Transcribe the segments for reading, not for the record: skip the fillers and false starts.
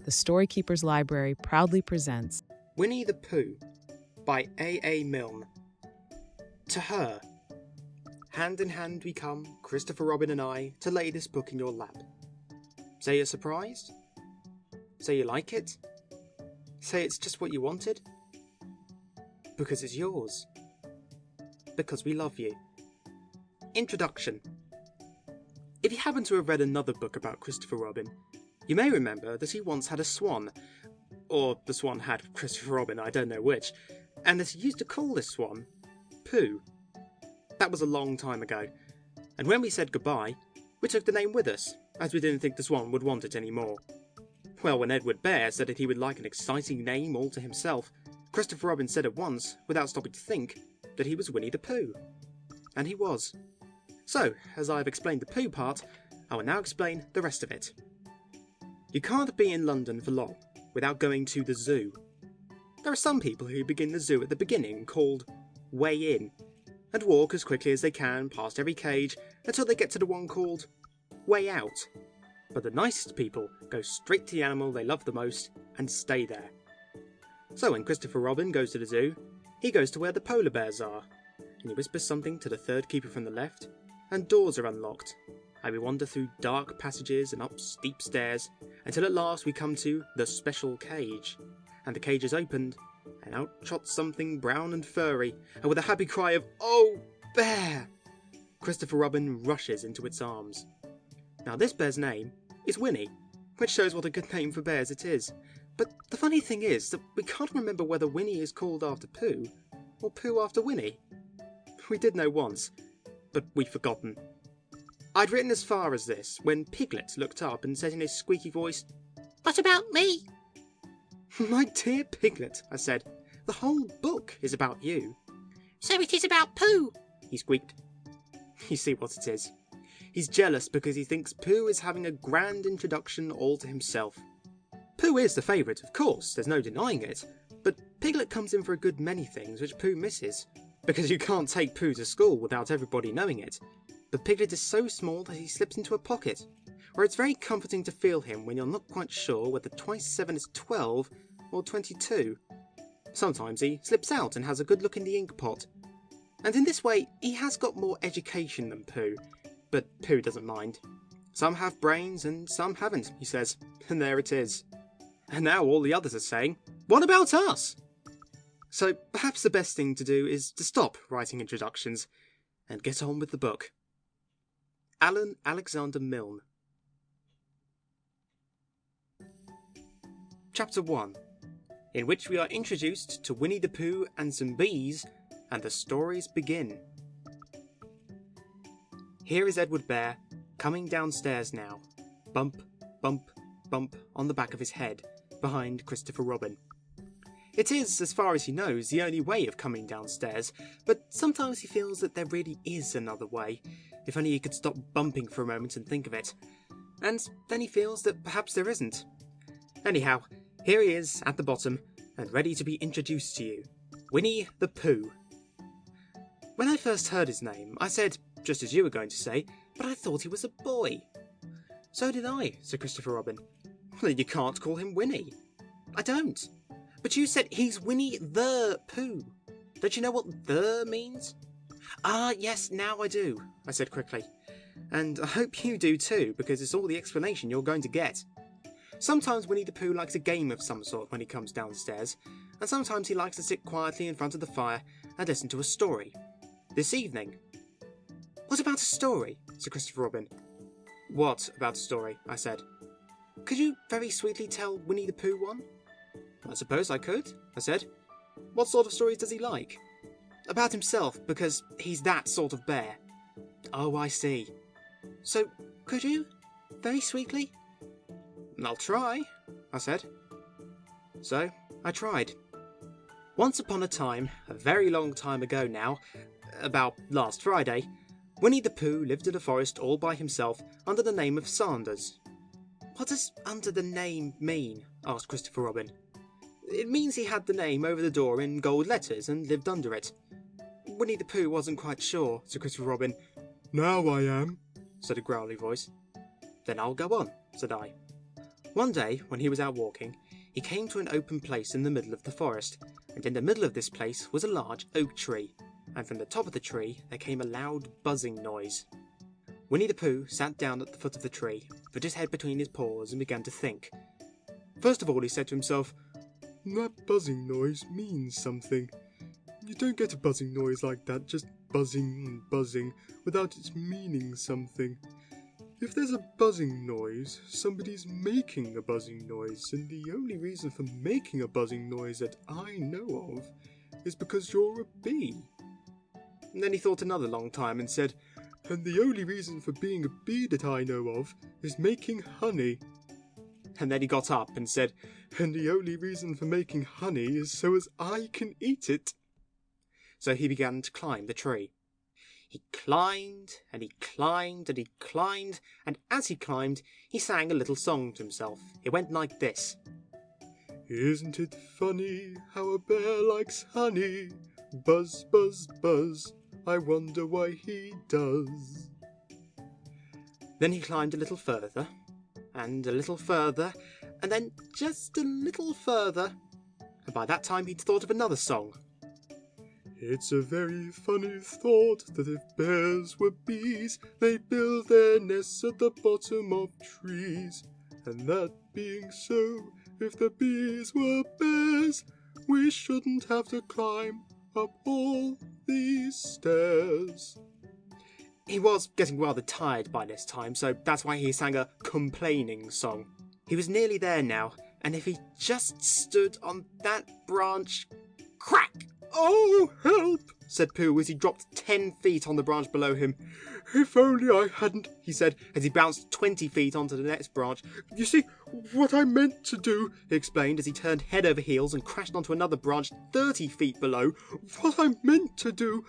the Storykeeper's Library proudly presents Winnie the Pooh by A. Milne. To her. Hand in hand we come, Christopher Robin and I, to lay this book in your lap. Say you're surprised? Say you like it? Say it's just what you wanted? Because it's yours. Because we love you. Introduction. If you happen to have read another book about Christopher Robin, you may remember that he once had a swan, or the swan had Christopher Robin, I don't know which, and that he used to call this swan Pooh. That was a long time ago, and when we said goodbye, we took the name with us, as we didn't think the swan would want it anymore. Well, when Edward Bear said that he would like an exciting name all to himself, Christopher Robin said at once, without stopping to think, that he was Winnie the Pooh. And he was. So, as I have explained the Pooh part, I will now explain the rest of it. You can't be in London for long without going to the zoo. There are some people who begin the zoo at the beginning, called Way In, and walk as quickly as they can past every cage until they get to the one called Way Out. But the nicest people go straight to the animal they love the most and stay there. So when Christopher Robin goes to the zoo, he goes to where the polar bears are, and he whispers something to the third keeper from the left, and doors are unlocked, and we wander through dark passages and up steep stairs, until at last we come to the special cage, and the cage is opened, and out trots something brown and furry, and with a happy cry of "Oh, bear!" Christopher Robin rushes into its arms. Now this bear's name is Winnie, which shows what a good name for bears it is. But the funny thing is that we can't remember whether Winnie is called after Pooh, or Pooh after Winnie. We did know once, but we've forgotten. I'd written as far as this, when Piglet looked up and said in his squeaky voice, "What about me?" "My dear Piglet," I said, "the whole book is about you." "So it is about Pooh," he squeaked. You see what it is. He's jealous because he thinks Pooh is having a grand introduction all to himself. Pooh is the favourite, of course, there's no denying it, but Piglet comes in for a good many things which Pooh misses, because you can't take Pooh to school without everybody knowing it. But Piglet is so small that he slips into a pocket, where it's very comforting to feel him when you're not quite sure whether twice 7 is 12 or 22. Sometimes he slips out and has a good look in the ink pot. And in this way, he has got more education than Pooh, but Pooh doesn't mind. Some have brains and some haven't, he says, and there it is. And now all the others are saying, "What about us?" So perhaps the best thing to do is to stop writing introductions and get on with the book. Alan Alexander Milne. Chapter 1, in which we are introduced to Winnie the Pooh and some bees, and the stories begin. Here is Edward Bear, coming downstairs now, bump, bump, bump on the back of his head, behind Christopher Robin. It is, as far as he knows, the only way of coming downstairs, but sometimes he feels that there really is another way, if only he could stop bumping for a moment and think of it. And then he feels that perhaps there isn't. Anyhow, here he is at the bottom, and ready to be introduced to you. Winnie the Pooh. When I first heard his name, I said, just as you were going to say, but I thought he was a boy. So did I, said Christopher Robin. Well, then you can't call him Winnie. I don't. But you said he's Winnie the Pooh. Don't you know what "the" means? Ah, yes, now I do, I said quickly. And I hope you do too, because it's all the explanation you're going to get. Sometimes Winnie the Pooh likes a game of some sort when he comes downstairs, and sometimes he likes to sit quietly in front of the fire and listen to a story. This evening. What about a story? Said Christopher Robin. What about a story? I said. Could you very sweetly tell Winnie the Pooh one? I suppose I could, I said. What sort of stories does he like? About himself, because he's that sort of bear. Oh, I see. So, could you? Very sweetly? I'll try, I said. So, I tried. Once upon a time, a very long time ago now, about last Friday, Winnie the Pooh lived in a forest all by himself under the name of Sanders. What does "under the name" mean? Asked Christopher Robin. It means he had the name over the door in gold letters and lived under it. Winnie the Pooh wasn't quite sure, said Christopher Robin. Now I am, said a growly voice. Then I'll go on, said I. One day, when he was out walking, he came to an open place in the middle of the forest, and in the middle of this place was a large oak tree, and from the top of the tree there came a loud buzzing noise. Winnie the Pooh sat down at the foot of the tree, put his head between his paws and began to think. First of all he said to himself, "That buzzing noise means something. You don't get a buzzing noise like that, just buzzing and buzzing, without its meaning something. If there's a buzzing noise, somebody's making a buzzing noise, and the only reason for making a buzzing noise that I know of is because you're a bee." And then he thought another long time and said, "And the only reason for being a bee that I know of is making honey." And then he got up and said, "And the only reason for making honey is so as I can eat it." So he began to climb the tree. He climbed, and he climbed, and he climbed, and as he climbed, he sang a little song to himself. It went like this. "Isn't it funny how a bear likes honey? Buzz, buzz, buzz, I wonder why he does." Then he climbed a little further, and a little further, and then just a little further, and by that time he'd thought of another song. "It's a very funny thought that if bears were bees, they'd build their nests at the bottom of trees. And that being so, if the bees were bears, we shouldn't have to climb up all these stairs." He was getting rather tired by this time, so that's why he sang a complaining song. He was nearly there now, and if he just stood on that branch... Crack! "Oh, help!" said Pooh as he dropped 10 feet on the branch below him. "If only I hadn't," he said, as he bounced 20 feet onto the next branch. "You see, what I meant to do," he explained as he turned head over heels and crashed onto another branch 30 feet below. "What I meant to do,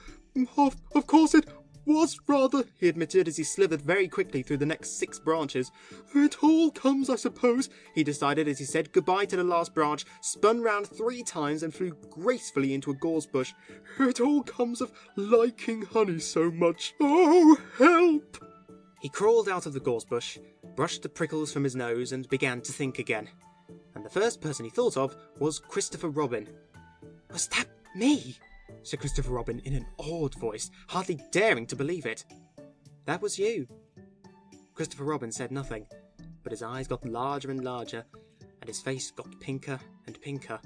of course it was rather," he admitted as he slithered very quickly through the next 6 branches. "It all comes, I suppose," he decided as he said goodbye to the last branch, spun round 3 times and flew gracefully into a gorse bush. "It all comes of liking honey so much. Oh, help!" He crawled out of the gorse bush, brushed the prickles from his nose and began to think again. And the first person he thought of was Christopher Robin. "Was that me?" said Christopher Robin in an awed voice, hardly daring to believe it. "That was you." Christopher Robin said nothing, but his eyes got larger and larger, and his face got pinker and pinker.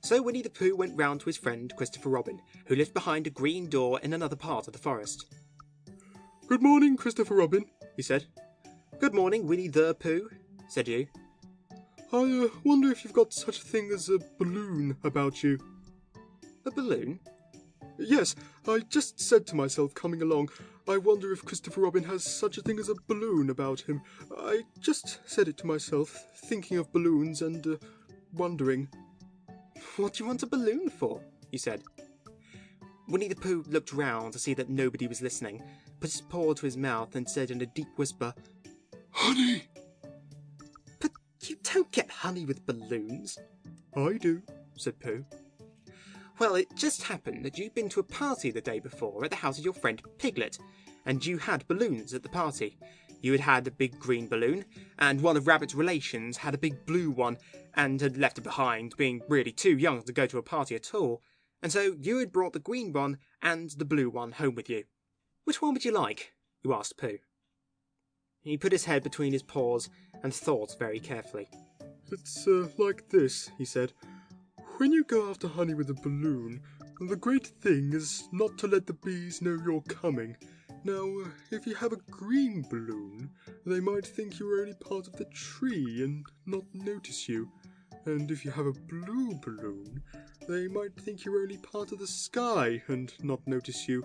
So Winnie the Pooh went round to his friend Christopher Robin, who lived behind a green door in another part of the forest. "Good morning, Christopher Robin," he said. "Good morning, Winnie the Pooh," said you. "I wonder if you've got such a thing as a balloon about you." "A balloon?" "Yes, I just said to myself coming along, I wonder if Christopher Robin has such a thing as a balloon about him. I just said it to myself, thinking of balloons and wondering." "What do you want a balloon for?" he said. Winnie the Pooh looked round to see that nobody was listening, put his paw to his mouth and said in a deep whisper, "Honey!" "But you don't get honey with balloons." "I do," said Pooh. "Well, it just happened that you'd been to a party the day before at the house of your friend Piglet, and you had balloons at the party. You had a big green balloon, and one of Rabbit's relations had a big blue one, and had left it behind, being really too young to go to a party at all, and so you had brought the green one and the blue one home with you. Which one would you like?" you asked Pooh. He put his head between his paws and thought very carefully. "It's like this," he said. "When you go after honey with a balloon, the great thing is not to let the bees know you're coming. Now, if you have a green balloon, they might think you're only part of the tree and not notice you. And if you have a blue balloon, they might think you're only part of the sky and not notice you.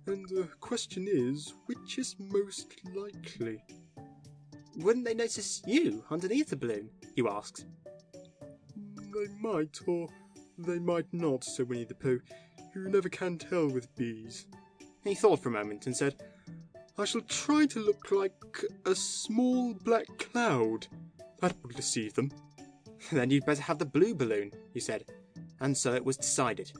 And the question is, which is most likely?" "Wouldn't they notice you underneath the balloon?" you asked. "They might, or they might not," said Winnie the Pooh. "You never can tell with bees." He thought for a moment and said, "I shall try to look like a small black cloud. That will deceive them." "Then you'd better have the blue balloon," you said, and so it was decided.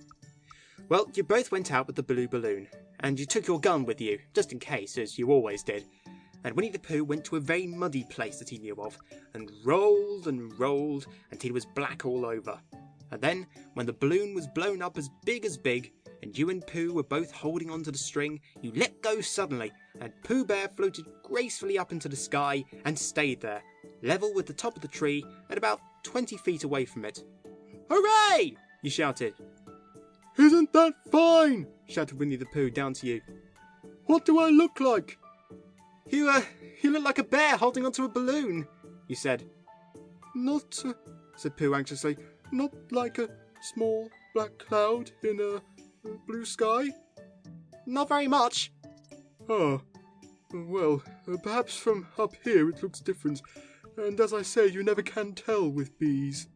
Well, you both went out with the blue balloon, and you took your gun with you, just in case, as you always did. and Winnie the Pooh went to a very muddy place that he knew of, and rolled until he was black all over. And then, when the balloon was blown up as big, and you and Pooh were both holding onto the string, you let go suddenly, and Pooh Bear floated gracefully up into the sky and stayed there, level with the top of the tree and about 20 feet away from it. "Hooray!" you shouted. "Isn't that fine?" shouted Winnie the Pooh down to you. "What do I look like?" You look like a bear holding onto a balloon," you said. "Not," said Pooh anxiously, "not like a small black cloud in a blue sky?" "Not very much." "Ah, well, perhaps from up here it looks different, and as I say, you never can tell with bees."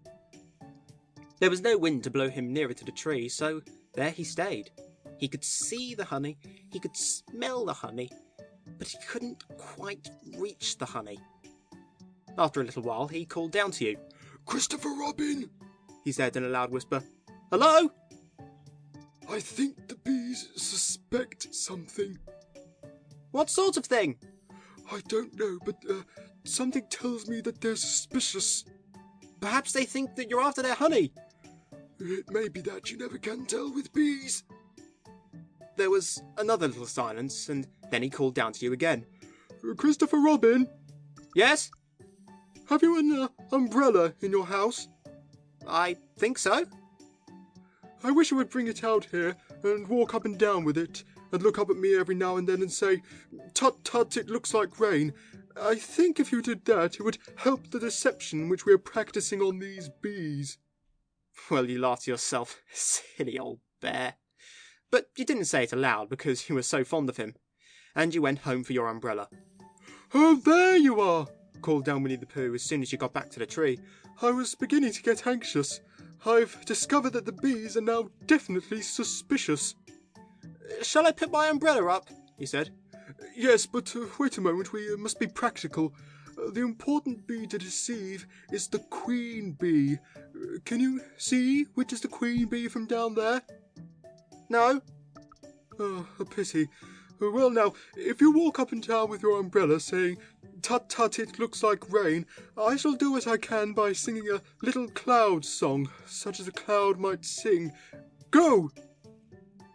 There was no wind to blow him nearer to the tree, so there he stayed. He could see the honey, he could smell the honey, but he couldn't quite reach the honey. After a little while, he called down to you. "Christopher Robin," he said in a loud whisper. "Hello?" "I think the bees suspect something." "What sort of thing?" "I don't know, but something tells me that they're suspicious." "Perhaps they think that you're after their honey." "It may be that, you never can tell with bees." There was another little silence, and then he called down to you again. "Christopher Robin, "Yes?" have you an umbrella in your house?" "I think so." "I wish you would bring it out here and walk up and down with it, and look up at me every now and then and say, 'Tut, tut, it looks like rain.' I think if you did that, it would help the deception which we are practicing on these bees." Well, you laughed to yourself, silly old bear. But you didn't say it aloud because you were so fond of him, and you went home for your umbrella. "Oh, there you are!" called down Winnie the Pooh as soon as you got back to the tree. "I was beginning to get anxious. I've discovered that the bees are now definitely suspicious." "Shall I put my umbrella up?" he said. "Yes, but wait a moment, we must be practical. The important bee to deceive is the queen bee. Can you see which is the queen bee from down there?" "No." "Oh, a pity. Well now, if you walk up and down with your umbrella saying, 'Tut tut, it looks like rain,' I shall do what I can by singing a little cloud song, such as a cloud might sing. Go!"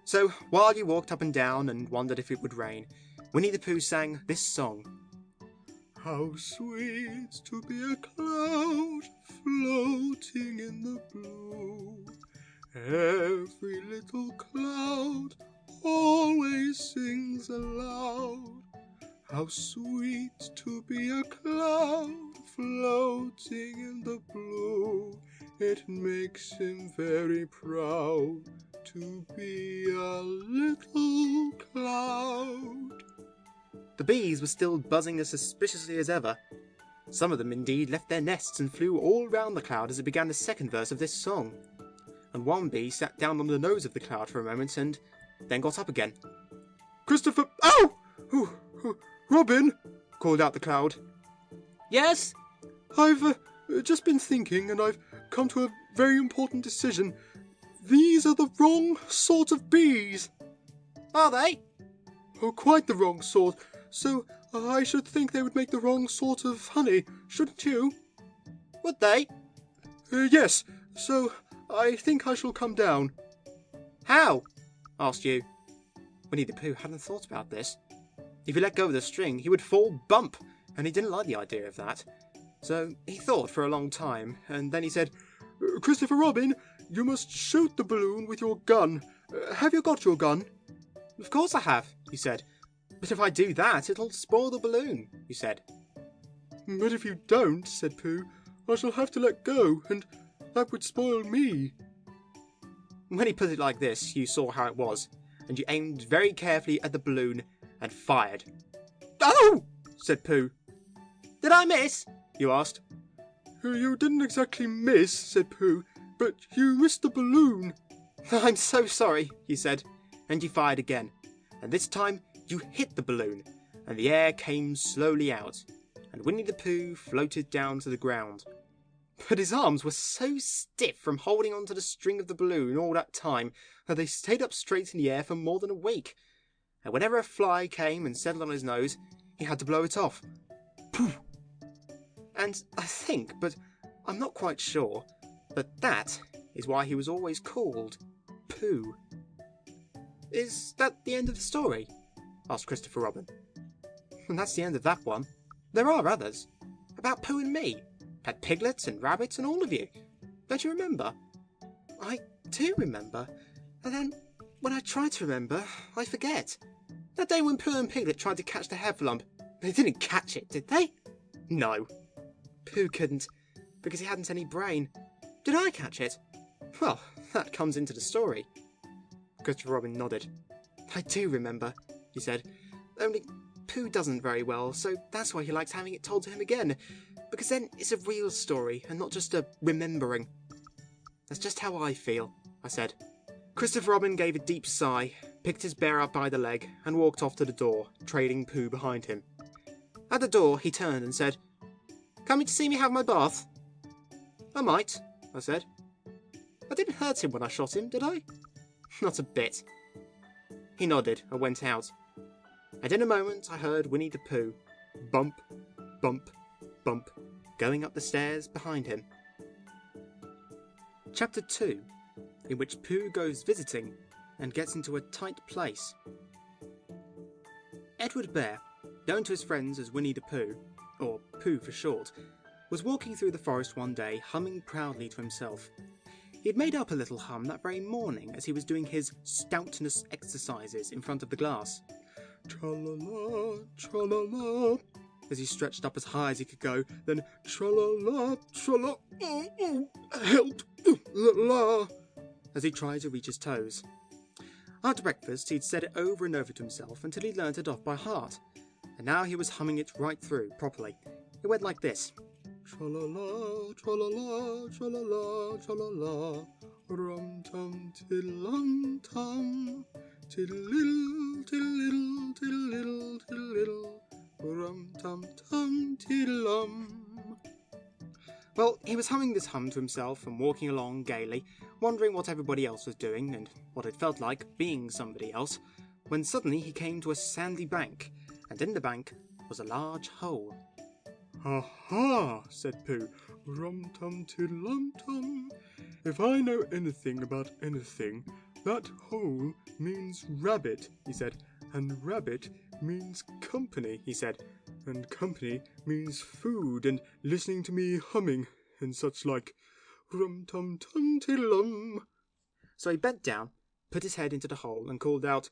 So, while you walked up and down and wondered if it would rain, Winnie the Pooh sang this song. "How sweet to be a cloud floating in the blue. Every little cloud always sings aloud. How sweet to be a cloud floating in the blue. It makes him very proud to be a little cloud." The bees were still buzzing as suspiciously as ever. Some of them indeed left their nests and flew all round the cloud as it began the second verse of this song. And one bee sat down on the nose of the cloud for a moment and then got up again. "Christopher... Oh! Robin!" called out the cloud. "Yes?" "I've just been thinking, and I've come to a very important decision. These are the wrong sort of bees." "Are they?" "Oh, quite the wrong sort. So I should think they would make the wrong sort of honey, shouldn't you?" "Would they?" "Yes. So I think I shall come down." "How?" asked you. Winnie the Pooh hadn't thought about this. If he let go of the string, he would fall bump, and he didn't like the idea of that. So he thought for a long time, and then he said, "Christopher Robin, you must shoot the balloon with your gun. Have you got your gun?" "Of course I have," he said. "But if I do that, it'll spoil the balloon," you said. "But if you don't," said Pooh, "I shall have to let go, and that would spoil me." When he put it like this, you saw how it was, and you aimed very carefully at the balloon and fired. "Oh!" said Pooh. "Did I miss?" you asked. "You didn't exactly miss," said Pooh, "but you missed the balloon." "I'm so sorry," you said, and you fired again, and this time you hit the balloon, and the air came slowly out, and Winnie the Pooh floated down to the ground. But his arms were so stiff from holding onto the string of the balloon all that time that they stayed up straight in the air for more than a week, and whenever a fly came and settled on his nose, he had to blow it off. Pooh! And I think, but I'm not quite sure, that is why he was always called Pooh. Is that the end of the story? Asked Christopher Robin. And that's the end of that one. There are others. About Pooh and me. Pet piglets and rabbits and all of you. Don't you remember? I do remember. And then, when I try to remember, I forget. That day when Pooh and Piglet tried to catch the heffalump, they didn't catch it, did they? No. Pooh couldn't, because he hadn't any brain. Did I catch it? Well, that comes into the story. Christopher Robin nodded. I do remember, he said. Only Pooh doesn't very well, so that's why he likes having it told to him again. Because then it's a real story, and not just a remembering. That's just how I feel, I said. Christopher Robin gave a deep sigh, picked his bear up by the leg, and walked off to the door, trailing Pooh behind him. At the door, he turned and said, Coming to see me have my bath? I might, I said. I didn't hurt him when I shot him, did I? Not a bit. He nodded and went out. And in a moment I heard Winnie the Pooh, bump, bump, bump, going up the stairs behind him. Chapter 2, in which Pooh goes visiting and gets into a tight place. Edward Bear, known to his friends as Winnie the Pooh, or Pooh for short, was walking through the forest one day, humming proudly to himself. He had made up a little hum that very morning as he was doing his stoutness exercises in front of the glass. Tra-la-la, tra-la-la, as he stretched up as high as he could go, then tra-la-la, tra-la, help, la-la, as he tried to reach his toes. After breakfast, he'd said it over and over to himself until he learnt it off by heart, and now he was humming it right through, properly. It went like this. Tra-la-la, tra-la-la, tra-la-la, tra-la-la, rum-tum, tiddle-lum-tum, tiddle-liddle, tiddle-liddle, tiddle-liddle, tiddle-liddle, rum-tum-tum, tiddle-lum. Well, he was humming this hum to himself and walking along gaily, wondering what everybody else was doing and what it felt like being somebody else, when suddenly he came to a sandy bank, and in the bank was a large hole. Ha-ha, said Pooh, rum-tum-tiddle-lum-tum. If I know anything about anything, that hole means rabbit, he said, and rabbit means company, he said, and company means food and listening to me humming and such like. Rum-tum-tum-tiddle-lum. So he bent down, put his head into the hole and called out,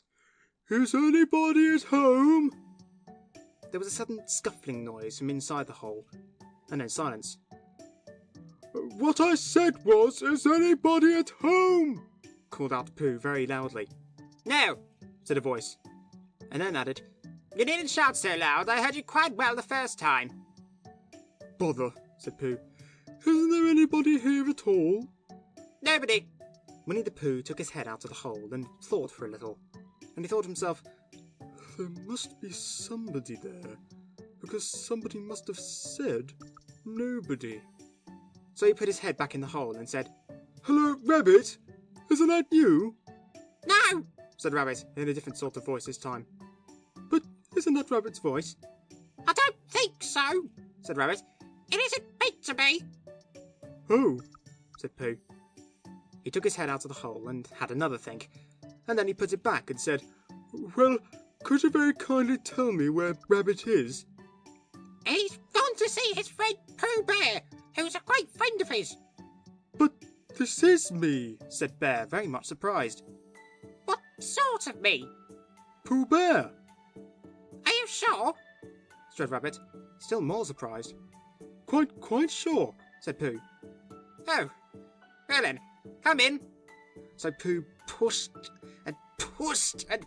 Is anybody at home? There was a sudden scuffling noise from inside the hole, and then silence. What I said was, is anybody at home? Called out Pooh very loudly. No, said a voice, and then added, You needn't shout so loud, I heard you quite well the first time. Bother, said Pooh. Isn't there anybody here at all? Nobody. Winnie the Pooh took his head out of the hole and thought for a little, and he thought to himself, There must be somebody there, because somebody must have said nobody. So he put his head back in the hole and said, Hello, Rabbit! Isn't that you? No, said Rabbit in a different sort of voice this time. But isn't that Rabbit's voice? I don't think so, said Rabbit. It isn't meant to be. Oh, said Pooh. He took his head out of the hole and had another think, and then he put it back and said, Well, could you very kindly tell me where Rabbit is? He's gone to see his friend Pooh Bear, who's a great friend of his. But this is me, said Bear, very much surprised. What sort of me? Pooh Bear. Are you sure? said Rabbit, still more surprised. Quite sure, said Pooh. Oh, well then, come in. So Pooh pushed and pushed and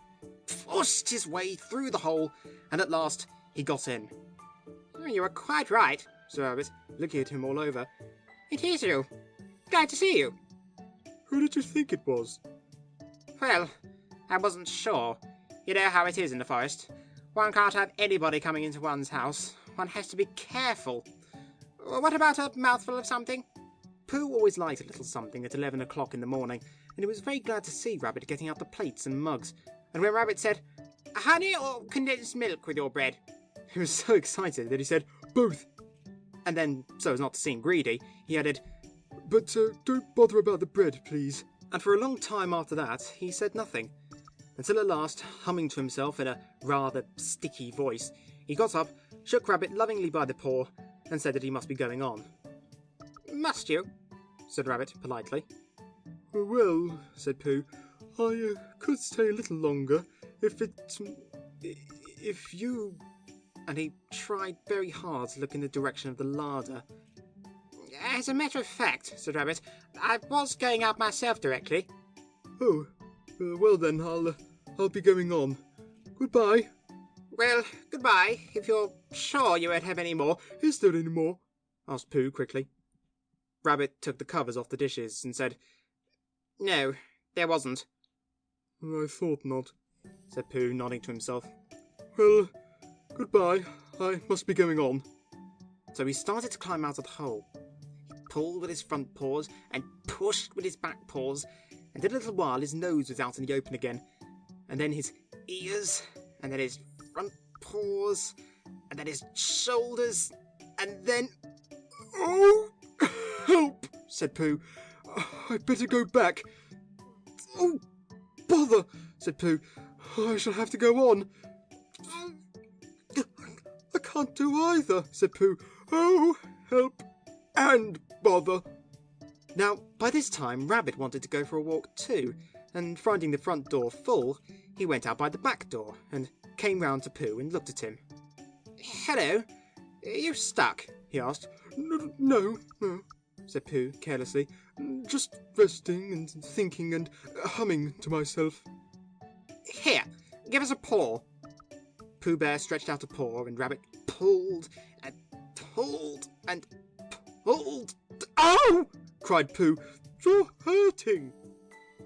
pushed his way through the hole, and at last he got in. You were quite right, said Rabbit, looking at him all over. It is you. Glad to see you. Who did you think it was? Well, I wasn't sure. You know how it is in the forest. One can't have anybody coming into one's house. One has to be careful. What about a mouthful of something? Pooh always liked a little something at 11 o'clock in the morning, and he was very glad to see Rabbit getting out the plates and mugs. And when Rabbit said, Honey or condensed milk with your bread? He was so excited that he said, Both. and then, so as not to seem greedy, he added, But don't bother about the bread, please. and for a long time after that, he said nothing. Until at last, humming to himself in a rather sticky voice, he got up, shook Rabbit lovingly by the paw, and said that he must be going on. Must you? Said Rabbit politely. Well, said Pooh, I could stay a little longer if you... And he tried very hard to look in the direction of the larder. As a matter of fact, said Rabbit, I was going out myself directly. Oh, well then, I'll be going on. Goodbye. Well, goodbye, if you're sure you won't have any more. Is there any more? Asked Pooh quickly. Rabbit took the covers off the dishes and said, No, there wasn't. I thought not, said Pooh, nodding to himself. Well, goodbye. I must be going on. So he started to climb out of the hole. He pulled with his front paws and pushed with his back paws, and in a little while his nose was out in the open again, and then his ears, and then his front paws, and then his shoulders, and then... Oh, help, said Pooh. I'd better go back. Oh, bother, said Pooh. I shall have to go on. I can't do either, said Pooh. Oh, help and bother. Now, by this time, Rabbit wanted to go for a walk too, and finding the front door full, he went out by the back door and came round to Pooh and looked at him. Hello, are you stuck? He asked. No, said Pooh carelessly. Just resting and thinking and humming to myself. Here, give us a paw. Pooh Bear stretched out a paw, and Rabbit pulled and pulled and pulled. Oh! cried Pooh. You're hurting.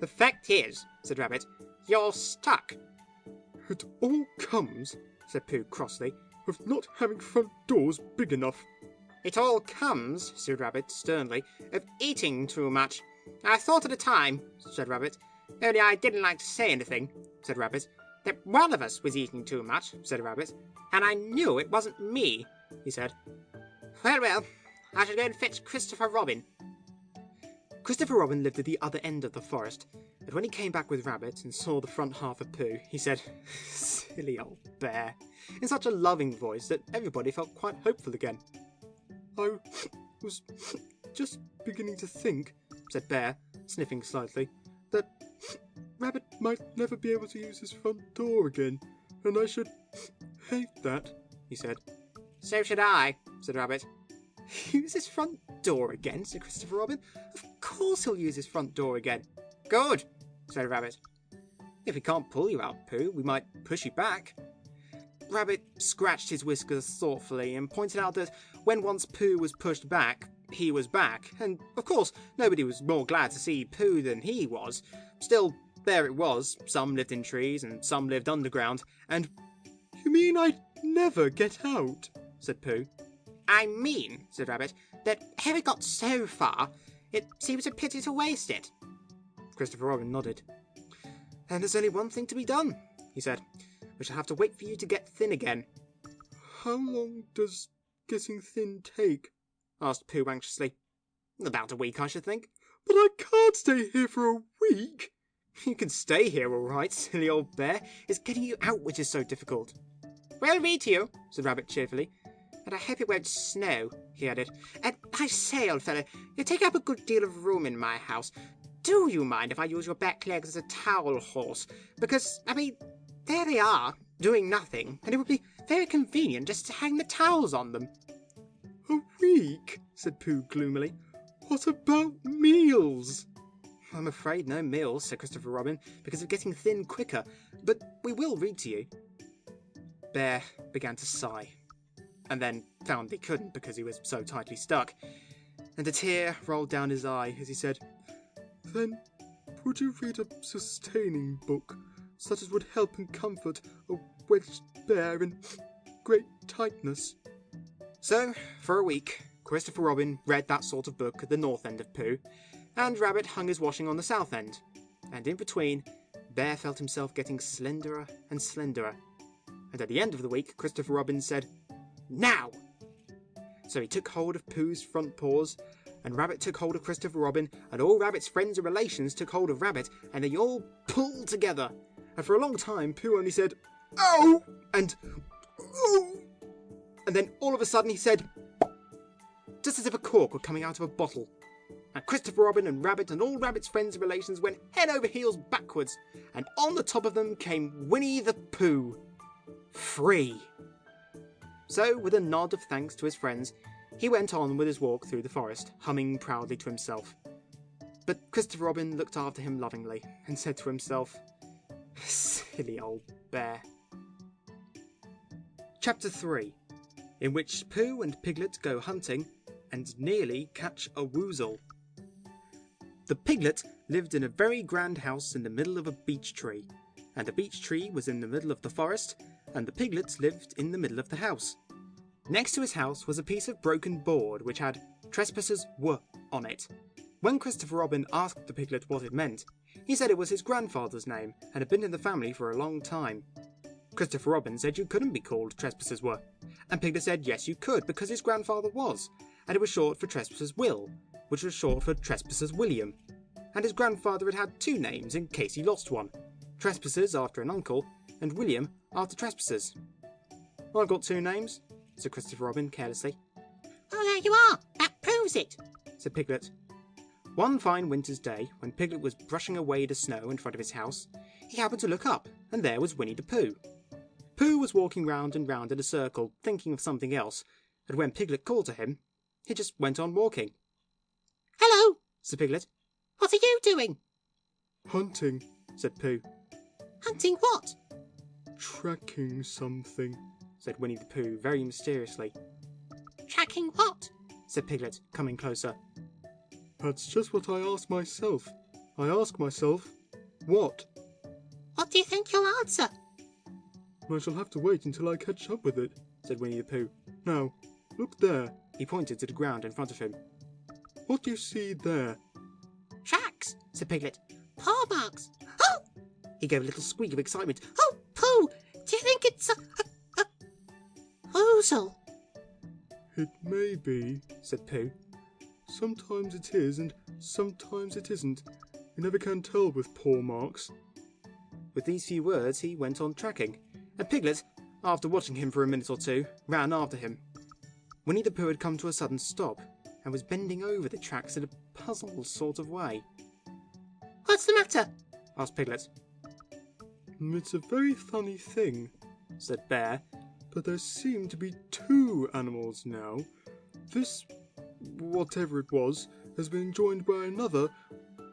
The fact is, said Rabbit, you're stuck. It all comes, said Pooh crossly, of not having front doors big enough. It all comes, said Rabbit sternly, of eating too much. I thought at the time, said Rabbit, only I didn't like to say anything, said Rabbit. That one of us was eating too much, said Rabbit, and I knew it wasn't me, he said. Well, I shall go and fetch Christopher Robin. Christopher Robin lived at the other end of the forest, and when he came back with Rabbit and saw the front half of Pooh, he said, Silly old bear, in such a loving voice that everybody felt quite hopeful again. I was just beginning to think, said Bear, sniffing slightly, that Rabbit might never be able to use his front door again, and I should hate that, he said. So should I, said Rabbit. Use his front door again, said Christopher Robin. Of course he'll use his front door again. Good, said Rabbit. If we can't pull you out, Pooh, we might push you back. Rabbit scratched his whiskers thoughtfully and pointed out that when once Pooh was pushed back, he was back, and of course nobody was more glad to see Pooh than he was. Still, there it was. Some lived in trees and some lived underground, and... You mean I'd never get out? said Pooh. I mean, said Rabbit, that having got so far, it seems a pity to waste it. Christopher Robin nodded. And there's only one thing to be done, he said. We shall have to wait for you to get thin again. How long does getting thin take? Asked Pooh anxiously. About a week, I should think. But I can't stay here for a week. You can stay here all right, silly old bear. It's getting you out which is so difficult. We'll read to you, said Rabbit cheerfully. And I hope it won't snow, he added. And I say, old fellow, you take up a good deal of room in my house. Do you mind if I use your back legs as a towel horse? Because, I mean, there they are, doing nothing, and it would be very convenient just to hang the towels on them. A week, said Pooh gloomily. What about meals? I'm afraid no meals, said Christopher Robin, because of getting thin quicker, but we will read to you. Bear began to sigh, and then found he couldn't because he was so tightly stuck, and a tear rolled down his eye as he said, Then would you read a sustaining book, such as would help and comfort a wedged bear in great tightness? So, for a week, Christopher Robin read that sort of book at the north end of Pooh, and Rabbit hung his washing on the south end, and in between, Bear felt himself getting slenderer and slenderer, and at the end of the week, Christopher Robin said, "Now!" So he took hold of Pooh's front paws, and Rabbit took hold of Christopher Robin, and all Rabbit's friends and relations took hold of Rabbit, and they all pulled together. And for a long time, Pooh only said, "Ow!" and "Ooh!" And then all of a sudden he said, just as if a cork were coming out of a bottle. And Christopher Robin and Rabbit and all Rabbit's friends and relations went head over heels backwards, and on the top of them came Winnie the Pooh. Free. So, with a nod of thanks to his friends, he went on with his walk through the forest, humming proudly to himself. But Christopher Robin looked after him lovingly, and said to himself, "Silly old bear." Chapter 3, in which Pooh and Piglet go hunting, and nearly catch a woozle. The Piglet lived in a very grand house in the middle of a beech tree, and the beech tree was in the middle of the forest, and the Piglet lived in the middle of the house. Next to his house was a piece of broken board which had "Trespassers were" on it. When Christopher Robin asked the Piglet what it meant, he said it was his grandfather's name and had been in the family for a long time. Christopher Robin said you couldn't be called Trespassers were, and Piglet said yes you could because his grandfather was, and it was short for Trespassers Will, which was short for Trespassers William, and his grandfather had had two names in case he lost one, Trespassers after an uncle, and William after Trespassers. "I've got two names," said Christopher Robin carelessly. "Oh, there you are! That proves it!" said Piglet. One fine winter's day, when Piglet was brushing away the snow in front of his house, he happened to look up, and there was Winnie the Pooh. Pooh was walking round and round in a circle, thinking of something else, and when Piglet called to him, he just went on walking. "Hello," said Piglet. "what are you doing?" Hunting, said Pooh. "Hunting what?" tracking something. said Winnie the Pooh very mysteriously. "Tracking what?" said Piglet, coming closer. That's just what I ask myself. I ask myself, what? "What do you think you'll answer?" I shall have to wait until I catch up with it, said Winnie the Pooh. Now, look there. He pointed to the ground in front of him. What do you see there? "Tracks," said Piglet. "paw marks." "Oh!" He gave a little squeak of excitement. "Oh, Pooh, do you think it's a woozle?" It may be, said Pooh. Sometimes it is and sometimes it isn't. You never can tell with paw marks. With these few words he went on tracking, and Piglet, after watching him for a minute or two, ran after him. Winnie the Pooh had come to a sudden stop, and was bending over the tracks in a puzzled sort of way. "What's the matter?" asked Piglet. It's a very funny thing, said Bear. but there seem to be two animals now. This, whatever it was, has been joined by another,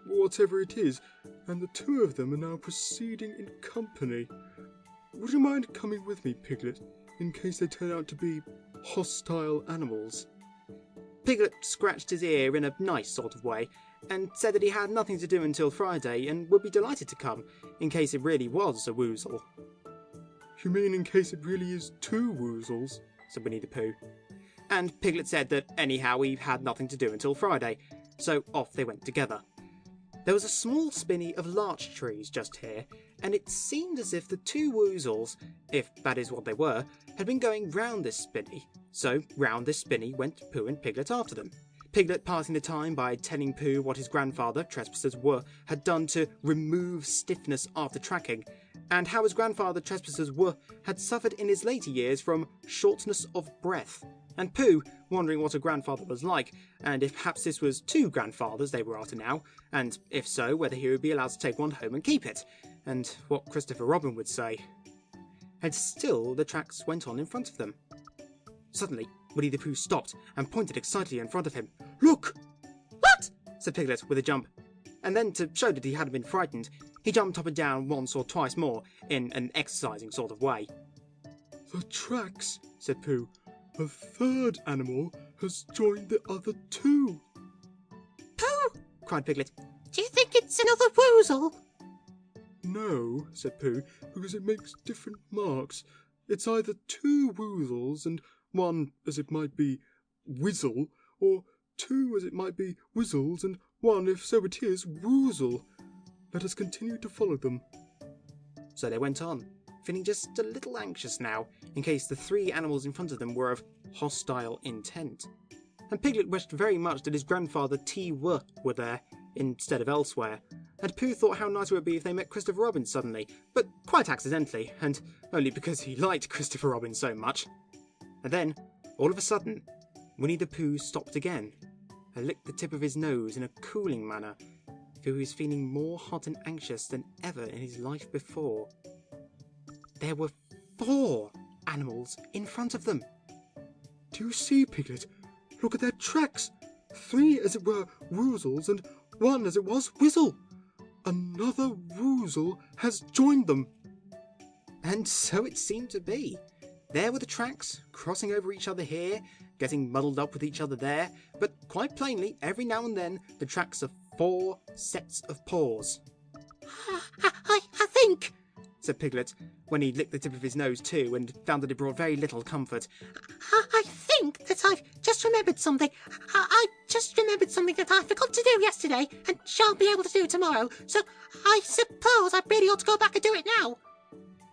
whatever it is, and the two of them are now proceeding in company. Would you mind coming with me, Piglet, in case they turn out to be hostile animals? Piglet scratched his ear in a nice sort of way, and said that he had nothing to do until Friday, and would be delighted to come, in case it really was a woozle. You mean in case it really is two woozles? said Winnie the Pooh. And Piglet said that anyhow he had nothing to do until Friday, so off they went together. There was a small spinney of larch trees just here, and it seemed as if the two woozles, if that is what they were, had been going round this spinney. So round this spinney went Pooh and Piglet after them. Piglet passing the time by telling Pooh what his grandfather, Trespassers were, had done to remove stiffness after tracking, and how his grandfather, Trespassers were, had suffered in his later years from shortness of breath. And Pooh, wondering what a grandfather was like, and if perhaps this was two grandfathers they were after now, and if so, whether he would be allowed to take one home and keep it, and what Christopher Robin would say. And still the tracks went on in front of them. Suddenly, Winnie the Pooh stopped and pointed excitedly in front of him. "Look!" "What?" said Piglet with a jump. And then, to show that he hadn't been frightened, he jumped up and down once or twice more, in an exercising sort of way. The tracks, said Pooh. A third animal has joined the other two. "Pooh!" cried Piglet. "Do you think it's another woozle?" No, said Pooh, because it makes different marks. It's either two woozles and one, as it might be, whizzle, or two, as it might be, whizzles, and one, if so it is, woozle. Let us continue to follow them. So they went on, feeling just a little anxious now, in case the three animals in front of them were of hostile intent. And Piglet wished very much that his grandfather T.W. were there, instead of elsewhere, and Pooh thought how nice it would be if they met Christopher Robin suddenly, but quite accidentally, and only because he liked Christopher Robin so much. And then, all of a sudden, Winnie the Pooh stopped again, and licked the tip of his nose in a cooling manner, for he was feeling more hot and anxious than ever in his life before. There were 4 animals in front of them. Do you see, Piglet? Look at their tracks. 3, as it were, woozles, and 1, as it was, whizzle. Another woozle has joined them. And so it seemed to be. There were the tracks, crossing over each other here, getting muddled up with each other there, but quite plainly, every now and then, the tracks of 4 sets of paws. I think, said Piglet, when he licked the tip of his nose too, and found that it brought very little comfort. I think that I've just remembered something. I just remembered something that I forgot to do yesterday and shan't be able to do tomorrow, so I suppose I really ought to go back and do it now.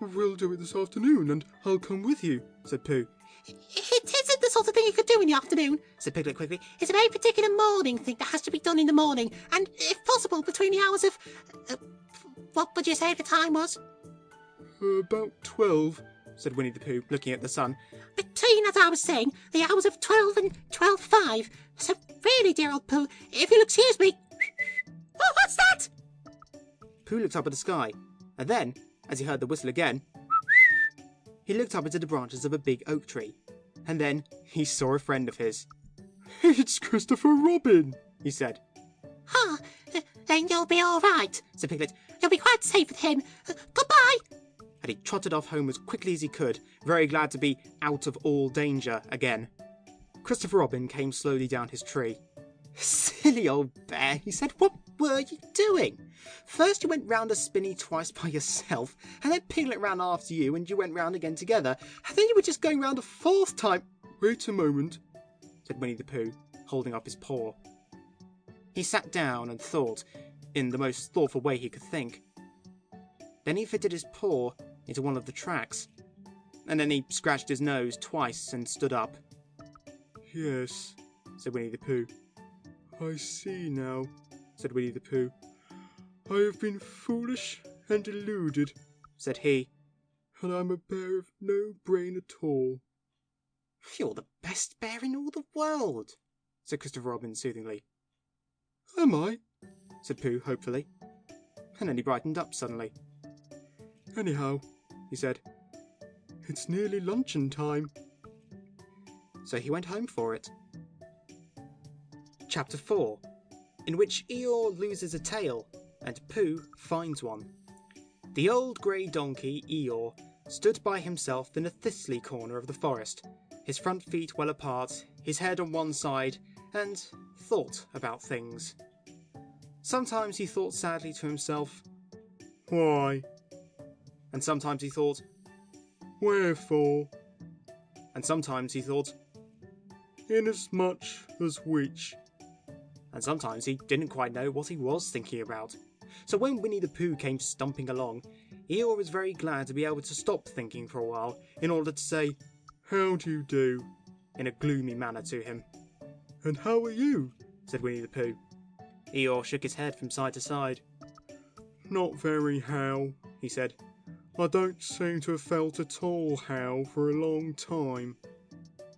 We'll do it this afternoon, and I'll come with you, said Pooh. It isn't the sort of thing you could do in the afternoon, said Piglet quickly. It's a very particular morning thing that has to be done in the morning, and if possible between the hours of... what would you say the time was? About 12, said Winnie the Pooh, looking at the sun. Between, as I was saying, the hours of 12 and 12:05. So really, dear old Pooh, if you'll excuse me... Oh, what's that? Pooh looked up at the sky, and then, as he heard the whistle again, he looked up into the branches of a big oak tree, and then he saw a friend of his. It's Christopher Robin, he said. Ah, then you'll be all right, said Piglet. You'll be quite safe with him. Goodbye. And he trotted off home as quickly as he could, very glad to be out of all danger again. Christopher Robin came slowly down his tree. Silly old bear, he said, what were you doing? First you went round a spinney twice by yourself, and then Piglet ran after you, and you went round again together, and then you were just going round a 4th time. Wait a moment, said Winnie the Pooh, holding up his paw. He sat down and thought, in the most thoughtful way he could think. Then he fitted his paw into one of the tracks, and then he scratched his nose twice and stood up. Yes, said Winnie the Pooh. I see now, said Winnie the Pooh. I have been foolish and deluded, said he. And I'm a bear of no brain at all. You're the best bear in all the world, said Christopher Robin soothingly. Am I? said Pooh hopefully. And then he brightened up suddenly. Anyhow, he said, it's nearly luncheon time. So he went home for it. Chapter 4, in which Eeyore loses a tail and Pooh finds one. The old grey donkey, Eeyore, stood by himself in a thistly corner of the forest, his front feet well apart, his head on one side, and thought about things. Sometimes he thought sadly to himself, Why? And sometimes he thought, Wherefore? And sometimes he thought, Inasmuch as which? And sometimes he didn't quite know what he was thinking about. So when Winnie the Pooh came stumping along, Eeyore was very glad to be able to stop thinking for a while in order to say, How do you do? in a gloomy manner to him. And how are you? said Winnie the Pooh. Eeyore shook his head from side to side. Not very how, he said. I don't seem to have felt at all how for a long time.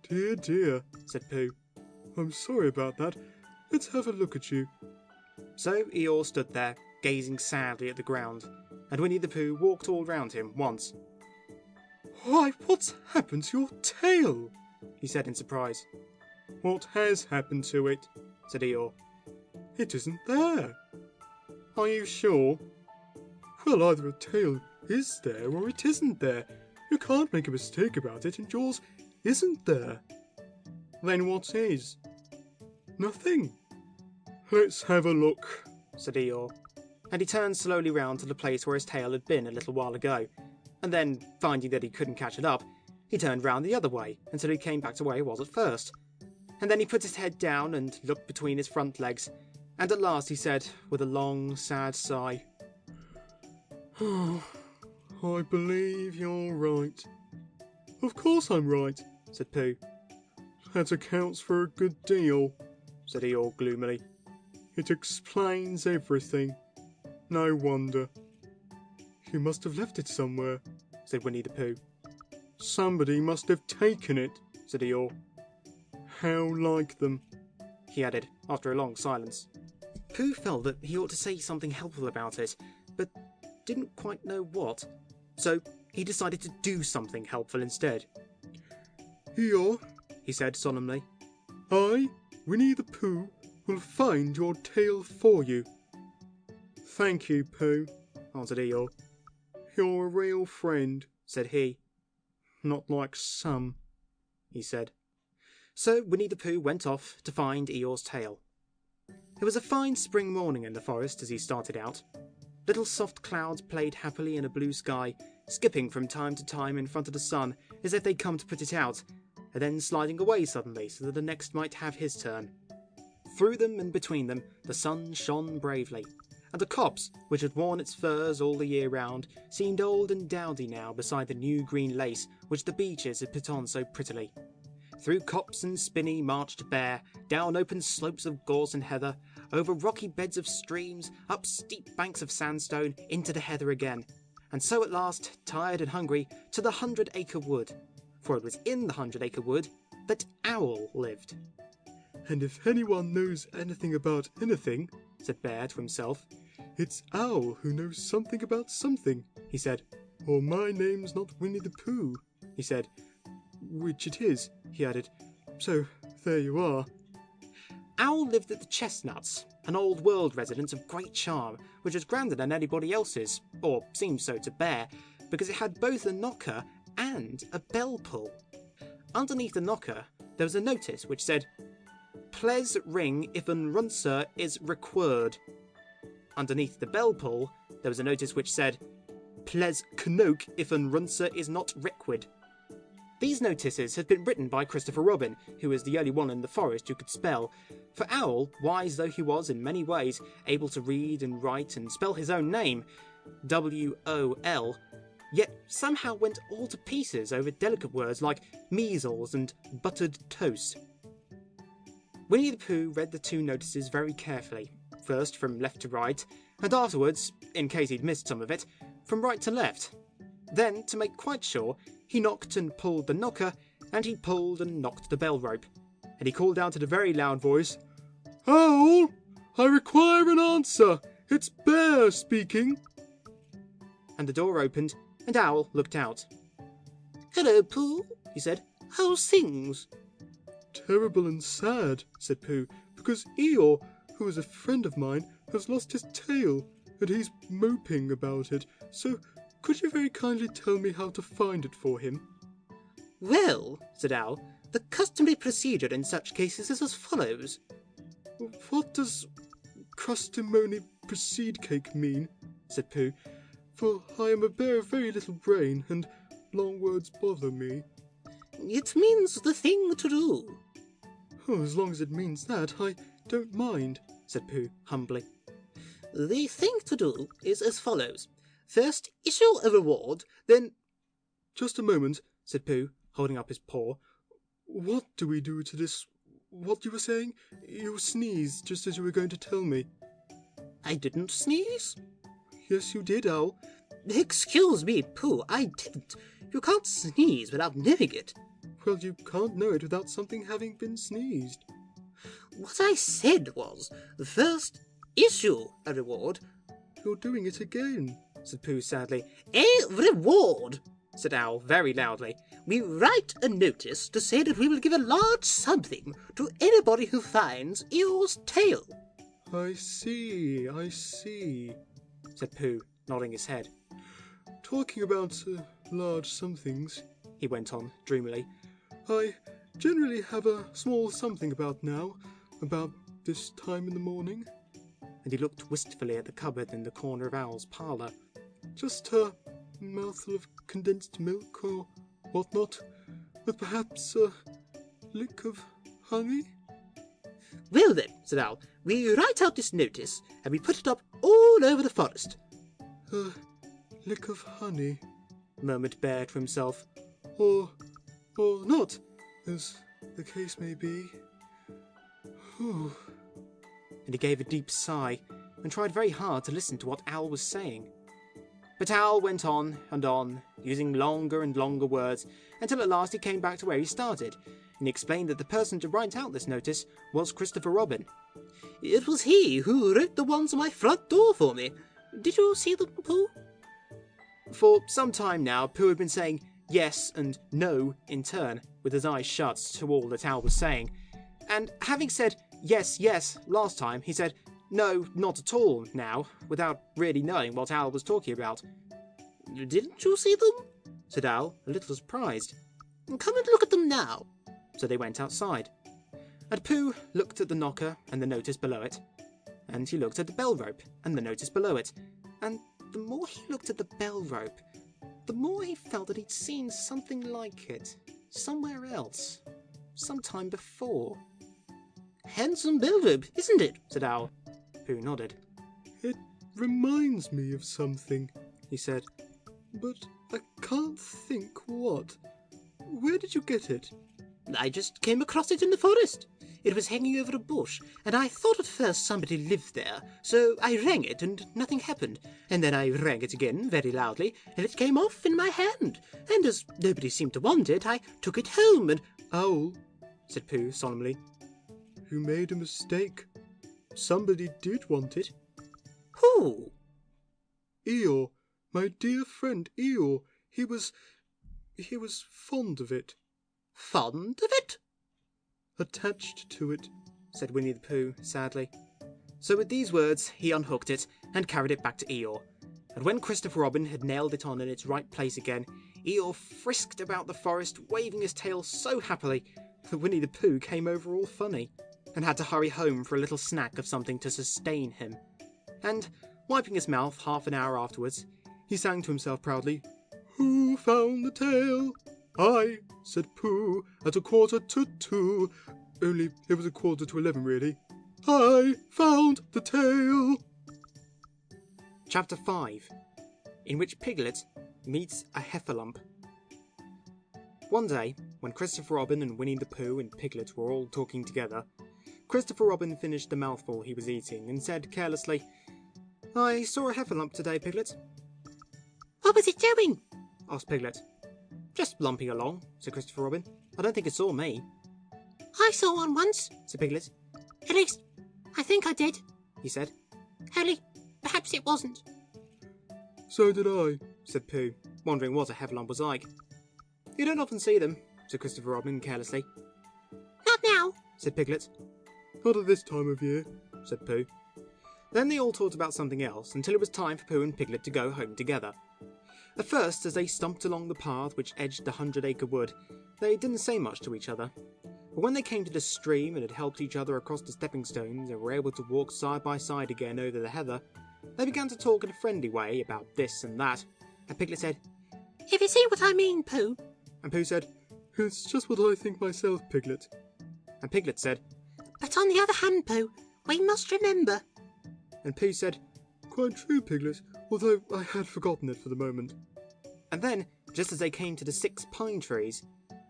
Dear, dear, said Pooh. I'm sorry about that. Let's have a look at you. So Eeyore stood there, gazing sadly at the ground, and Winnie the Pooh walked all round him once. Why, what's happened to your tail? he said in surprise. What has happened to it? said Eeyore. It isn't there. Are you sure? Well, either a tail is there or it isn't there. You can't make a mistake about it, and yours isn't there. Then what is? Nothing. Let's have a look, said Eeyore, and he turned slowly round to the place where his tail had been a little while ago, and then, finding that he couldn't catch it up, he turned round the other way until he came back to where he was at first. And then he put his head down and looked between his front legs, and at last he said, with a long, sad sigh, I believe you're right. Of course I'm right, said Pooh. That accounts for a good deal, said Eeyore gloomily. It explains everything. No wonder. You must have left it somewhere, said Winnie the Pooh. Somebody must have taken it, said Eeyore. How like them, he added, after a long silence. Pooh felt that he ought to say something helpful about it, but didn't quite know what, so he decided to do something helpful instead. Eeyore, he said solemnly, I, Winnie the Pooh, will find your tail for you. Thank you, Pooh, answered Eeyore. You're a real friend, said he. Not like some, he said. So Winnie the Pooh went off to find Eeyore's tail. It was a fine spring morning in the forest as he started out. Little soft clouds played happily in a blue sky, skipping from time to time in front of the sun as if they'd come to put it out, and then sliding away suddenly so that the next might have his turn. Through them and between them the sun shone bravely, and the copse, which had worn its furs all the year round, seemed old and dowdy now beside the new green lace which the beeches had put on so prettily. Through copse and spinney marched Bear, down open slopes of gorse and heather, over rocky beds of streams, up steep banks of sandstone, into the heather again, and so at last, tired and hungry, to the 100-acre wood, for it was in the 100-acre wood that Owl lived. And if anyone knows anything about anything, said Bear to himself, it's Owl who knows something about something, he said. Or my name's not Winnie the Pooh, he said. Which it is, he added. So, there you are. Owl lived at the Chestnuts, an old world residence of great charm, which was grander than anybody else's, or seemed so to Bear, because it had both a knocker and a bell pull. Underneath the knocker, there was a notice which said, Ples ring if an runser is required. Underneath the bell pull, there was a notice which said, Ples knoke if an runser is not requid. These notices had been written by Christopher Robin, who was the only one in the forest who could spell, for Owl, wise though he was in many ways, able to read and write and spell his own name, W-O-L, yet somehow went all to pieces over delicate words like measles and buttered toast. Winnie the Pooh read the two notices very carefully, first from left to right, and afterwards, in case he'd missed some of it, from right to left. Then, to make quite sure, he knocked and pulled the knocker, and he pulled and knocked the bell rope, and he called out in a very loud voice, Owl, I require an answer. It's Bear speaking. And the door opened, and Owl looked out. Hello, Pooh, he said. How's things? Terrible and sad, said Pooh, because Eeyore, who is a friend of mine, has lost his tail, and he's moping about it, so could you very kindly tell me how to find it for him? Well, said Owl, the customary procedure in such cases is as follows. What does crustimony proceed cake mean? Said Pooh, for I am a bear of very little brain, and long words bother me. It means the thing to do. Oh, as long as it means that, I don't mind, said Pooh humbly. The thing to do is as follows. First, issue a reward, then... Just a moment, said Pooh, holding up his paw. What do we do to this... What you were saying? You sneezed just as you were going to tell me. I didn't sneeze. Yes, you did, Owl. Excuse me, Pooh, I didn't. You can't sneeze without knowing it. Well, you can't know it without something having been sneezed. What I said was, first, issue a reward. You're doing it again, said Pooh sadly. A reward, said Owl very loudly. We write a notice to say that we will give a large something to anybody who finds Eeyore's tail. I see, said Pooh, nodding his head. Talking about large somethings, he went on dreamily. I generally have a small something about now, about this time in the morning. And he looked wistfully at the cupboard in the corner of Owl's parlour. Just a mouthful of condensed milk or whatnot, with perhaps a lick of honey? Well then, said Owl, we write out this notice and we put it up all over the forest. A lick of honey, murmured Bear to himself. Or not, as the case may be. Whew. And he gave a deep sigh and tried very hard to listen to what Owl was saying. But Owl went on and on, using longer and longer words, until at last he came back to where he started, and he explained that the person to write out this notice was Christopher Robin. It was he who wrote the ones on my front door for me. Did you see them, Pooh? For some time now, Pooh had been saying yes and no in turn, with his eyes shut to all that Owl was saying. And having said yes, yes last time, he said no, not at all now, without really knowing what Owl was talking about. Didn't you see them? Said Owl, a little surprised. Come and look at them now. So they went outside. And Pooh looked at the knocker and the notice below it. And he looked at the bell rope and the notice below it. And the more he looked at the bell rope, the more he felt that he'd seen something like it, somewhere else, sometime before. Handsome bell rope, isn't it? Said Owl. Pooh nodded. It reminds me of something, He said. but I can't think what. Where did you get it? I just came across it in the forest. It was hanging over a bush, and I thought at first somebody lived there, so I rang it and nothing happened. And then I rang it again very loudly, and it came off in my hand. And as nobody seemed to want it, I took it home and... Owl, Said Pooh solemnly. you made a mistake. Somebody did want it. Who? Eeyore, my dear friend Eeyore. He was fond of it. Fond of it? Attached to it. Said Winnie the Pooh sadly. So with these words, he unhooked it and carried it back to Eeyore. And when Christopher Robin had nailed it on in its right place again, Eeyore frisked about the forest, waving his tail so happily that Winnie the Pooh came over all funny, and had to hurry home for a little snack of something to sustain him. And, wiping his mouth half an hour afterwards, he sang to himself proudly, Who found the tail? I, said Pooh, at 1:45. Only it was 11:15, really. I found the tail. Chapter 5, in which Piglet meets a heffalump. One day, when Christopher Robin and Winnie the Pooh and Piglet were all talking together, Christopher Robin finished the mouthful he was eating and said carelessly, I saw a heffalump today, Piglet. What was it doing? Asked Piglet. Just lumping along, said Christopher Robin. I don't think it saw me, I saw one once. said Piglet. At least, I think I did. He said. Only, perhaps it wasn't. So did I. Said Pooh, wondering what a heffalump was like. You don't often see them, said Christopher Robin carelessly. Not now. Said Piglet. Not at this time of year. Said Pooh. Then they all talked about something else until it was time for Pooh and Piglet to go home together. At first, as they stumped along the path which edged the 100-acre wood, they didn't say much to each other. But when they came to the stream and had helped each other across the stepping stones and were able to walk side by side again over the heather, they began to talk in a friendly way about this and that. And Piglet said, If you see what I mean, Pooh. and Pooh said, It's just what I think myself, Piglet. and Piglet said, But on the other hand, Pooh, we must remember. and Pooh said, Quite true, Piglet, although I had forgotten it for the moment. and then, just as they came to the 6 pine trees,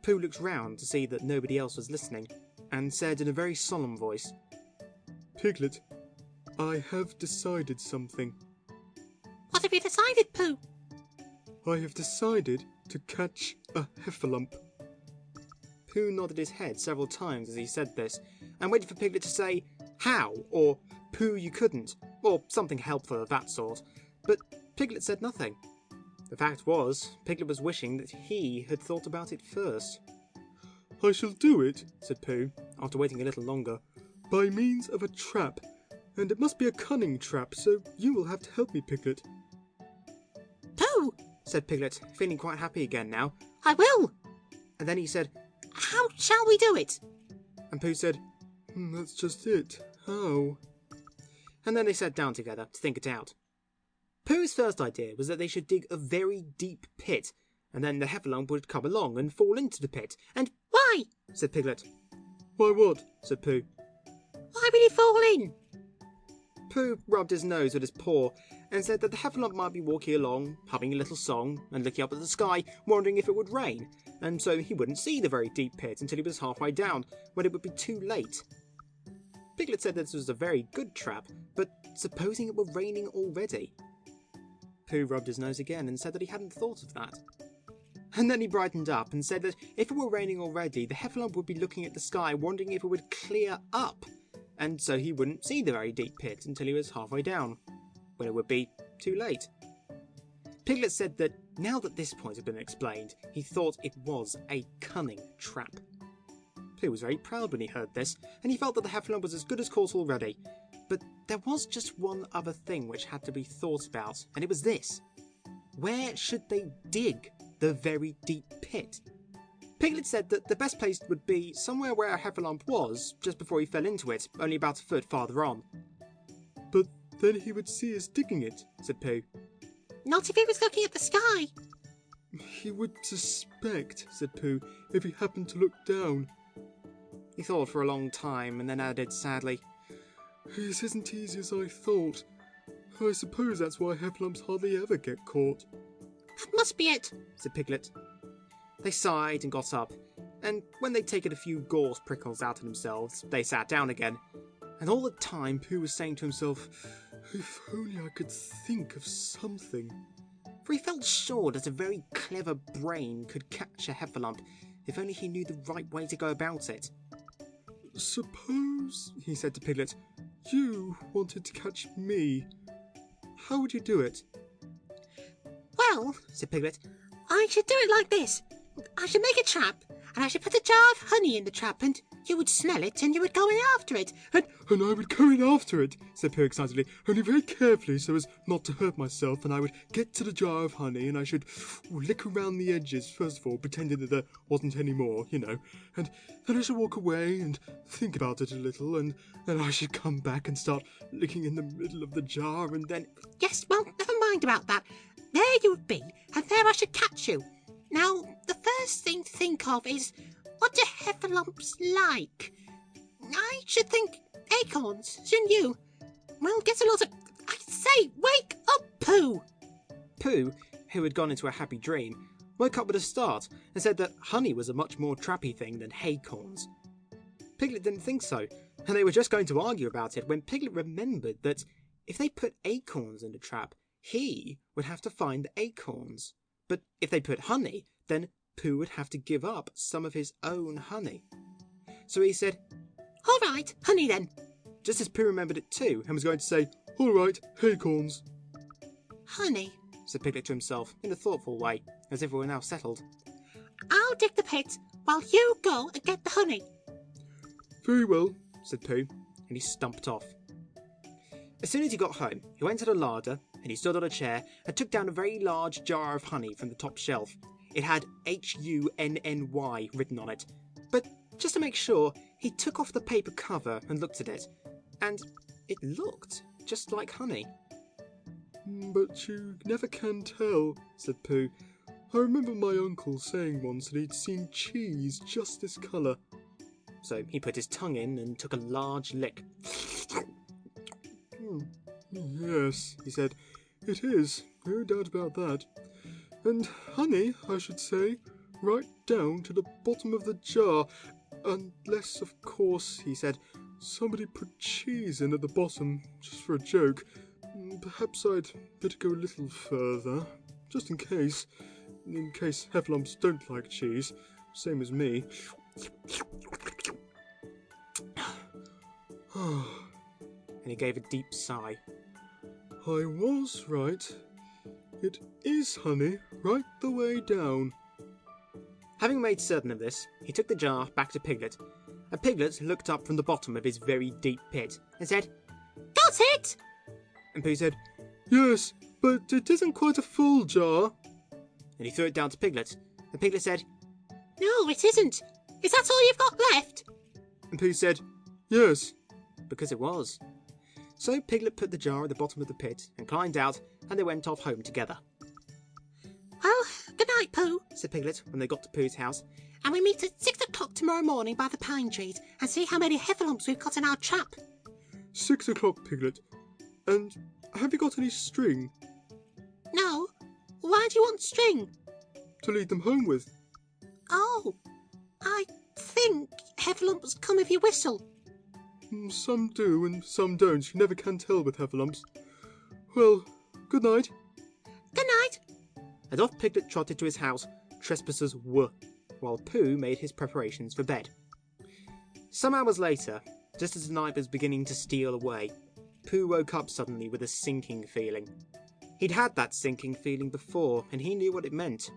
Pooh looked round to see that nobody else was listening, and said in a very solemn voice, Piglet, I have decided something. What have you decided, Pooh? I have decided to catch a heffalump. Pooh nodded his head several times as he said this, and waited for Piglet to say, how, or Pooh you couldn't, or something helpful of that sort, but Piglet said nothing. The fact was, Piglet was wishing that he had thought about it first. I shall do it, Said Pooh, after waiting a little longer. by means of a trap, and it must be a cunning trap, so you will have to help me, Piglet. Pooh, Said Piglet, feeling quite happy again now, I will. and then he said, How shall we do it? and Pooh said, That's just it. How? and then they sat down together to think it out. Pooh's first idea was that they should dig a very deep pit, and then the heffalump would come along and fall into the pit, and Why? said Piglet. Why what? Said Pooh. Why will he fall in? Pooh rubbed his nose with his paw and said that the heffalump might be walking along, humming a little song and looking up at the sky, wondering if it would rain, and so he wouldn't see the very deep pit until he was halfway down, when it would be too late. Piglet said this was a very good trap, but supposing it were raining already? Pooh rubbed his nose again and said that he hadn't thought of that. And then he brightened up and said that if it were raining already, the heffalump would be looking at the sky, wondering if it would clear up, and so he wouldn't see the very deep pit until he was halfway down, when it would be too late. Piglet said that now that this point had been explained, he thought it was a cunning trap. Pooh was very proud when he heard this, and he felt that the heffalump was as good as caught already. But there was just one other thing which had to be thought about, and it was this. Where should they dig the very deep pit? Piglet said that the best place would be somewhere where a heffalump was, just before he fell into it, only about a foot farther on. But then he would see us digging it, said Pooh. Not if he was looking at the sky. He would suspect, said Pooh, if he happened to look down. He thought for a long time and then added sadly, This isn't easy as I thought. I suppose that's why heffalumps hardly ever get caught. Must be it, said Piglet. They sighed and got up, and when they'd taken a few gorse prickles out of themselves, they sat down again. And all the time Pooh was saying to himself, If only I could think of something. For he felt sure that a very clever brain could catch a heffalump, if only he knew the right way to go about it. Suppose, he said to Piglet, you wanted to catch me. How would you do it? Well, said Piglet. I should do it like this. I should make a trap, and I should put a jar of honey in the trap, and you would smell it, and you would go in after it. And I would go in after it, said Pooh excitedly, only very carefully so as not to hurt myself, and I would get to the jar of honey, and I should lick around the edges, first of all, pretending that there wasn't any more, you know, and then I should walk away and think about it a little, and then I should come back and start licking in the middle of the jar, and then... Yes, well, never mind about that. There you would be, and there I should catch you. Now, the first thing to think of is, what do heffalumps like? I should think acorns, shouldn't you? Well, get a lot of... I say, wake up, Pooh! Pooh, who had gone into a happy dream, woke up with a start and said that honey was a much more trappy thing than haycorns. Piglet didn't think so, and they were just going to argue about it when Piglet remembered that if they put acorns in the trap, he would have to find the acorns. But if they put honey, then Pooh would have to give up some of his own honey. So he said, All right, honey then. just as Pooh remembered it too, and was going to say, All right, acorns. Honey, said Piglet to himself in a thoughtful way, as if it were now settled. I'll dig the pit while you go and get the honey. Very well, said Pooh, and he stumped off. As soon as he got home, he went to the larder, and he stood on a chair and took down a very large jar of honey from the top shelf. It had Hunny written on it, but just to make sure, he took off the paper cover and looked at it, and it looked just like honey. But you never can tell, said Pooh. I remember my uncle saying once that he'd seen cheese just this colour. So he put his tongue in and took a large lick. Yes, he said, it is, no doubt about that. And honey, I should say, right down to the bottom of the jar. Unless, of course, he said, somebody put cheese in at the bottom, just for a joke. Perhaps I'd better go a little further, just in case heffalumps don't like cheese, same as me. And he gave a deep sigh. I was right. It is honey, right the way down. Having made certain of this, he took the jar back to Piglet, and Piglet looked up from the bottom of his very deep pit and said, Got it! and Pooh said, Yes, but it isn't quite a full jar. and he threw it down to Piglet, and Piglet said, No, it isn't. Is that all you've got left? and Pooh said, Yes. because it was. So Piglet put the jar at the bottom of the pit and climbed out, and they went off home together. Well, good night, Pooh, Said Piglet when they got to Pooh's house. and we meet at 6 o'clock tomorrow morning by the pine trees and see how many heffalumps we've got in our trap. 6 o'clock, Piglet. And have you got any string No. Why do you want string? to lead them home with? Oh, I think Heffalumps come if you whistle. Some do and some don't. You never can tell with Heffalumps. Well, good night. Good night. And off Piglet trotted to his house, trespassers were, while Pooh made his preparations for bed. Some hours later, just as the night was beginning to steal away, Pooh woke up suddenly with a sinking feeling. He'd had that sinking feeling before, and he knew what it meant.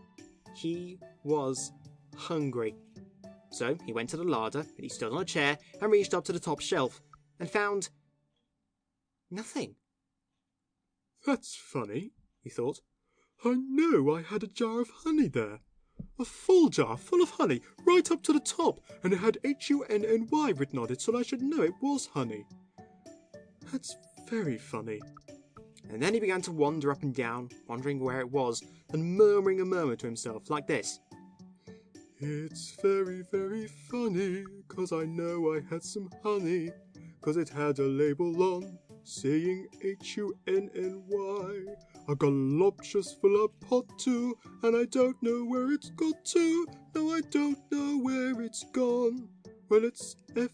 He was hungry. So he went to the larder, and he stood on a chair and reached up to the top shelf, and found nothing. That's funny, he thought. I know I had a jar of honey there. A full jar full of honey, right up to the top, and it had Hunny written on it, so I should know it was honey. That's very funny. And then he began to wander up and down, wondering where it was, and murmuring a murmur to himself like this. It's very, very funny, 'cause I know I had some honey, 'cause it had a label on, saying Hunny. A galoptious full of pot too, and I don't know where it's got to. No, I don't know where it's gone. Well, it's Funny.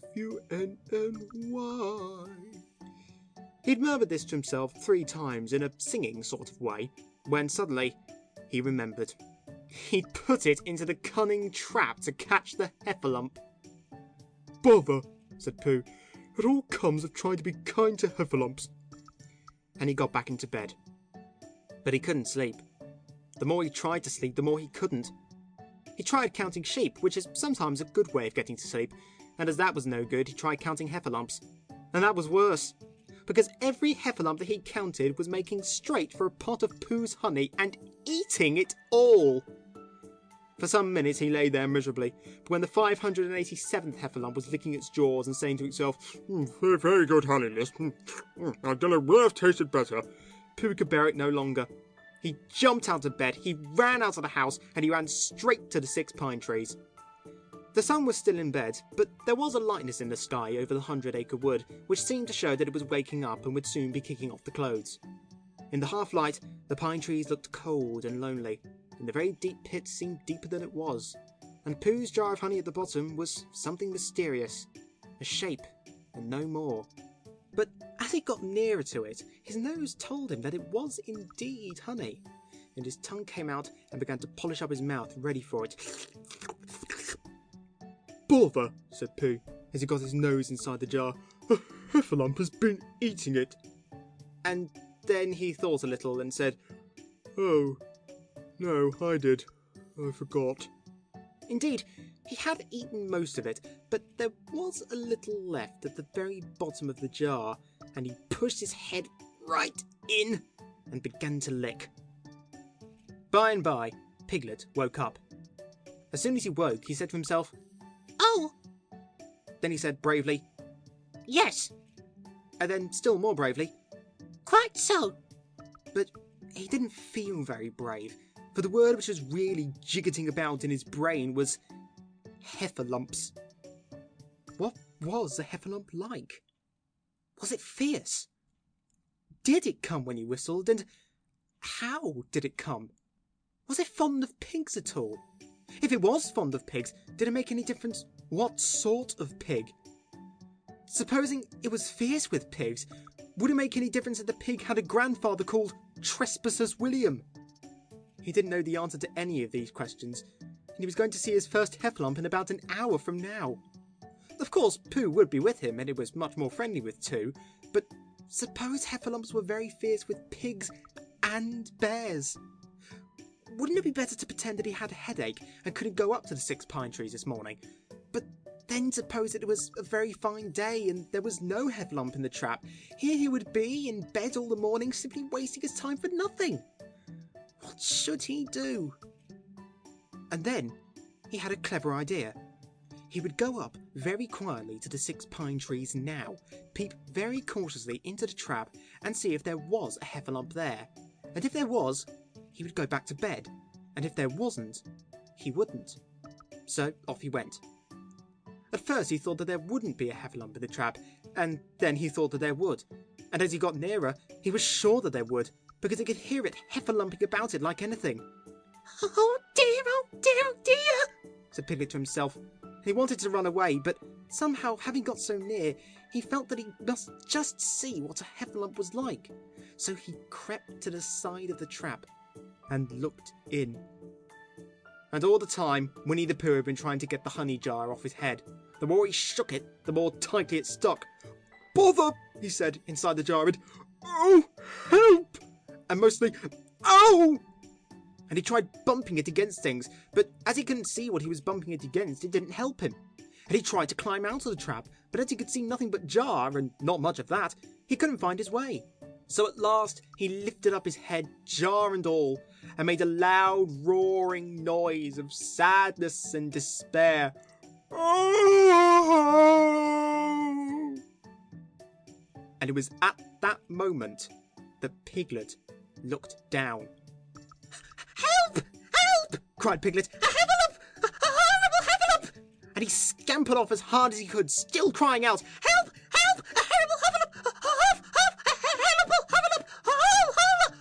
He'd murmured this to himself 3 times in a singing sort of way, when suddenly he remembered. He'd put it into the cunning trap to catch the Heffalump. Bother, said Pooh. It all comes of trying to be kind to Heffalumps. And he got back into bed. But he couldn't sleep. The more he tried to sleep, the more he couldn't. He tried counting sheep, which is sometimes a good way of getting to sleep, and as that was no good, he tried counting Heffalumps. And that was worse, because every Heffalump that he counted was making straight for a pot of Pooh's honey and eating it all. For some minutes he lay there miserably, but when the 587th Heffalump was licking its jaws and saying to itself, Very good honey, miss. I don't know where I've tasted better. Pooh could bear it no longer. He jumped out of bed, he ran out of the house, and he ran straight to the 6 pine trees. The sun was still in bed, but there was a lightness in the sky over the 100-acre wood, which seemed to show that it was waking up and would soon be kicking off the clothes. In the half-light, the pine trees looked cold and lonely, and the very deep pit seemed deeper than it was, and Pooh's jar of honey at the bottom was something mysterious, a shape, and no more. But as he got nearer to it, his nose told him that it was indeed honey, and his tongue came out and began to polish up his mouth, ready for it. Bother, said Pooh, as he got his nose inside the jar. A Heffalump has been eating it. And then he thought a little and said, Oh, no, I did. I forgot. Indeed, he had eaten most of it, but there was a little left at the very bottom of the jar, and he pushed his head right in and began to lick. By and by, Piglet woke up. As soon as he woke, he said to himself, Oh, then he said bravely, yes, and then still more bravely, quite so. but he didn't feel very brave, for the word which was really jiggetting about in his brain was Heffalumps. What was a Heffalump like? Was it fierce? Did it come when you whistled, and how did it come? Was it fond of pigs at all? If it was fond of pigs, did it make any difference what sort of pig? Supposing it was fierce with pigs, would it make any difference that the pig had a grandfather called Trespassers William? He didn't know the answer to any of these questions, and he was going to see his first Heffalump in about an hour from now. Of course, Pooh would be with him, and it was much more friendly with 2, but suppose Heffalumps were very fierce with pigs and bears? Wouldn't it be better to pretend that he had a headache and couldn't go up to the 6 pine trees this morning? But then suppose that it was a very fine day and there was no Heffalump in the trap. Here he would be in bed all the morning, simply wasting his time for nothing. What should he do? And then he had a clever idea. He would go up very quietly to the 6 pine trees now, peep very cautiously into the trap and see if there was a Heffalump there. And if there was, he would go back to bed, and if there wasn't, he wouldn't. So off he went. At first he thought that there wouldn't be a Heffalump in the trap, and then he thought that there would. And as he got nearer, he was sure that there would, because he could hear it heffalumphing about it like anything. Oh dear, Said Piglet to himself. He wanted to run away, but somehow, having got so near, he felt that he must just see what a heffalump was like. So he crept to the side of the trap and looked in. And all the time, Winnie the Pooh had been trying to get the honey jar off his head. The more he shook it, the more tightly it stuck. "Bother!" he said inside the jar, and "Oh, help!" and mostly, "Ow!" And he tried bumping it against things, but as he couldn't see what he was bumping it against, it didn't help him. And he tried to climb out of the trap, but as he could see nothing but jar, and not much of that, he couldn't find his way. So at last, he lifted up his head, jar and all, and made a loud roaring noise of sadness and despair. "Oh!" And it was at that moment that Piglet looked down. Help! Cried Piglet. A heffalump! A horrible heffalump! And he scampered off as hard as he could, still crying out, Help! A horrible heffalump! A horrible heffalump!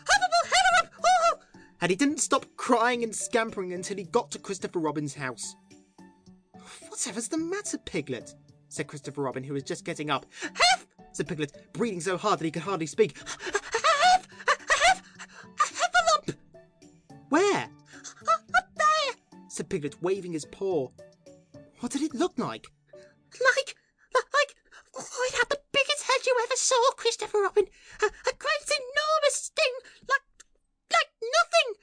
Horrible heffalump! Oh! and he didn't stop crying and scampering until he got to Christopher Robin's house. "Whatever's the matter, Piglet?" said Christopher Robin, who was just getting up. Hef! Said Piglet, breathing so hard that he could hardly speak. A heffalump! "Where?" Up there! said Piglet, waving his paw. What did it look like? Like, oh, it had the biggest head you ever saw, Christopher Robin. A great enormous thing, like nothing.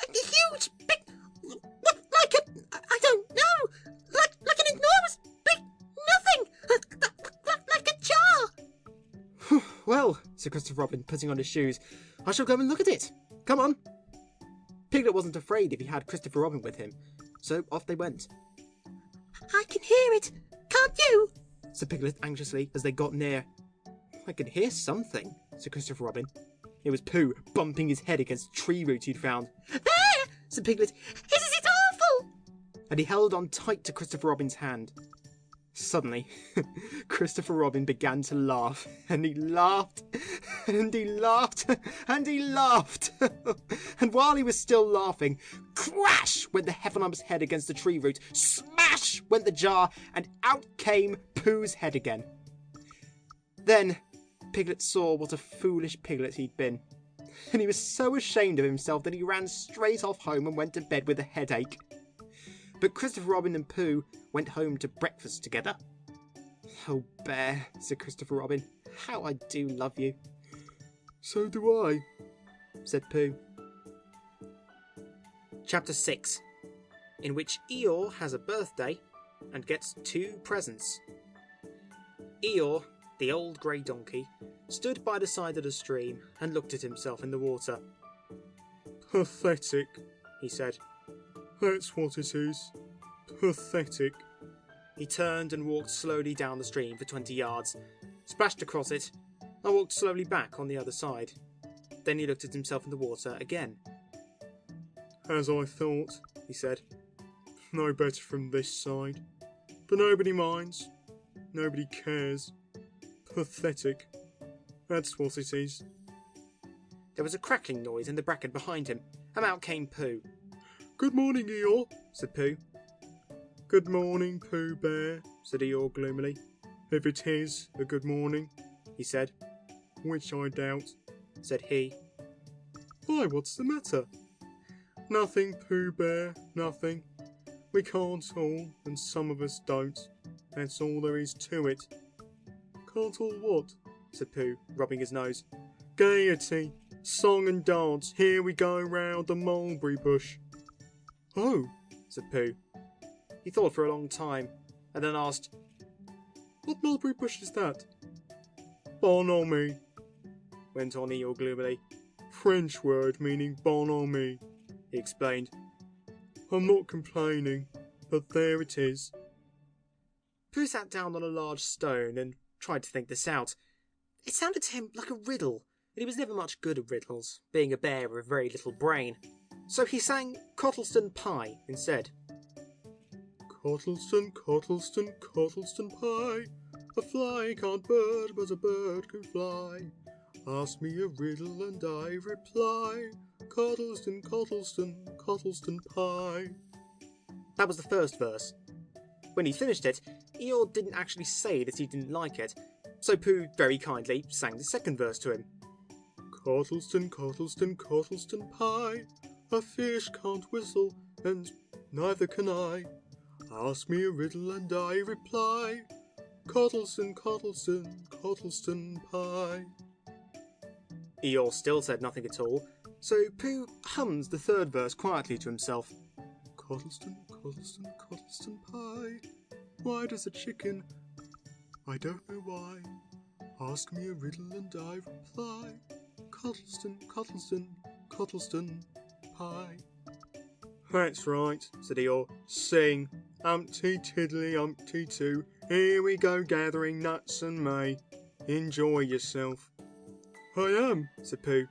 A huge, big, like a, I don't know, like an enormous, big nothing, like a jar. "Well," said Christopher Robin, putting on his shoes, "I shall go and look at it. Come on." Piglet wasn't afraid if he had Christopher Robin with him, so off they went. I can hear it, can't you? Said Piglet anxiously as they got near. "I can hear something," said Christopher Robin. It was Pooh bumping his head against a tree root he'd found. There! Said Piglet, Isn't it awful? and he held on tight to Christopher Robin's hand. Suddenly, Christopher Robin began to laugh, and he laughed, and he laughed, and he laughed. And while he was still laughing, crash went the heffalumps head against the tree root, smash went the jar, and out came Pooh's head again. Then Piglet saw what a foolish Piglet he'd been, and he was so ashamed of himself that he ran straight off home and went to bed with a headache. But Christopher Robin and Pooh went home to breakfast together. "Oh, Bear," said Christopher Robin, "how I do love you." So do I. Said Pooh. Chapter 6, in which Eeyore has a birthday and gets 2 presents. Eeyore, the old grey donkey, stood by the side of the stream and looked at himself in the water. Pathetic. He said. That's what it is. Pathetic. He turned and walked slowly down the stream for 20 yards, splashed across it, and walked slowly back on the other side. Then he looked at himself in the water again. As I thought, he said. No better from this side. But nobody minds. Nobody cares. Pathetic. That's what it is. There was a crackling noise in the bracken behind him, and out came Pooh. Good morning, Eeyore, Said Pooh. Good morning, Pooh Bear, Said Eeyore gloomily. If it is a good morning, He said. which I doubt. Said he. Why, what's the matter? Nothing, Pooh Bear, nothing. We can't all, and some of us don't. That's all there is to it. Can't all what? Said Pooh, rubbing his nose. Gaiety, song and dance, here we go round the mulberry bush. Oh, Said Pooh. He thought for a long time, and then asked, what mulberry bush is that? Bonhomie, went on Eeyore gloomily. French word meaning bonhomie. He explained. I'm not complaining, but there it is. Pooh sat down on a large stone and tried to think this out. It sounded to him like a riddle, and he was never much good at riddles, being a bear with very little brain. So he sang Cottleston Pie instead. Cottleston, Cottleston, Cottleston pie. A fly can't bird, but a bird can fly. Ask me a riddle and I reply. Cottleston, Cottleston, Cottleston pie. That was the first verse. When he finished it, Eeyore didn't actually say that he didn't like it, so Pooh very kindly sang the second verse to him. Cottleston, Cottleston, Cottleston pie. A fish can't whistle, and neither can I. Ask me a riddle and I reply. Cottleston, Cottleston, Cottleston pie. Eeyore still said nothing at all, so Pooh hummed the third verse quietly to himself. Cottleston, Cottleston, Cottleston pie. Why does a chicken? I don't know why. Ask me a riddle and I reply. Cottleston, Cottleston, Cottleston pie. That's right, said Eeyore. Sing. Umpty tiddly umpty too. Here we go gathering nuts and may. Enjoy yourself. I am, said Pooh.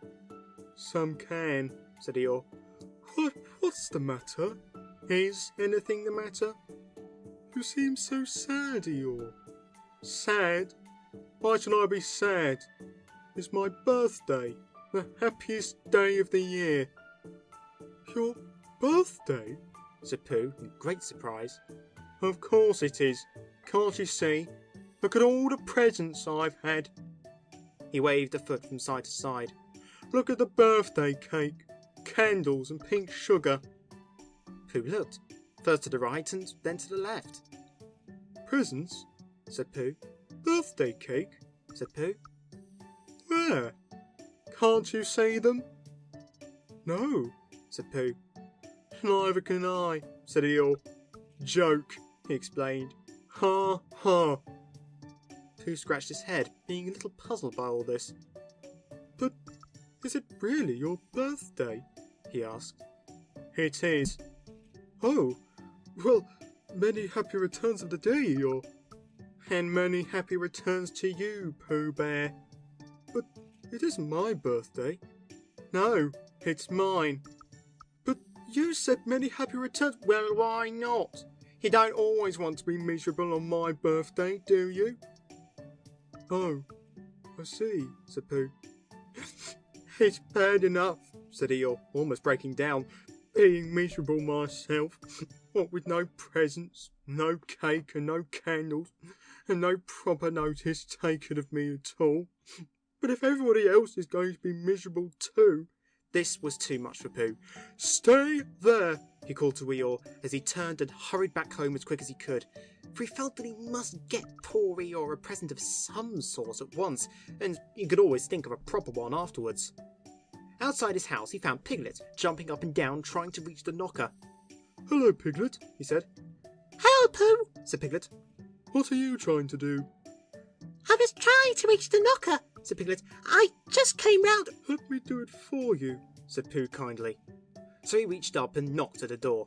Some can, said Eeyore. What's the matter? Is anything the matter? You seem so sad, Eeyore. Sad? Why should I be sad? It's my birthday, the happiest day of the year. Your birthday? Said Pooh in great surprise. Of course it is. Can't you see? Look at all the presents I've had. He waved a foot from side to side. Look at the birthday cake, candles and pink sugar. Pooh looked, first to the right and then to the left. Presents? Said Pooh. Birthday cake? Said Pooh. Where? Can't you see them? No, said Pooh. Neither can I, said Eeyore. Joke, he explained. Ha ha. Pooh scratched his head, being a little puzzled by all this. But is it really your birthday? He asked. It is. Oh, well, many happy returns of the day, Eeyore. And many happy returns to you, Pooh Bear. But it isn't my birthday. No, it's mine. But you said many happy returns. Well, why not? You don't always want to be miserable on my birthday, do you? Oh, I see, said Pooh. It's bad enough, said Eeyore, almost breaking down, being miserable myself. What with no presents, no cake and no candles, and no proper notice taken of me at all. But if everybody else is going to be miserable too... This was too much for Pooh. Stay there, he called to Eeyore as he turned and hurried back home as quick as he could, for he felt that he must get poor Eeyore a present of some sort at once, and he could always think of a proper one afterwards. Outside his house he found Piglet jumping up and down trying to reach the knocker. Hello, Piglet, he said. Hello, Pooh, said Piglet. What are you trying to do? I was trying to reach the knocker, said Piglet. I just came round. Let me do it for you, said Pooh kindly. So he reached up and knocked at the door.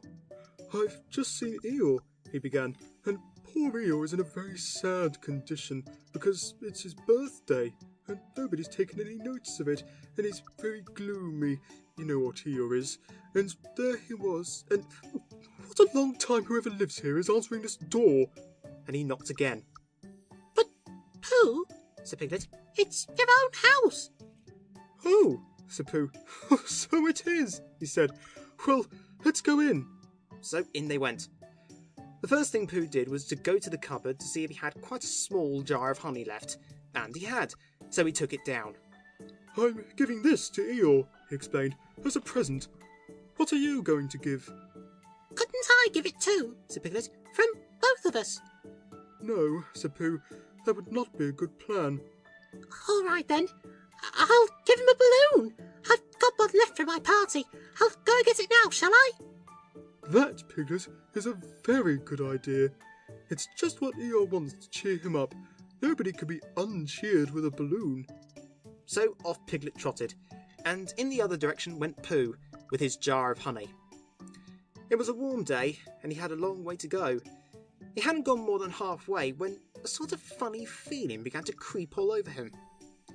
I've just seen Eeyore, he began, and poor Eeyore is in a very sad condition because it's his birthday and nobody's taken any notice of it, and he's very gloomy. You know what Eeyore is. And there he was, and what a long time whoever lives here is answering this door. And he knocked again. But, Pooh, said Piglet, it's your own house. Oh, said Pooh. So it is, he said. Well, let's go in. So in they went. The first thing Pooh did was to go to the cupboard to see if he had quite a small jar of honey left. And he had, so he took it down. I'm giving this to Eeyore, he explained, as a present. What are you going to give? Couldn't I give it too, said Piglet, from both of us? No, said Pooh, that would not be a good plan. All right then, I'll give him a balloon. I've got one left for my party. I'll go and get it now, shall I? That, Piglet, is a very good idea. It's just what Eeyore wants to cheer him up. Nobody can be uncheered with a balloon. So off Piglet trotted, and in the other direction went Pooh, with his jar of honey. It was a warm day, and he had a long way to go. He hadn't gone more than halfway when a sort of funny feeling began to creep all over him.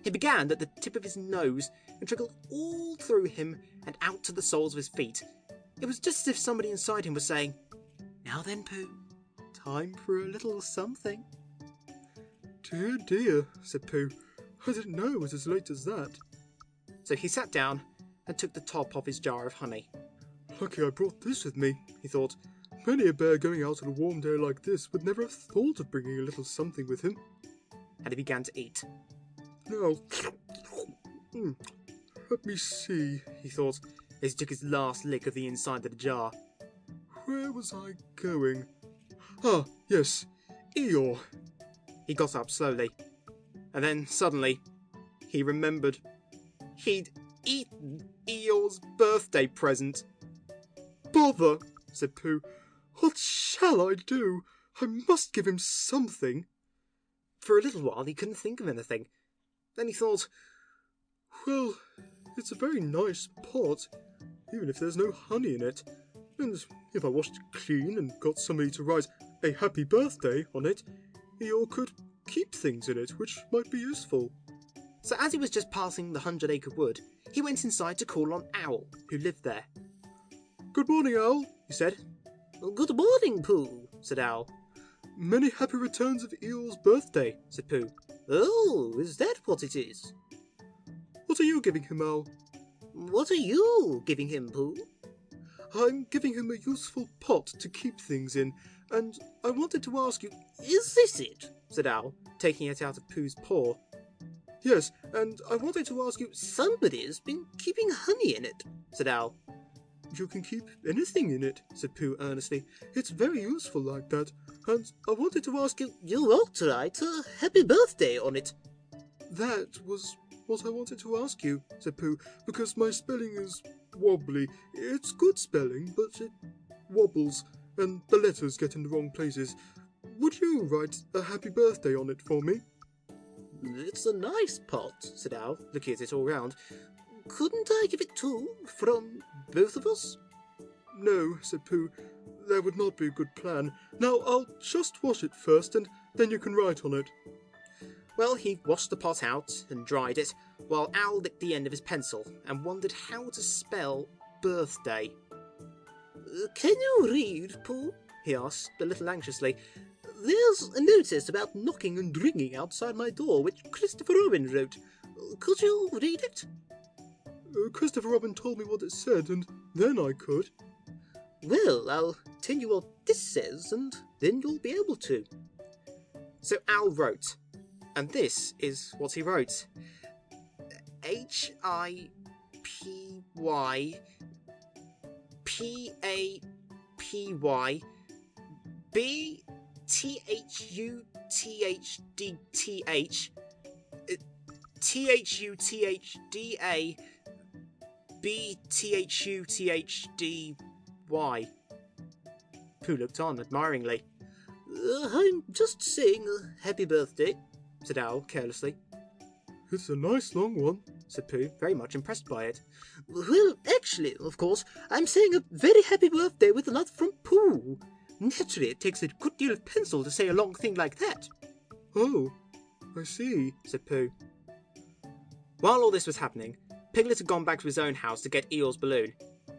It began at the tip of his nose and trickled all through him and out to the soles of his feet. It was just as if somebody inside him was saying, "Now then, Pooh, time for a little something." Dear, dear, said Pooh. I didn't know it was as late as that. So he sat down and took the top off his jar of honey. Lucky I brought this with me, he thought. Many a bear going out on a warm day like this would never have thought of bringing a little something with him. And he began to eat. Now, let me see, He thought, as he took his last lick of the inside of the jar. where was I going? Ah, yes, Eeyore. He got up slowly, and then suddenly he remembered he'd eaten Eeyore's birthday present. Bother, said Pooh. What shall I do? I must give him something. For a little while he couldn't think of anything. Then he thought, Well, it's a very nice pot, even if there's no honey in it. And if I washed it clean and got somebody to write a happy birthday on it, Eeyore could keep things in it which might be useful. so as he was just passing the 100-acre wood, he went inside to call on Owl, who lived there. Good morning, Owl, he said. Good morning, Pooh, said Owl. Many happy returns of Eeyore's birthday, said Pooh. Oh, is that what it is? What are you giving him, Owl? What are you giving him, Pooh? I'm giving him a useful pot to keep things in, and I wanted to ask you... Is this it? Said Owl, taking it out of Pooh's paw. Yes, and I wanted to ask you... Somebody's been keeping honey in it, Said Owl. You can keep anything in it, said Pooh earnestly. It's very useful like that, and I wanted to ask you... You ought to write a happy birthday on it. That was what I wanted to ask you, said Pooh, because my spelling is wobbly. It's good spelling, but it wobbles, and the letters get in the wrong places. Would you write a happy birthday on it for me? It's a nice pot, Said Owl, looking at it all round. Couldn't I give it too, from both of us? No, said Pooh. That would not be a good plan. Now, I'll just wash it first, and then you can write on it. Well, he washed the pot out and dried it, while Owl licked the end of his pencil and wondered how to spell birthday. Can you read, Pooh? He asked, a little anxiously. There's a notice about knocking and ringing outside my door, which Christopher Robin wrote. Could you read it? Christopher Robin told me what it said, and then I could. Well, I'll tell you what this says, and then you'll be able to. So Owl wrote, and this is what he wrote. HIPY PAPY BTHUTHDTH THUTHDA BTHUTHDY. Pooh looked on admiringly. I'm just saying happy birthday, Said Owl carelessly. It's a nice long one, Said Pooh, very much impressed by it. Well, actually, of course, I'm saying a very happy birthday with a note from Pooh. Naturally, it takes a good deal of pencil to say a long thing like that. Oh, I see, Said Pooh. While all this was happening, Piglet had gone back to his own house to get Eeyore's balloon.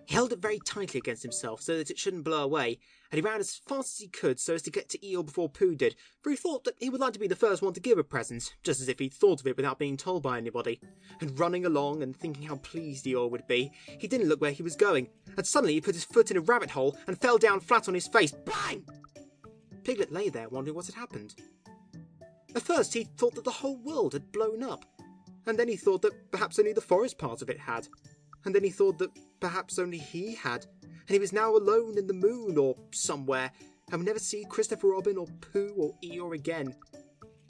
He held it very tightly against himself so that it shouldn't blow away, and he ran as fast as he could so as to get to Eeyore before Pooh did, for he thought that he would like to be the first one to give a present, just as if he'd thought of it without being told by anybody. And running along and thinking how pleased Eeyore would be, he didn't look where he was going, and suddenly he put his foot in a rabbit hole and fell down flat on his face. Bang! Piglet lay there wondering what had happened. At first he thought that the whole world had blown up, and then he thought that perhaps only the forest part of it had. And then he thought that perhaps only he had, and he was now alone in the moon or somewhere, and would never see Christopher Robin or Pooh or Eeyore again.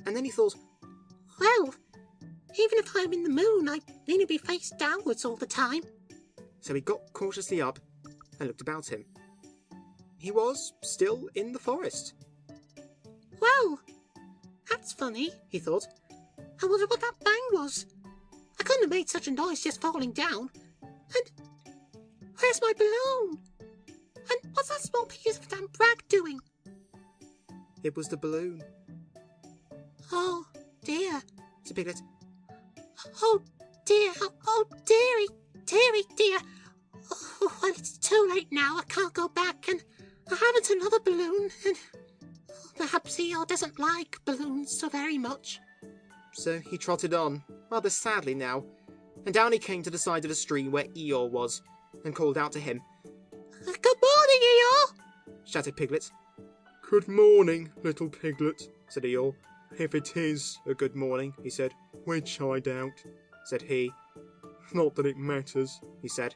And then he thought, Well, even if I'm in the moon, I need to be face downwards all the time. so he got cautiously up and looked about him. He was still in the forest. Well, that's funny, He thought, I wonder what that bang was. I couldn't have made such a noise just falling down. And where's my balloon? And what's that small piece of damn rag doing? it was the balloon, Oh, dear. said Piglet. Oh, dear. Oh, dearie. Dearie, dear. Oh, well, it's too late now. I can't go back, and I haven't another balloon, and perhaps Eeyore doesn't like balloons so very much. So he trotted on, rather sadly now, and down he came to the side of the stream where Eeyore was, and called out to him. Good morning, Eeyore! Shouted Piglet. Good morning, little Piglet, Said Eeyore. if it is a good morning, He said. which I doubt. Said he. Not that it matters. He said.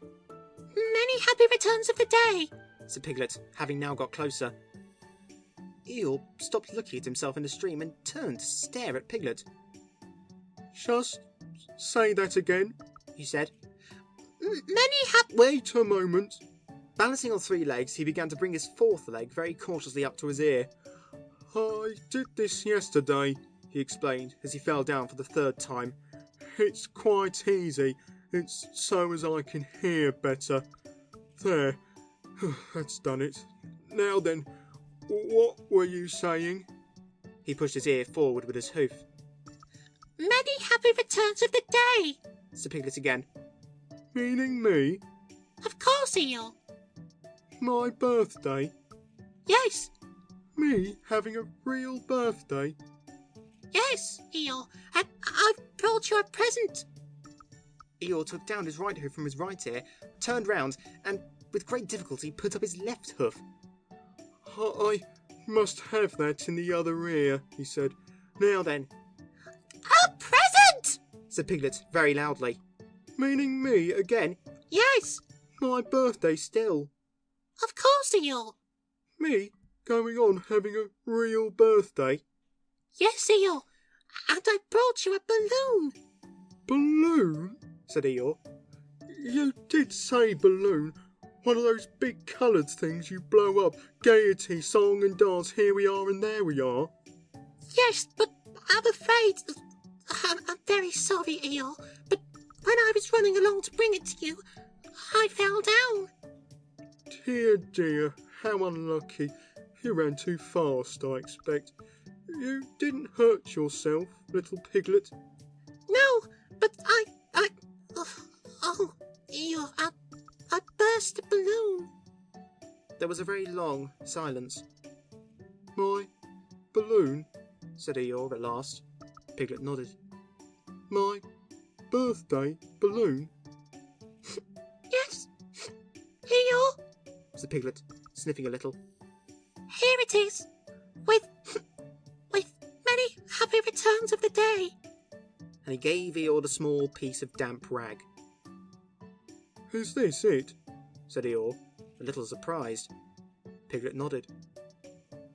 Many happy returns of the day. Said Piglet, having now got closer. Eeyore stopped looking at himself in the stream and turned to stare at Piglet. Just say that again. He said. Many happy... Wait a moment. Balancing on 3 legs, he began to bring his 4th leg very cautiously up to his ear. I did this yesterday, He explained as he fell down for the 3rd time. It's quite easy. It's so as I can hear better. There. That's done it. Now then, what were you saying? He pushed his ear forward with his hoof. Many happy returns of the day. Said Piglet again. Meaning me? Of course, Eeyore. My birthday? Yes, Me having a real birthday? yes, Eeyore. And I've brought you a present. Eeyore took down his right hoof from his right ear, turned round, and with great difficulty put up his left hoof. I must have that in the other ear, he said. Now then, A present! said Piglet very loudly. Meaning me again? Yes, My birthday still? of course, Eeyore. Me going on having a real birthday? Yes, Eeyore. And I brought you a balloon. Balloon? Said Eeyore. You did say balloon. One of those big coloured things you blow up. Gaiety, song and dance, here we are and there we are. Yes, but I'm afraid... I'm very sorry, Eeyore, but when I was running along to bring it to you, I fell down. Dear, dear, how unlucky. You ran too fast, I expect. You didn't hurt yourself, little Piglet? No, but oh, Eeyore, I burst the balloon. There was a very long silence. My balloon? Said Eeyore at last. Piglet nodded. My birthday balloon? Yes, Eeyore, Said Piglet, sniffing a little. here it is, with many happy returns of the day. And he gave Eeyore the small piece of damp rag. Is this it? Said Eeyore, a little surprised. Piglet nodded.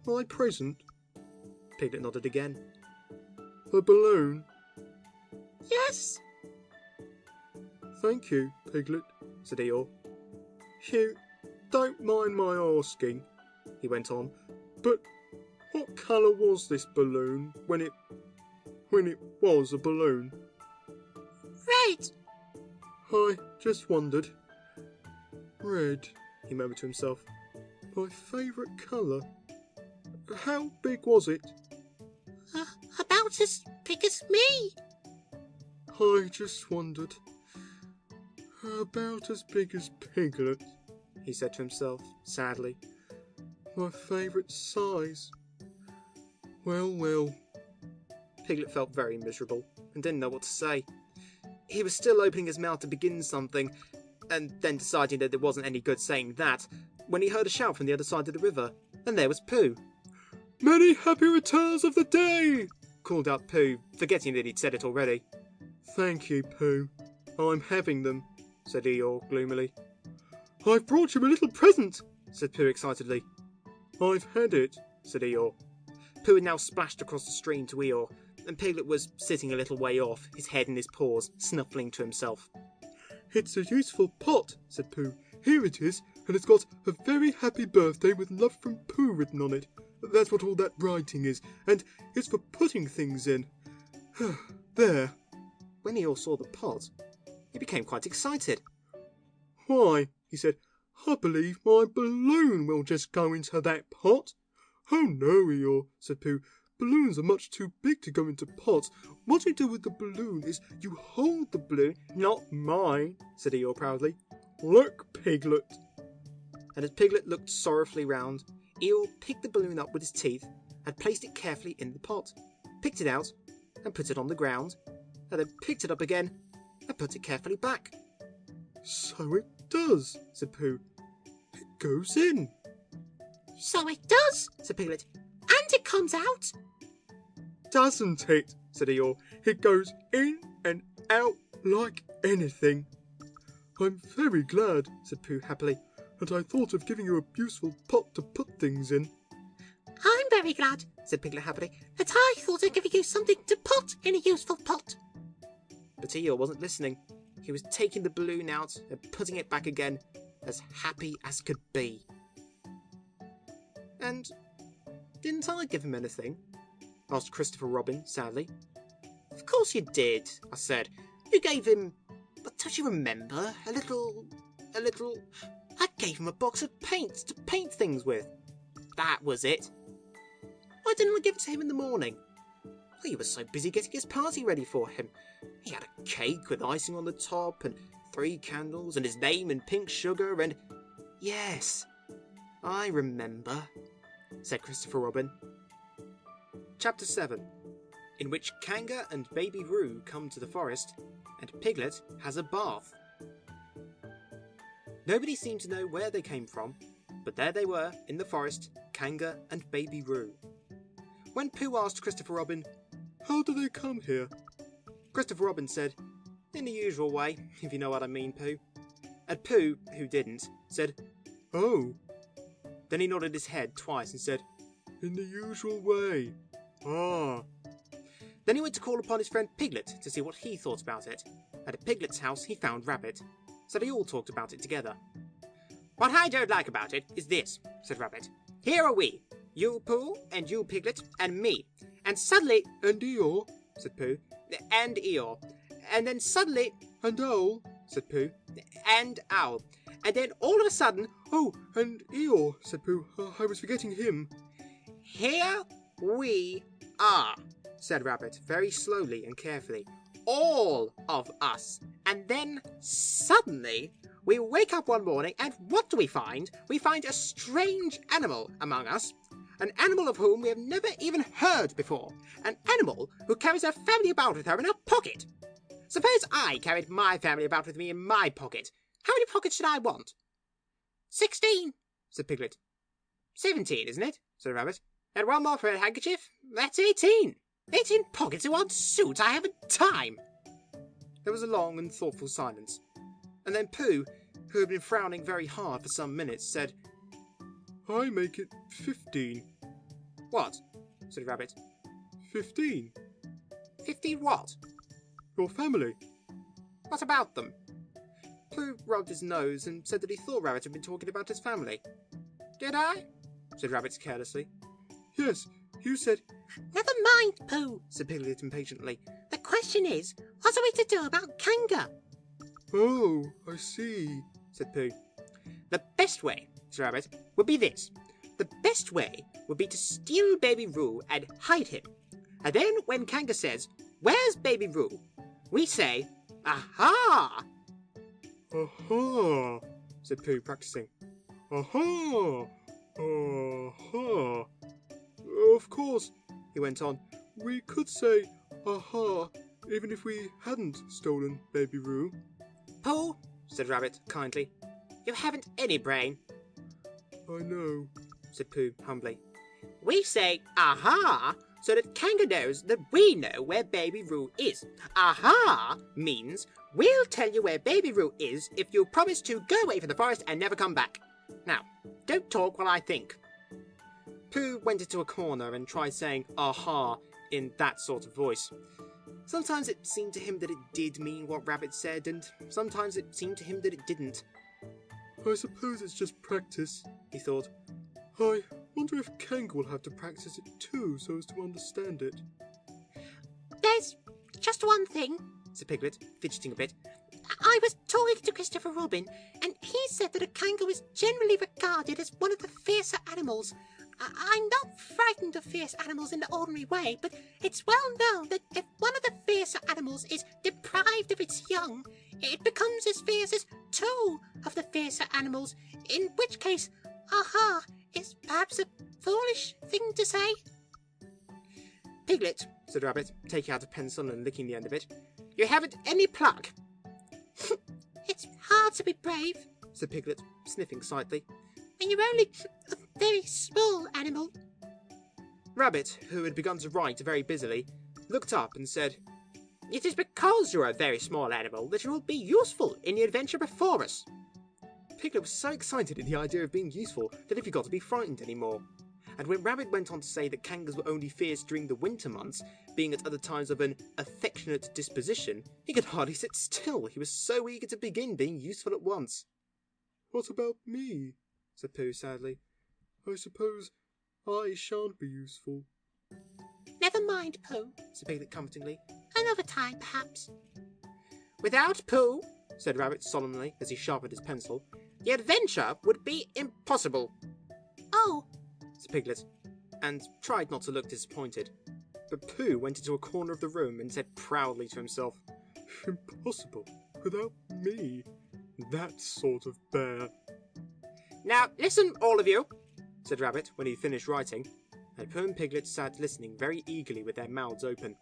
My present? Piglet nodded again. The balloon? Yes, Thank you, Piglet. Said Eeyore. You don't mind my asking, he went on, but what colour was this balloon when it was a balloon? red. I just wondered. Red, he murmured to himself. My favourite colour. How big was it? About as big as me. I just wondered. About as big as Piglet, He said to himself, sadly. my favourite size. Well, well. Piglet felt very miserable and didn't know what to say. He was still opening his mouth to begin something, and then deciding that it wasn't any good saying that, when he heard a shout from the other side of the river, and there was Pooh. Many happy returns of the day! Called out Pooh, forgetting that he'd said it already. Thank you, Pooh. I'm having them, Said Eeyore gloomily. I've brought you a little present, Said Pooh excitedly. I've had it. Said Eeyore. Pooh had now splashed across the stream to Eeyore, and Piglet was sitting a little way off, his head in his paws, snuffling to himself. It's a useful pot, said Pooh. Here it is, and it's got a very happy birthday with love from Pooh written on it. That's what all that writing is, and it's for putting things in. There. When Eeyore saw the pot, he became quite excited. Why, he said, I believe my balloon will just go into that pot. Oh no, Eeyore, said Pooh. Balloons are much too big to go into pots. What you do with the balloon is you hold the balloon, not mine, said Eeyore proudly. Look, Piglet. And as Piglet looked sorrowfully round, Eeyore picked the balloon up with his teeth, had placed it carefully in the pot, picked it out, and put it on the ground, and then picked it up again and put it carefully back. So it does, said Pooh. It goes in. So it does, said Piglet. And it comes out. Doesn't it, said Eeyore. It goes in and out like anything. I'm very glad, said Pooh happily, and I thought of giving you a useful pot to put things in. I'm very glad, said Piglet happily, that I thought of giving you something to put in a useful pot. But Eeyore wasn't listening. He was taking the balloon out and putting it back again, as happy as could be. And didn't I give him anything? Asked Christopher Robin sadly. Of course you did, I said. You gave him, but don't you remember, a little... I gave him a box of paints to paint things with. That was it. Why didn't I give it to him in the morning? Well, he was so busy getting his party ready for him. He had a cake with icing on the top and 3 candles and his name in pink sugar and... Yes, I remember, said Christopher Robin. Chapter 7, in which Kanga and Baby Roo come to the forest and Piglet has a bath. Nobody seemed to know where they came from, but there they were in the forest, Kanga and Baby Roo. When Pooh asked Christopher Robin, How do they come here? Christopher Robin said, in the usual way, if you know what I mean, Pooh. And Pooh, who didn't, said, Oh, then he nodded his head twice and said, in the usual way. Ah. Then he went to call upon his friend Piglet to see what he thought about it. And at Piglet's house he found Rabbit, so they all talked about it together. What I don't like about it is this, said Rabbit. Here are we, you Pooh, and you Piglet, and me. And suddenly... And Eeyore, said Pooh. And Eeyore. And then suddenly... and Owl, said Pooh. And Owl. And then all of a sudden... Oh, and Eeyore, said Pooh. I was forgetting him. Here we are, said Rabbit, very slowly and carefully. All of us. And then suddenly we wake up one morning and what do we find? We find a strange animal among us. An animal of whom we have never even heard before. An animal who carries her family about with her in her pocket. Suppose I carried my family about with me in my pocket. How many pockets should I want? 16, said Piglet. 17, isn't it? Said Rabbit. And one more for a handkerchief. That's 18. 18 pockets in one suit. I haven't time. There was a long and thoughtful silence. And then Pooh, who had been frowning very hard for some minutes, said, I make it 15. What? Said Rabbit. 15. 15 what? Your family. What about them? Pooh rubbed his nose and said that he thought Rabbit had been talking about his family. Did I? Said Rabbit carelessly. Yes, you said... Never mind, Pooh, said Piglet impatiently. The question is, what are we to do about Kanga? Oh, I see, said Pooh. The best way, said Rabbit, would be this. The best way would be to steal Baby Roo and hide him. And then when Kanga says, Where's Baby Roo? We say, Aha! Aha, said Pooh, practising. aha, aha. Of course, he went on, we could say aha even if we hadn't stolen Baby Roo. Pooh, said Rabbit kindly, you haven't any brain. I know, said Pooh humbly. We say aha so that Kanga knows that we know where Baby Roo is. Aha means we'll tell you where Baby Roo is if you promise to go away from the forest and never come back. Now, don't talk while I think. Pooh went into a corner and tried saying aha in that sort of voice. Sometimes it seemed to him that it did mean what Rabbit said, and sometimes it seemed to him that it didn't. I suppose it's just practice, he thought. I wonder if Kanga will have to practice it too so as to understand it. There's just one thing, said Piglet, fidgeting a bit. I was talking to Christopher Robin, and he said that a kangaroo is generally regarded as one of the fiercer animals. I'm not frightened of fierce animals in the ordinary way, but it's well known that if one of the fiercer animals is deprived of its young, it becomes as fierce as 2 of the fiercer animals, in which case, aha is perhaps a foolish thing to say. Piglet, said Rabbit, taking out a pencil and licking the end of it. "You haven't any pluck." It's hard to be brave said Piglet, sniffing slightly. when you're only a very small animal. Rabbit, who had begun to write very busily, looked up and said, "It is because you are a very small animal that you will be useful in the adventure before us." Piglet was so excited at the idea of being useful that he forgot to be frightened anymore. And when Rabbit went on to say that kangurs were only fierce during the winter months, being at other times of an affectionate disposition, he could hardly sit still. He was so eager to begin being useful at once. What about me? Said Pooh sadly. I suppose I shan't be useful. Never mind, Pooh. Said Piglet comfortingly. Another time, perhaps. Without Pooh, said Rabbit solemnly as he sharpened his pencil, the adventure would be impossible. Oh, said Piglet, and tried not to look disappointed. But Pooh went into a corner of the room and said proudly to himself, Impossible. Without me. That sort of bear. Now listen, all of you, said Rabbit when he finished writing, and Pooh and Piglet sat listening very eagerly with their mouths open.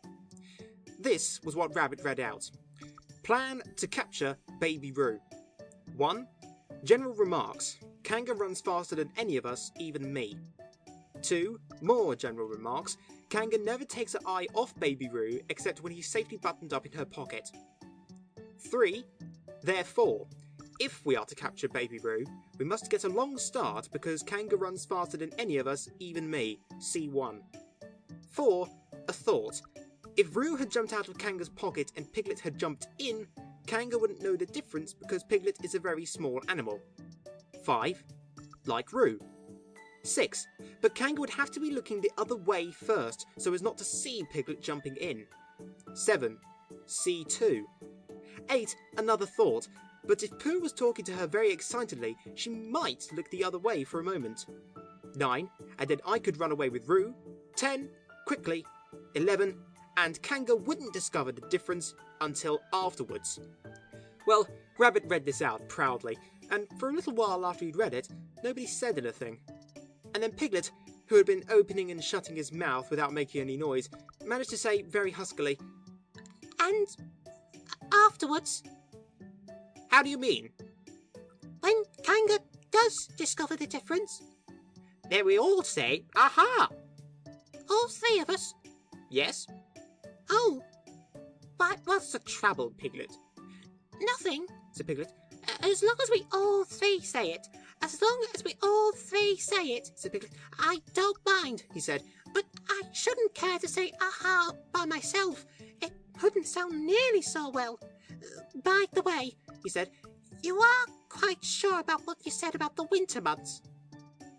This was what Rabbit read out. Plan to capture Baby Roo. 1. General remarks. Kanga runs faster than any of us, even me. 2. More general remarks. Kanga never takes her eye off Baby Roo except when he's safely buttoned up in her pocket. 3. Therefore, if we are to capture Baby Roo, we must get a long start because Kanga runs faster than any of us, even me. C1. 4. A thought. If Roo had jumped out of Kanga's pocket and Piglet had jumped in, Kanga wouldn't know the difference because Piglet is a very small animal. 5. Like Roo. 6. But Kanga would have to be looking the other way first so as not to see Piglet jumping in. 7. C2. 8. Another thought. But if Pooh was talking to her very excitedly, she might look the other way for a moment. 9. And then I could run away with Roo. 10. Quickly. 11. And Kanga wouldn't discover the difference until afterwards. Well, Rabbit read this out proudly, and for a little while after he'd read it, nobody said anything. And then Piglet, who had been opening and shutting his mouth without making any noise, managed to say very huskily, and afterwards, How do you mean? when Kanga does discover the difference, Then we all say, Aha! all three of us. Yes? Oh, What's the trouble, Piglet? nothing. Said Piglet. As long as we all three say it. As long as we all three say it, Said Piglet. I don't mind. He said, But I shouldn't care to say aha by myself. It wouldn't sound nearly so well. By the way, he said, you are quite sure about what you said about the winter months?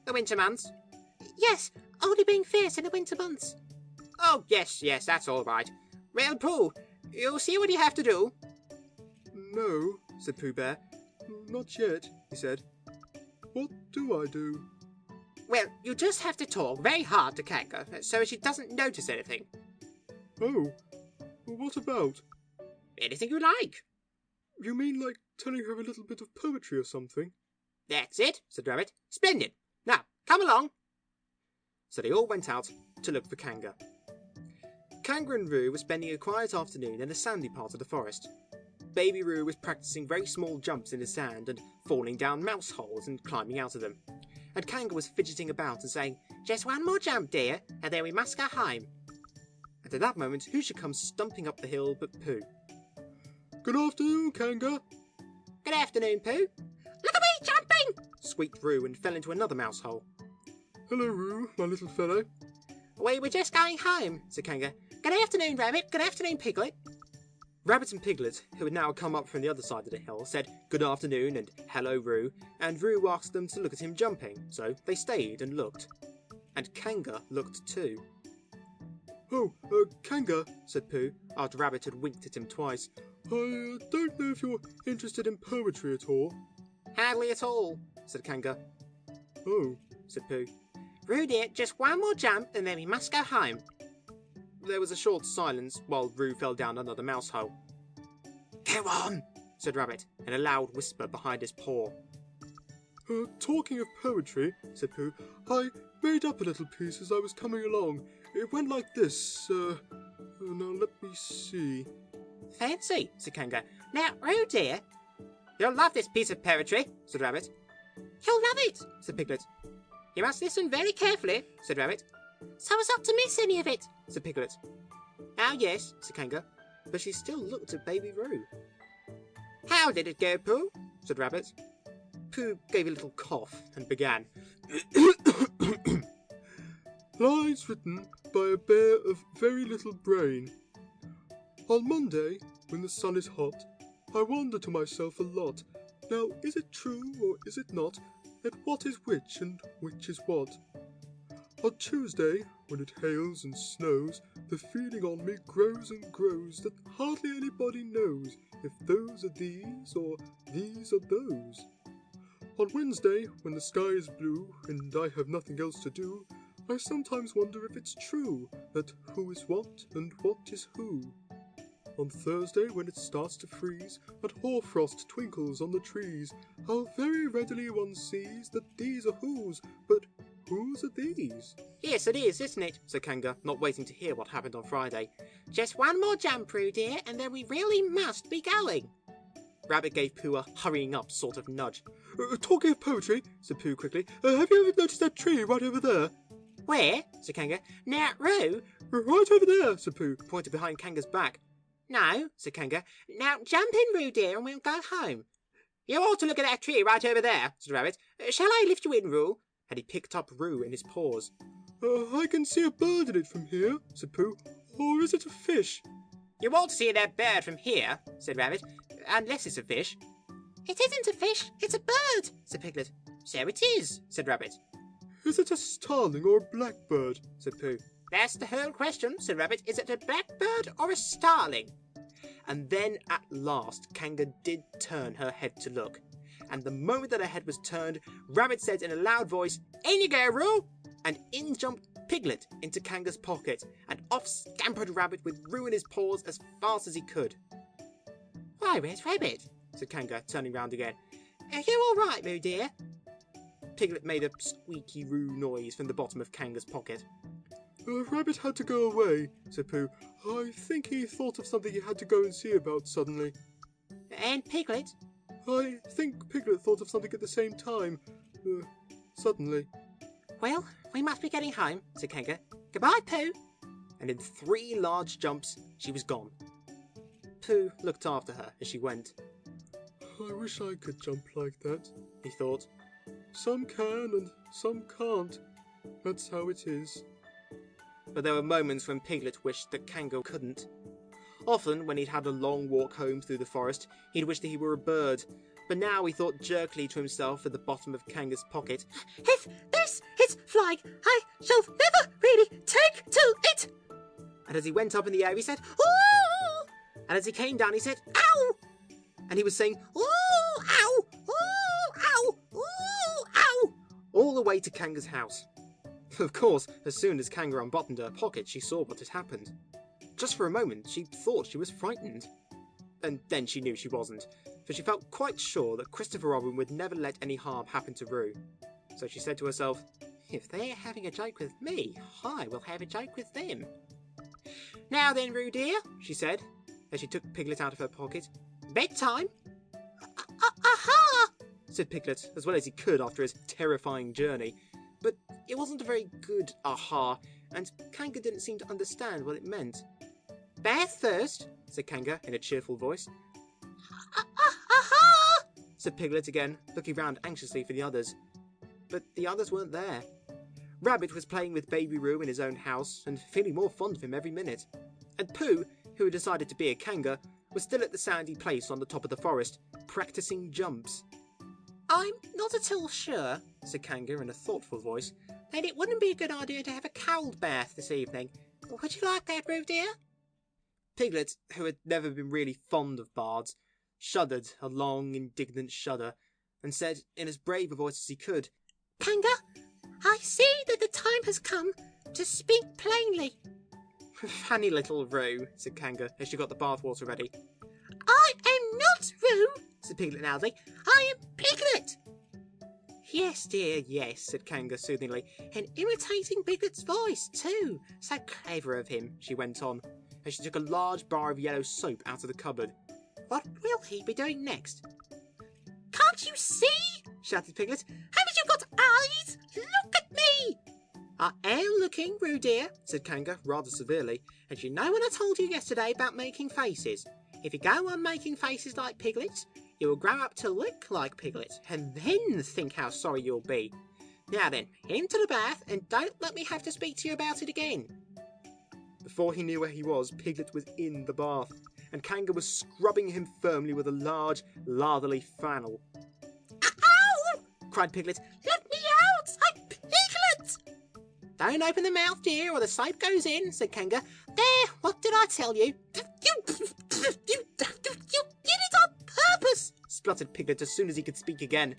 The winter months? Yes, only being fierce in the winter months. Oh, yes, that's all right. Well, Pooh, you see what you have to do? No, Said Pooh Bear. not yet, he said. What do I do? Well, you just have to talk very hard to Kanga, so she doesn't notice anything. Oh, what about? Anything you like. You mean like telling her a little bit of poetry or something? That's it, said Rabbit. Splendid. Now, come along. So they all went out to look for Kanga. Kanga and Roo were spending a quiet afternoon in a sandy part of the forest. Baby Roo was practicing very small jumps in the sand and falling down mouse holes and climbing out of them. And Kanga was fidgeting about and saying, Just one more jump, dear, and then we must go home. And at that moment, who should come stumping up the hill but Pooh? Good afternoon, Kanga. Good afternoon, Pooh. Look at me jumping! Squeaked Roo and fell into another mouse hole. Hello, Roo, my little fellow. We were just going home, said Kanga. Good afternoon, Rabbit. Good afternoon, Piglet. Rabbit and Piglet, who had now come up from the other side of the hill, said good afternoon and hello, Roo, and Roo asked them to look at him jumping, so they stayed and looked. And Kanga looked too. Oh, Kanga, Said Pooh, after Rabbit had winked at him twice. I don't know if you're interested in poetry at all. Hardly at all, said Kanga. Oh, Said Pooh. Roo dear, just one more jump and then we must go home. There was a short silence while Roo fell down another mouse hole. Go on, said Rabbit, in a loud whisper behind his paw. Talking of poetry, said Pooh, I made up a little piece as I was coming along. It went like this, Now let me see. Fancy, said Kanga. Now, Roo dear. You'll love this piece of poetry, said Rabbit. You'll love it, said Piglet. You must listen very carefully, said Rabbit. So as not to miss any of it, said Piglet. Oh yes, said Kanga, but she still looked at Baby Roo. How did it go, Pooh? Said Rabbit. Pooh gave a little cough and began. Lines written by a bear of very little brain. On Monday, when the sun is hot, I wonder to myself a lot. Now, is it true or is it not, that what is which and which is what? On Tuesday, when it hails and snows, the feeling on me grows and grows that hardly anybody knows if those are these or these are those. On Wednesday, when the sky is blue and I have nothing else to do, I sometimes wonder if it's true that who is what and what is who. On Thursday, when it starts to freeze and hoarfrost twinkles on the trees, how very readily one sees that these are whose, but whose are these? Yes, it is, isn't it? Said Kanga, not waiting to hear what happened on Friday. Just one more jump, Pooh dear, and then we really must be going. Rabbit gave Pooh a hurrying up sort of nudge. Talking of poetry, said Pooh quickly, have you ever noticed that tree right over there? Where? Said Kanga. Now, Roo. Right over there, said Pooh, pointed behind Kanga's back. No, said Kanga. Now jump in, Roo dear, and we'll go home. You ought to look at that tree right over there, said Rabbit. Shall I lift you in, Roo? And he picked up Roo in his paws. I can see a bird in it from here, said Pooh. Or is it a fish? You ought to see that bird from here, said Rabbit. Unless it's a fish. It isn't a fish, it's a bird, said Piglet. So it is, said Rabbit. Is it a starling or a blackbird? Said Pooh. That's the whole question, said Rabbit. Is it a blackbird or a starling? And then at last Kanga did turn her head to look. And the moment that her head was turned, Rabbit said in a loud voice, "In you go, Roo!" And in jumped Piglet into Kanga's pocket, and off scampered Rabbit with Roo in his paws as fast as he could. "Why, where's Rabbit?" said Kanga, turning round again. "Are you all right, Roo dear?" Piglet made a squeaky Roo noise from the bottom of Kanga's pocket. Rabbit had to go away, said Pooh. I think he thought of something he had to go and see about suddenly. And Piglet? I think Piglet thought of something at the same time. Suddenly. Well, we must be getting home, said Kanga. Goodbye, Pooh. And in 3 large jumps, she was gone. Pooh looked after her as she went. I wish I could jump like that, he thought. Some can and some can't. That's how it is. But there were moments when Piglet wished that Kanga couldn't. Often, when he'd had a long walk home through the forest, he'd wished that he were a bird. But now he thought jerkily to himself at the bottom of Kanga's pocket, If this is flying, I shall never really take to it. And as he went up in the air, he said, Ooh! And as he came down, he said, Ow! And he was saying, Ooh! Ow! Ooh! Ow! Ooh! Ow! all the way to Kanga's house. Of course, as soon as Kanga unbuttoned her pocket, she saw what had happened. Just for a moment, she thought she was frightened. And then she knew she wasn't, for she felt quite sure that Christopher Robin would never let any harm happen to Roo. So she said to herself, if they're having a joke with me, I will have a joke with them. Now then, Roo dear, she said, as she took Piglet out of her pocket. Bedtime? Aha! Said Piglet, as well as he could after his terrifying journey. But it wasn't a very good aha, and Kanga didn't seem to understand what it meant. Bath first, said Kanga in a cheerful voice. Aha! Said Piglet again, looking round anxiously for the others. But the others weren't there. Rabbit was playing with Baby Roo in his own house, and feeling more fond of him every minute. And Pooh, who had decided to be a Kanga, was still at the sandy place on the top of the forest, practising jumps. I'm not at all sure, said Kanga in a thoughtful voice, that it wouldn't be a good idea to have a cold bath this evening. Would you like that, Roo dear? Piglet, who had never been really fond of baths, shuddered a long, indignant shudder, and said in as brave a voice as he could, Kanga, I see that the time has come to speak plainly. Funny little Roo, said Kanga, as she got the bathwater ready. I am not Roo, said Piglet loudly. I am Piglet. Yes, dear, yes, said Kanga soothingly, and imitating Piglet's voice, too. So clever of him, she went on. as she took a large bar of yellow soap out of the cupboard. What will he be doing next? Can't you see? Shouted Piglet. Haven't you got eyes? Look at me! I am looking, Roo dear, said Kanga rather severely. And you know what I told you yesterday about making faces? If you go on making faces like Piglet's, you will grow up to look like Piglet, and then think how sorry you'll be. Now then, into the bath, and don't let me have to speak to you about it again. Before he knew where he was, Piglet was in the bath, and Kanga was scrubbing him firmly with a large, latherly flannel. Ow! Cried Piglet. Let me out! I'm Piglet! Don't open the mouth, dear, or the soap goes in, said Kanga. There, what did I tell you? You did it on purpose! Spluttered Piglet as soon as he could speak again,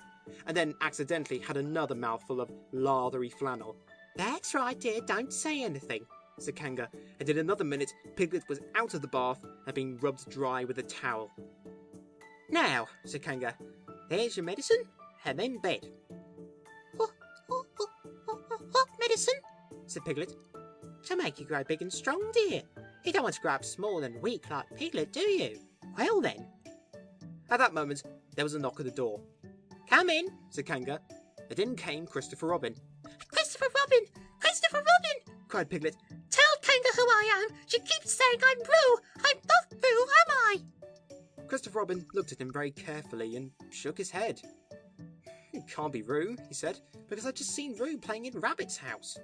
and then accidentally had another mouthful of lathery flannel. That's right, dear, don't say anything, said Kanga, and in another minute Piglet was out of the bath and being rubbed dry with a towel. Now, said Kanga, there's your medicine, and then bed. What medicine? Said Piglet. To make you grow big and strong, dear. You don't want to grow up small and weak like Piglet, do you? Well then. At that moment, there was a knock at the door. Come in, said Kanga, and in came Christopher Robin. Christopher Robin! Christopher Robin! Cried Piglet. Tell Kanga who I am. She keeps saying I'm Roo. I'm not Roo, am I? Christopher Robin looked at him very carefully and shook his head. It can't be Roo, he said, because I'd just seen Roo playing in Rabbit's house.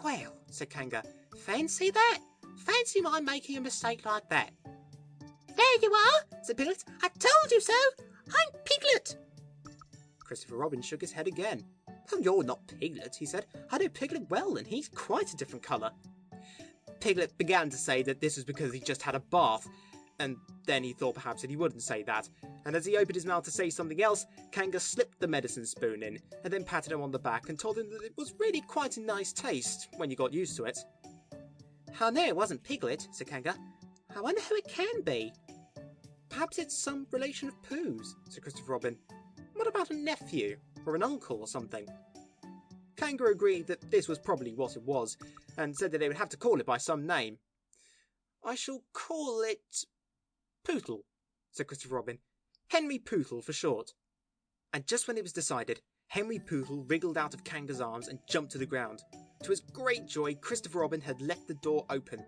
Well, said Kanga, fancy that. Fancy my making a mistake like that. There you are, said Piglet. I told you so. I'm Piglet. Christopher Robin shook his head again. Oh, you're not Piglet, he said. I know Piglet well, and he's quite a different colour. Piglet began to say that this was because he just had a bath, and then he thought perhaps that he wouldn't say that, and as he opened his mouth to say something else, Kanga slipped the medicine spoon in, and then patted him on the back and told him that it was really quite a nice taste when you got used to it. I knew it wasn't Piglet, said Kanga. I wonder who it can be. Perhaps it's some relation of Pooh's, said Christopher Robin. What about a nephew, or an uncle or something? Kanga agreed that this was probably what it was, and said that they would have to call it by some name. I shall call it Pootle, said Christopher Robin. Henry Pootle for short. And just when it was decided, Henry Pootle wriggled out of Kanga's arms and jumped to the ground. To his great joy, Christopher Robin had left the door open.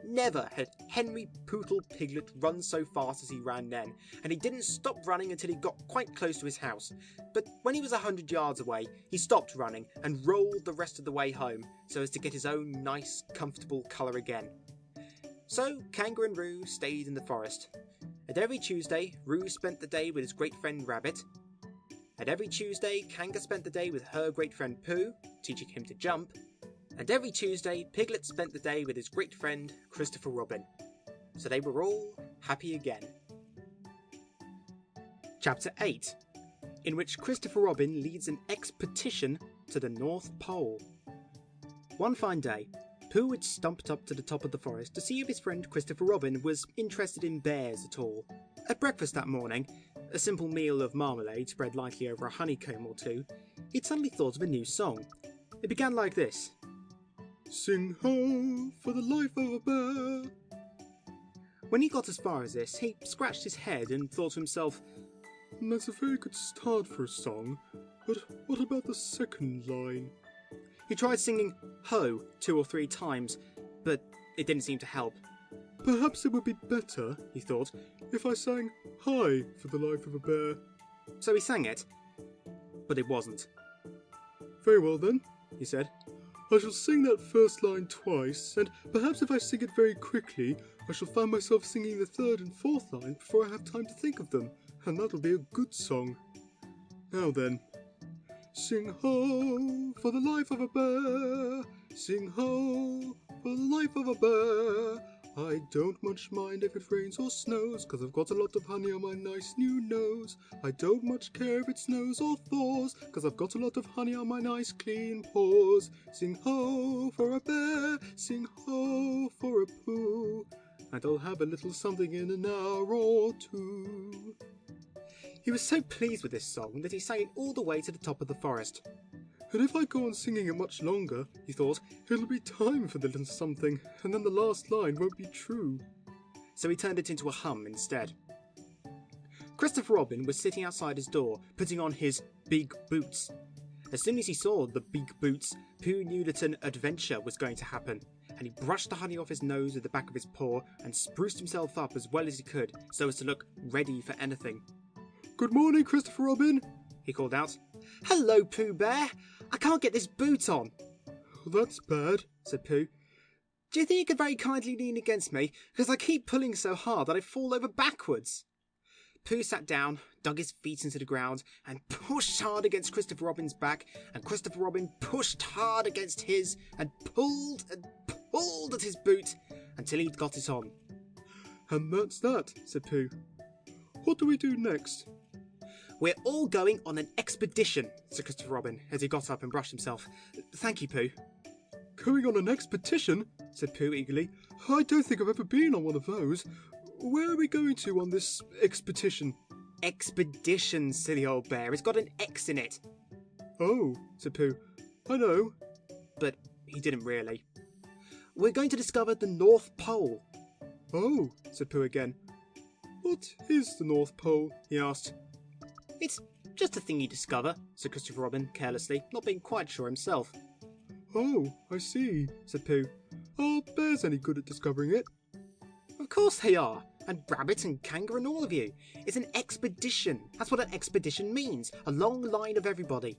Never had Henry Pootle Piglet run so fast as he ran then, and he didn't stop running until he got quite close to his house. But when he was 100 yards away, he stopped running and rolled the rest of the way home, so as to get his own nice, comfortable colour again. So Kanga and Roo stayed in the forest, and every Tuesday Roo spent the day with his great friend Rabbit, and every Tuesday Kanga spent the day with her great friend Pooh, teaching him to jump, and every Tuesday Piglet spent the day with his great friend Christopher Robin. So they were all happy again. Chapter 8, in which Christopher Robin leads an expedition to the North Pole. One fine day, Pooh had stumped up to the top of the forest to see if his friend Christopher Robin was interested in bears at all. At breakfast that morning, a simple meal of marmalade spread lightly over a honeycomb or two, he'd suddenly thought of a new song. It began like this. Sing ho for the life of a bear. When he got as far as this, he scratched his head and thought to himself, That's a very good start for a song, but what about the second line? He tried singing ho 2 or 3 times, but it didn't seem to help. Perhaps it would be better, he thought, if I sang hi for the life of a bear. So he sang it, but it wasn't. Very well then, he said. I shall sing that first line twice, and perhaps if I sing it very quickly, I shall find myself singing the third and fourth line before I have time to think of them, and that'll be a good song. Now then. Sing ho for the life of a bear, sing ho for the life of a bear. I don't much mind if it rains or snows, 'cause I've got a lot of honey on my nice new nose. I don't much care if it snows or thaws, 'cause I've got a lot of honey on my nice clean paws. Sing ho for a bear, sing ho for a Pooh, and I'll have a little something in an hour or two. He was so pleased with this song that he sang it all the way to the top of the forest. And if I go on singing it much longer, he thought, it'll be time for the little something, and then the last line won't be true. So he turned it into a hum instead. Christopher Robin was sitting outside his door, putting on his big boots. As soon as he saw the big boots, Pooh knew that an adventure was going to happen, and he brushed the honey off his nose with the back of his paw and spruced himself up as well as he could so as to look ready for anything. Good morning, Christopher Robin, he called out. Hello, Pooh Bear. I can't get this boot on. That's bad, said Pooh. Do you think you could very kindly lean against me, because I keep pulling so hard that I fall over backwards? Pooh sat down, dug his feet into the ground, and pushed hard against Christopher Robin's back, and Christopher Robin pushed hard against his, and pulled at his boot until he'd got it on. And that's that, said Pooh. What do we do next? We're all going on an expedition, said Christopher Robin, as he got up and brushed himself. Thank you, Pooh. Going on an expedition? Said Pooh eagerly. I don't think I've ever been on one of those. Where are we going to on this expedition? Expedition, silly old bear. It's got an X in it. Oh, said Pooh. I know. But he didn't really. We're going to discover the North Pole. Oh, said Pooh again. What is the North Pole? He asked. It's just a thing you discover, said Christopher Robin carelessly, not being quite sure himself. Oh, I see, said Pooh. Are bears any good at discovering it? Of course they are, and Rabbit and Kangaroo and all of you. It's an expedition. That's what an expedition means, a long line of everybody.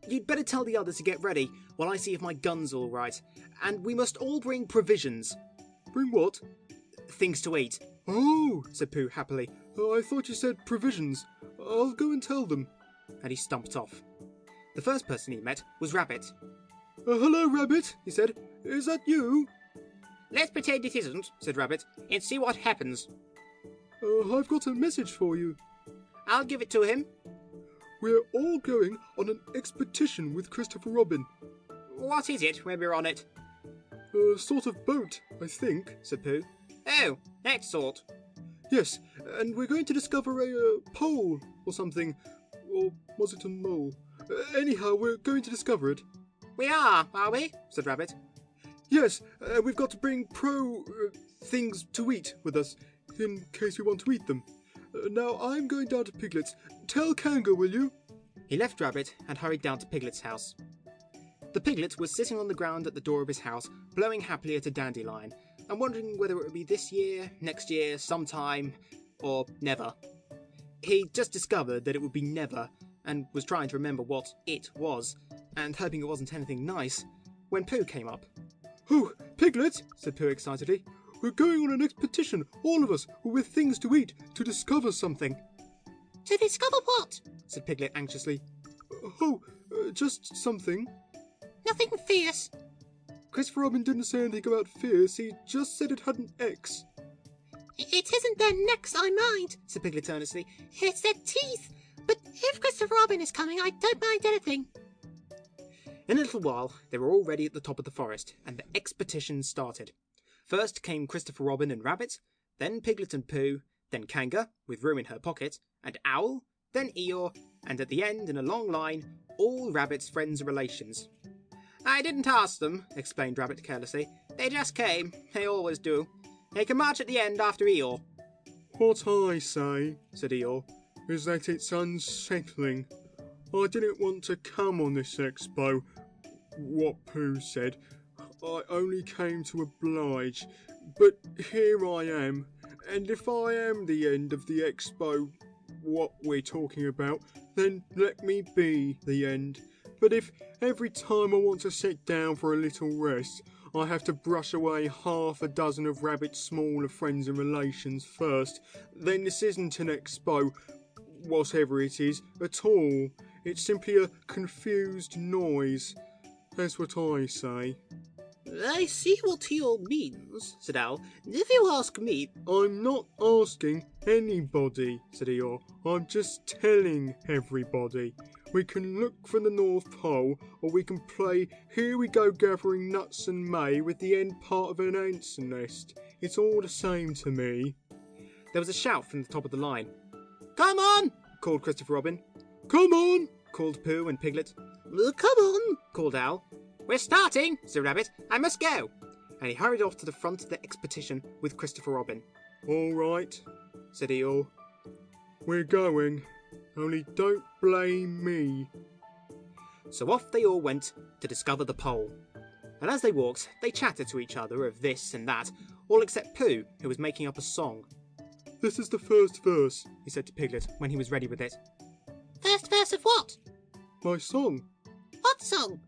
You'd better tell the others to get ready while I see if my gun's all right. And we must all bring provisions. Bring what? Things to eat. Oh, said Pooh happily. I thought you said provisions. I'll go and tell them. And he stumped off. The first person he met was Rabbit. Hello, Rabbit, he said. Is that you? Let's pretend it isn't, said Rabbit, and see what happens. I've got a message for you. I'll give it to him. We're all going on an expedition with Christopher Robin. What is it when we're on it? A sort of boat, I think, said Pooh. Oh, that sort. Yes, and we're going to discover a pole or something. Or was it a mole? Anyhow, we're going to discover it. We are we? Said Rabbit. Yes, we've got to bring things to eat with us, in case we want to eat them. Now, I'm going down to Piglet's. Tell Kanga, will you? He left Rabbit and hurried down to Piglet's house. The Piglet was sitting on the ground at the door of his house, blowing happily at a dandelion, and wondering whether it would be this year, next year, sometime, or never. He just discovered that it would be never, and was trying to remember what it was, and hoping it wasn't anything nice, when Pooh came up. Oh, Piglet, said Pooh excitedly. We're going on an expedition, all of us, with things to eat, to discover something. To discover what? Said Piglet anxiously. Oh, just something. Nothing fierce. Christopher Robin didn't say anything about fierce, he just said it had an X. It isn't their necks I mind, said Piglet earnestly. It's their teeth. But if Christopher Robin is coming, I don't mind anything. In a little while, they were all ready at the top of the forest, and the expedition started. First came Christopher Robin and Rabbit, then Piglet and Pooh, then Kanga, with room in her pocket, and Owl, then Eeyore, and at the end, in a long line, all Rabbit's friends and relations. I didn't ask them, explained Rabbit carelessly. They just came. They always do. They can march at the end after Eeyore. What I say, said Eeyore, is that it's unsettling. I didn't want to come on this expo, what Pooh said. I only came to oblige, but here I am, and if I am the end of the expo, what we're talking about, then let me be the end. But if every time I want to sit down for a little rest, I have to brush away half a dozen of Rabbit's smaller friends and relations first, then this isn't an expo, whatever it is, at all. It's simply a confused noise. That's what I say. I see what he all means, said Owl. If you ask me... I'm not asking anybody, said Eeyore. I'm just telling everybody. We can look for the North Pole, or we can play Here We Go Gathering Nuts and May with the end part of an ant's nest. It's all the same to me. There was a shout from the top of the line. Come on, called Christopher Robin. Come on, called Pooh and Piglet. Come on, called Owl. We're starting, said Rabbit. I must go. And he hurried off to the front of the expedition with Christopher Robin. All right, said Eeyore. We're going, only don't blame me. So off they all went to discover the pole. And as they walked, they chatted to each other of this and that, all except Pooh, who was making up a song. This is the first verse, He said to Piglet when he was ready with it. First verse of what? my song. What song?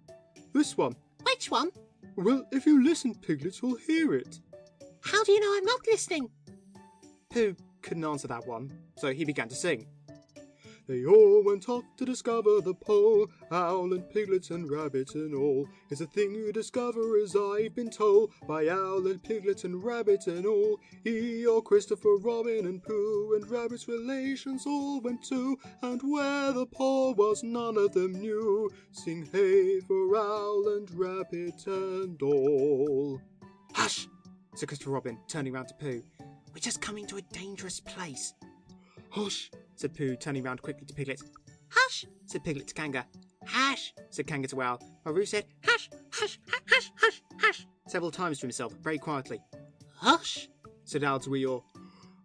This one. Which one? Well, if you listen, Piglet, you'll hear it. How do you know I'm not listening? Pooh couldn't answer that one, so he began to sing. They all went off to discover the pole. Owl and Piglet and Rabbit and all. It's a thing you discover as I've been told. By Owl and Piglet and Rabbit and all. Eeyore, Christopher, Robin and Pooh. And Rabbit's relations all went too. And where the pole was none of them knew. Sing hey for Owl and Rabbit and all. Hush, said Christopher Robin, turning round to Pooh. We're just coming to a dangerous place. Hush, Said Pooh, turning round quickly to Piglet. Hush! Said Piglet to Kanga. Hush! Said Kanga to Owl. While Roo said Hush! Hush! Hush! Hush! Hush! several times to himself, very quietly. Hush! Said Owl to Eeyore.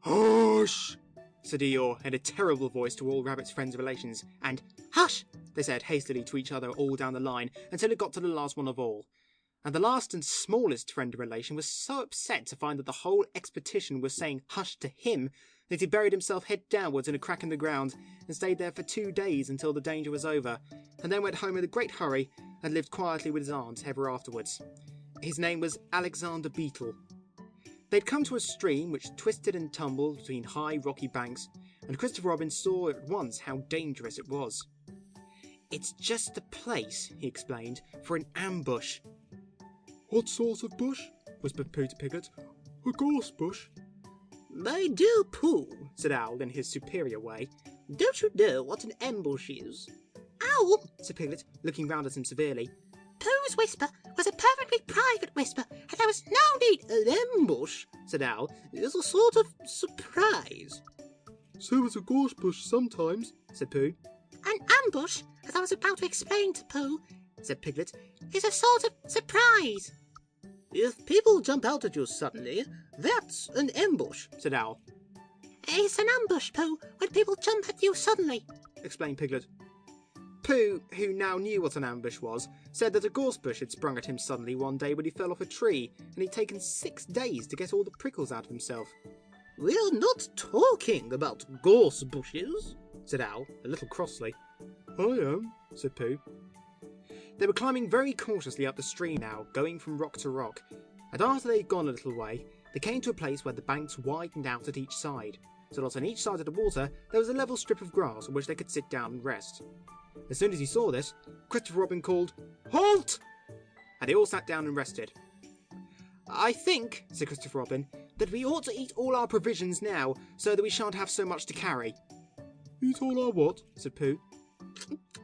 hush. Said Eeyore in a terrible voice to all Rabbit's friends and relations. And Hush! they said hastily to each other all down the line until it got to the last one of all. And the last and smallest friend and relation was so upset to find that the whole expedition was saying hush to him that he buried himself head downwards in a crack in the ground and stayed there for 2 days until the danger was over, and then went home in a great hurry and lived quietly with his aunt ever afterwards. His name was Alexander Beetle. They'd come to a stream which twisted and tumbled between high rocky banks, and Christopher Robin saw at once how dangerous it was. It's just the place, he explained, for an ambush. What sort of bush? Whispered Pooh to Piglet. A gorse bush. my dear Pooh, Said Owl in his superior way. don't you know what an ambush is? Owl! Said Piglet, looking round at him severely. Pooh's whisper was a perfectly private whisper, and there was no need. An ambush, said Owl, is a sort of surprise. So is a gorse bush sometimes. Said Pooh. An ambush, as I was about to explain to Pooh, Said Piglet. is a sort of surprise. If people jump out at you suddenly, that's an ambush. Said Owl. It's an ambush, Pooh, when people jump at you suddenly. Explained Piglet. Pooh, who now knew what an ambush was, said that a gorse bush had sprung at him suddenly one day when he fell off a tree, and he'd taken 6 days to get all the prickles out of himself. We're not talking about gorse bushes. Said Owl, a little crossly. I am. Said Pooh. They were climbing very cautiously up the stream now, going from rock to rock, and after they'd gone a little way, they came to a place where the banks widened out at each side, so that on each side of the water there was a level strip of grass on which they could sit down and rest. As soon as he saw this, Christopher Robin called, "Halt!" and they all sat down and rested. "I think," said Christopher Robin, "that we ought to eat all our provisions now, so that we shan't have so much to carry." Eat all our what? Said Pooh.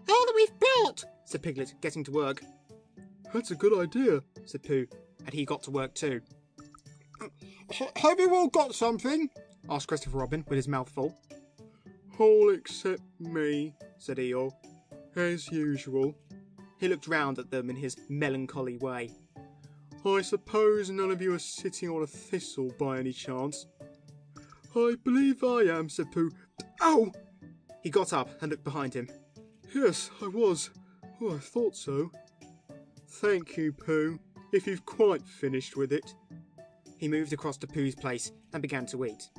All that we've brought. Said Piglet, getting to work. That's a good idea. Said Pooh, and he got to work too. Have you all got something? Asked Christopher Robin with his mouth full. All except me, said Eeyore. As usual. He looked round at them in his melancholy way. I suppose none of you are sitting on a thistle by any chance? I believe I am, said Pooh. Ow! He got up and looked behind him. Yes, I was. Oh, I thought so. Thank you, Pooh, if you've quite finished with it. He moved across to Pooh's place and began to eat.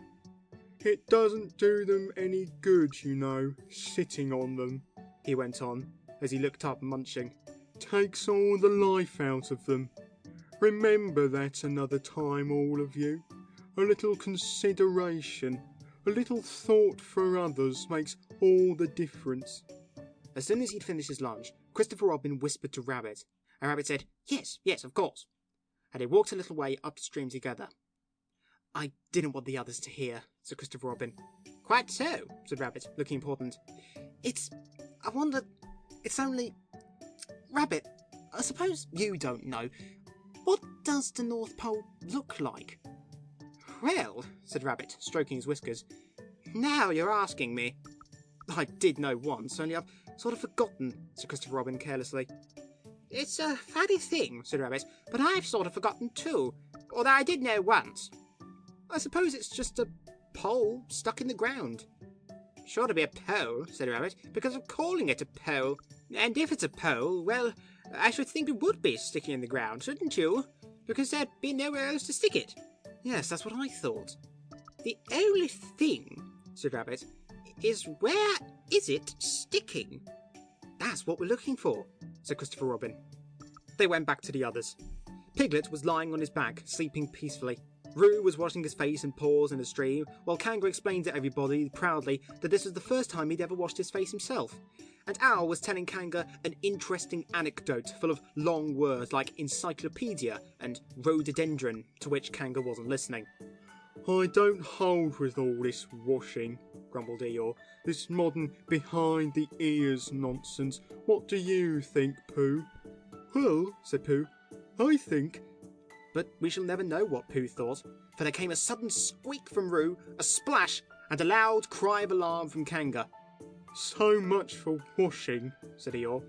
It doesn't do them any good, you know, sitting on them, He went on, as he looked up munching. Takes all the life out of them. Remember that another time, all of you. A little consideration, a little thought for others makes all the difference. As soon as he'd finished his lunch, Christopher Robin whispered to Rabbit, and Rabbit said, "Yes, yes, of course." And they walked a little way upstream together. "I didn't want the others to hear," said Christopher Robin. "Quite so," said Rabbit, looking important. I wonder, it's only... Rabbit, I suppose you don't know. What does the North Pole look like?" "Well," said Rabbit, stroking his whiskers, "now you're asking me." I did know once, only I've sort of forgotten, said Christopher Robin carelessly. It's a funny thing, said Rabbit, but I've sort of forgotten too, although I did know once. I suppose it's just a pole stuck in the ground. Sure to be a pole, said Rabbit, because of calling it a pole. And if it's a pole, well, I should think it would be sticking in the ground, shouldn't you? Because there'd be nowhere else to stick it. Yes, that's what I thought. The only thing, said Rabbit, is where is it sticking? That's what we're looking for, said Christopher Robin. They went back to the others. Piglet was lying on his back, sleeping peacefully. Roo was washing his face and paws in a stream, while Kanga explained to everybody proudly that this was the first time he'd ever washed his face himself. And Owl was telling Kanga an interesting anecdote full of long words like encyclopedia and rhododendron, to which Kanga wasn't listening. I don't hold with all this washing, grumbled Eeyore. This modern behind-the-ears nonsense. What do you think, Pooh? Well, said Pooh, I think... But we shall never know what Pooh thought, for there came a sudden squeak from Roo, a splash, and a loud cry of alarm from Kanga. So much for washing, said Eeyore.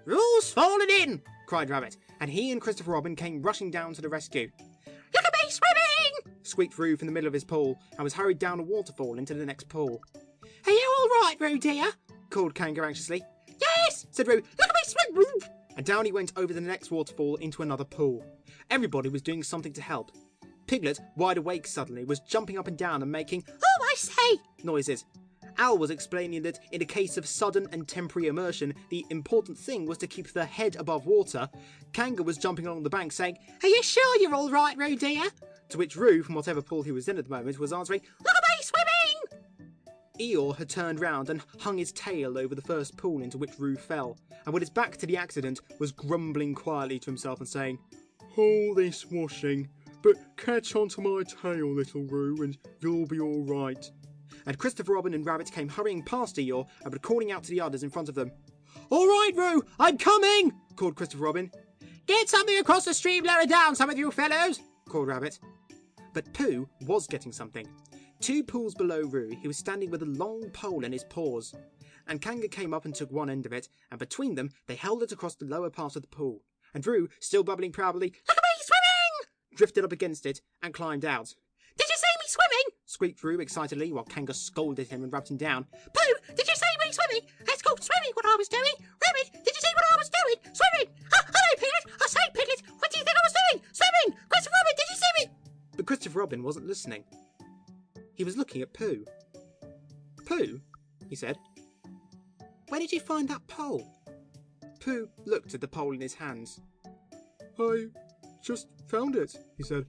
Roo's fallen in, cried Rabbit, and he and Christopher Robin came rushing down to the rescue. Look at me swimming! Squeaked Roo from the middle of his pool, and was hurried down a waterfall into the next pool. Are you all right, Roo dear? Called Kanga anxiously. Yes, said Roo. Look at me swim, Roo! And down he went over the next waterfall into another pool. Everybody was doing something to help. Piglet, wide awake suddenly, was jumping up and down and making "Oh, I say!" noises. Owl was explaining that in a case of sudden and temporary immersion, the important thing was to keep the head above water. Kanga was jumping along the bank saying, "Are you sure you're all right, Roo dear?" To which Roo, from whatever pool he was in at the moment, was answering, "Look at me swimming!" Eeyore had turned round and hung his tail over the first pool into which Roo fell, and with his back to the accident was grumbling quietly to himself and saying, All this washing, but catch onto my tail, little Roo, and you'll be all right. And Christopher Robin and Rabbit came hurrying past Eeyore and were calling out to the others in front of them. All right, Roo, I'm coming, called Christopher Robin. Get something across the stream lower down, some of you fellows, called Rabbit. But Pooh was getting something. 2 pools below Roo, he was standing with a long pole in his paws. And Kanga came up and took one end of it, and between them they held it across the lower part of the pool. And Roo, still bubbling proudly, "Look at me swimming!" drifted up against it and climbed out. "Did you see me swimming?" squeaked Roo excitedly while Kanga scolded him and rubbed him down. "Pooh, did you see me swimming? It's called swimming what I was doing. Rabbit, did you see what I was doing? Swimming! Hello, Piglet! I say, Piglet, what do you think I was doing? Swimming! Christopher Robin, did you see me?" But Christopher Robin wasn't listening. He was looking at Pooh. Pooh, he said, where did you find that pole? Pooh looked at the pole in his hands. I just found it, he said.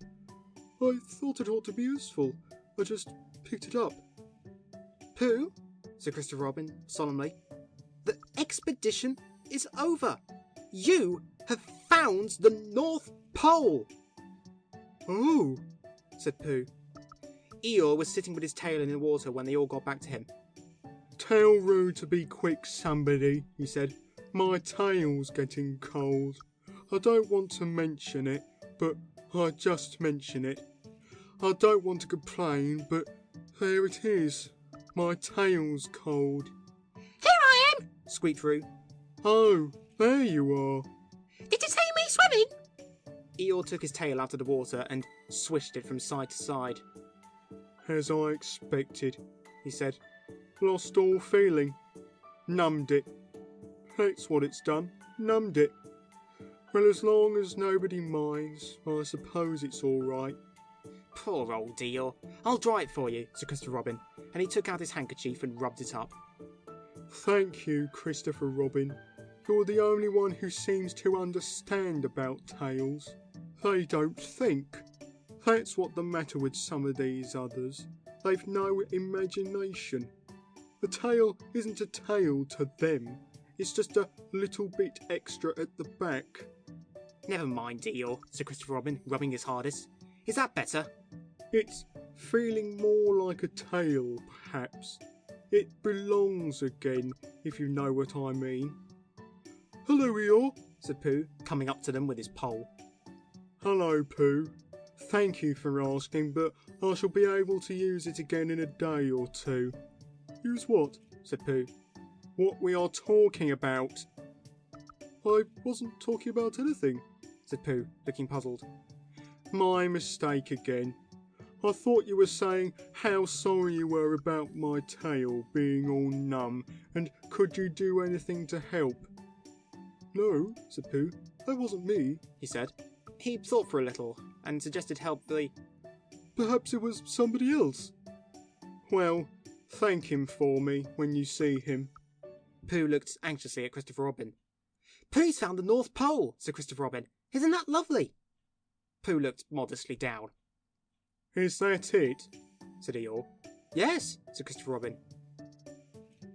I thought it ought to be useful. I just picked it up. Pooh, said Christopher Robin solemnly, the expedition is over. You have found the North Pole. Oh, said Pooh. Eeyore was sitting with his tail in the water when they all got back to him. Tell Roo to be quick, somebody, he said. My tail's getting cold. I don't want to mention it, but I just mention it. I don't want to complain, but there it is. My tail's cold. "Here I am!" squeaked Roo. Oh, there you are. "Did you see me swimming?" Eeyore took his tail out of the water and swished it from side to side. As I expected, he said. Lost all feeling. Numbed it. That's what it's done. Numbed it. Well, as long as nobody minds, I suppose it's all right. Poor old Eeyore. I'll dry it for you, said Christopher Robin, and he took out his handkerchief and rubbed it up. Thank you, Christopher Robin. You're the only one who seems to understand about tails. They don't think. That's what's the matter with some of these others. They've no imagination. The tail isn't a tail to them. It's just a little bit extra at the back. Never mind, Eeyore, said Christopher Robin, rubbing his hardest. Is that better? It's feeling more like a tail, perhaps. It belongs again, if you know what I mean. Hello, Eeyore, said Pooh, coming up to them with his pole. Hello, Pooh. Thank you for asking, but I shall be able to use it again in a day or two. Use what? said Pooh. "What we are talking about." I wasn't talking about anything, said Pooh, looking puzzled. My mistake again. I thought you were saying how sorry you were about my tail being all numb, and could you do anything to help? No, said Pooh, that wasn't me, he said. He thought for a little, and suggested helpfully, Perhaps it was somebody else. Well, thank him for me when you see him. Pooh looked anxiously at Christopher Robin. "Pooh's found the North Pole," said Christopher Robin. "Isn't that lovely?" Pooh looked modestly down. Is that it? said Eeyore. "Yes," said Christopher Robin.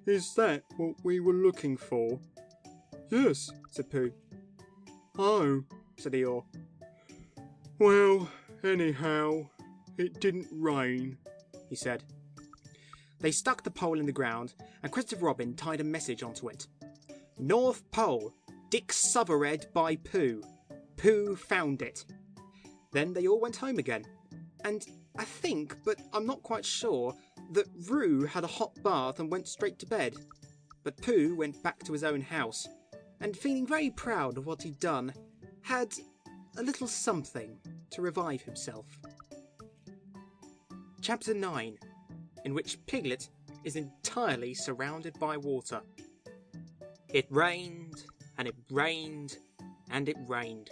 Is that what we were looking for? Yes, said Pooh. Oh, said Eeyore. Well, anyhow, it didn't rain, he said. They stuck the pole in the ground, and Christopher Robin tied a message onto it. North Pole, Dick Suvered by Pooh. Pooh found it. Then they all went home again, and I think, but I'm not quite sure, that Roo had a hot bath and went straight to bed. But Pooh went back to his own house, and feeling very proud of what he'd done, had a little something to revive himself. Chapter 9, in which Piglet is entirely surrounded by water. It rained, and it rained, and it rained.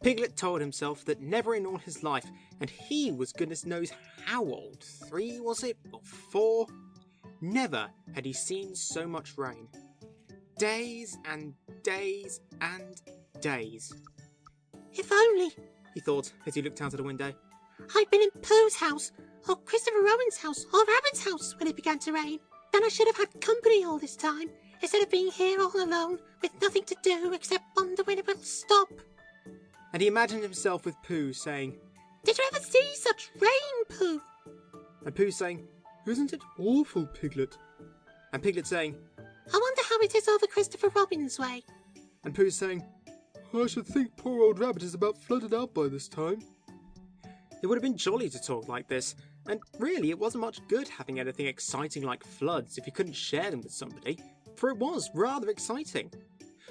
Piglet told himself that never in all his life, and he was goodness knows how old, 3 was it, or 4? Never had he seen so much rain. Days and days and days. If only, he thought as he looked out of the window, I'd been in Pooh's house, or Christopher Robin's house, or Rabbit's house when it began to rain. Then I should have had company all this time, instead of being here all alone, with nothing to do except wonder when it will stop. And he imagined himself with Pooh saying, Did you ever see such rain, Pooh? And Pooh saying, Isn't it awful, Piglet? And Piglet saying, I wonder how it is over Christopher Robin's way. And Pooh saying, I should think poor old Rabbit is about flooded out by this time. It would have been jolly to talk like this, and really it wasn't much good having anything exciting like floods if you couldn't share them with somebody, for it was rather exciting.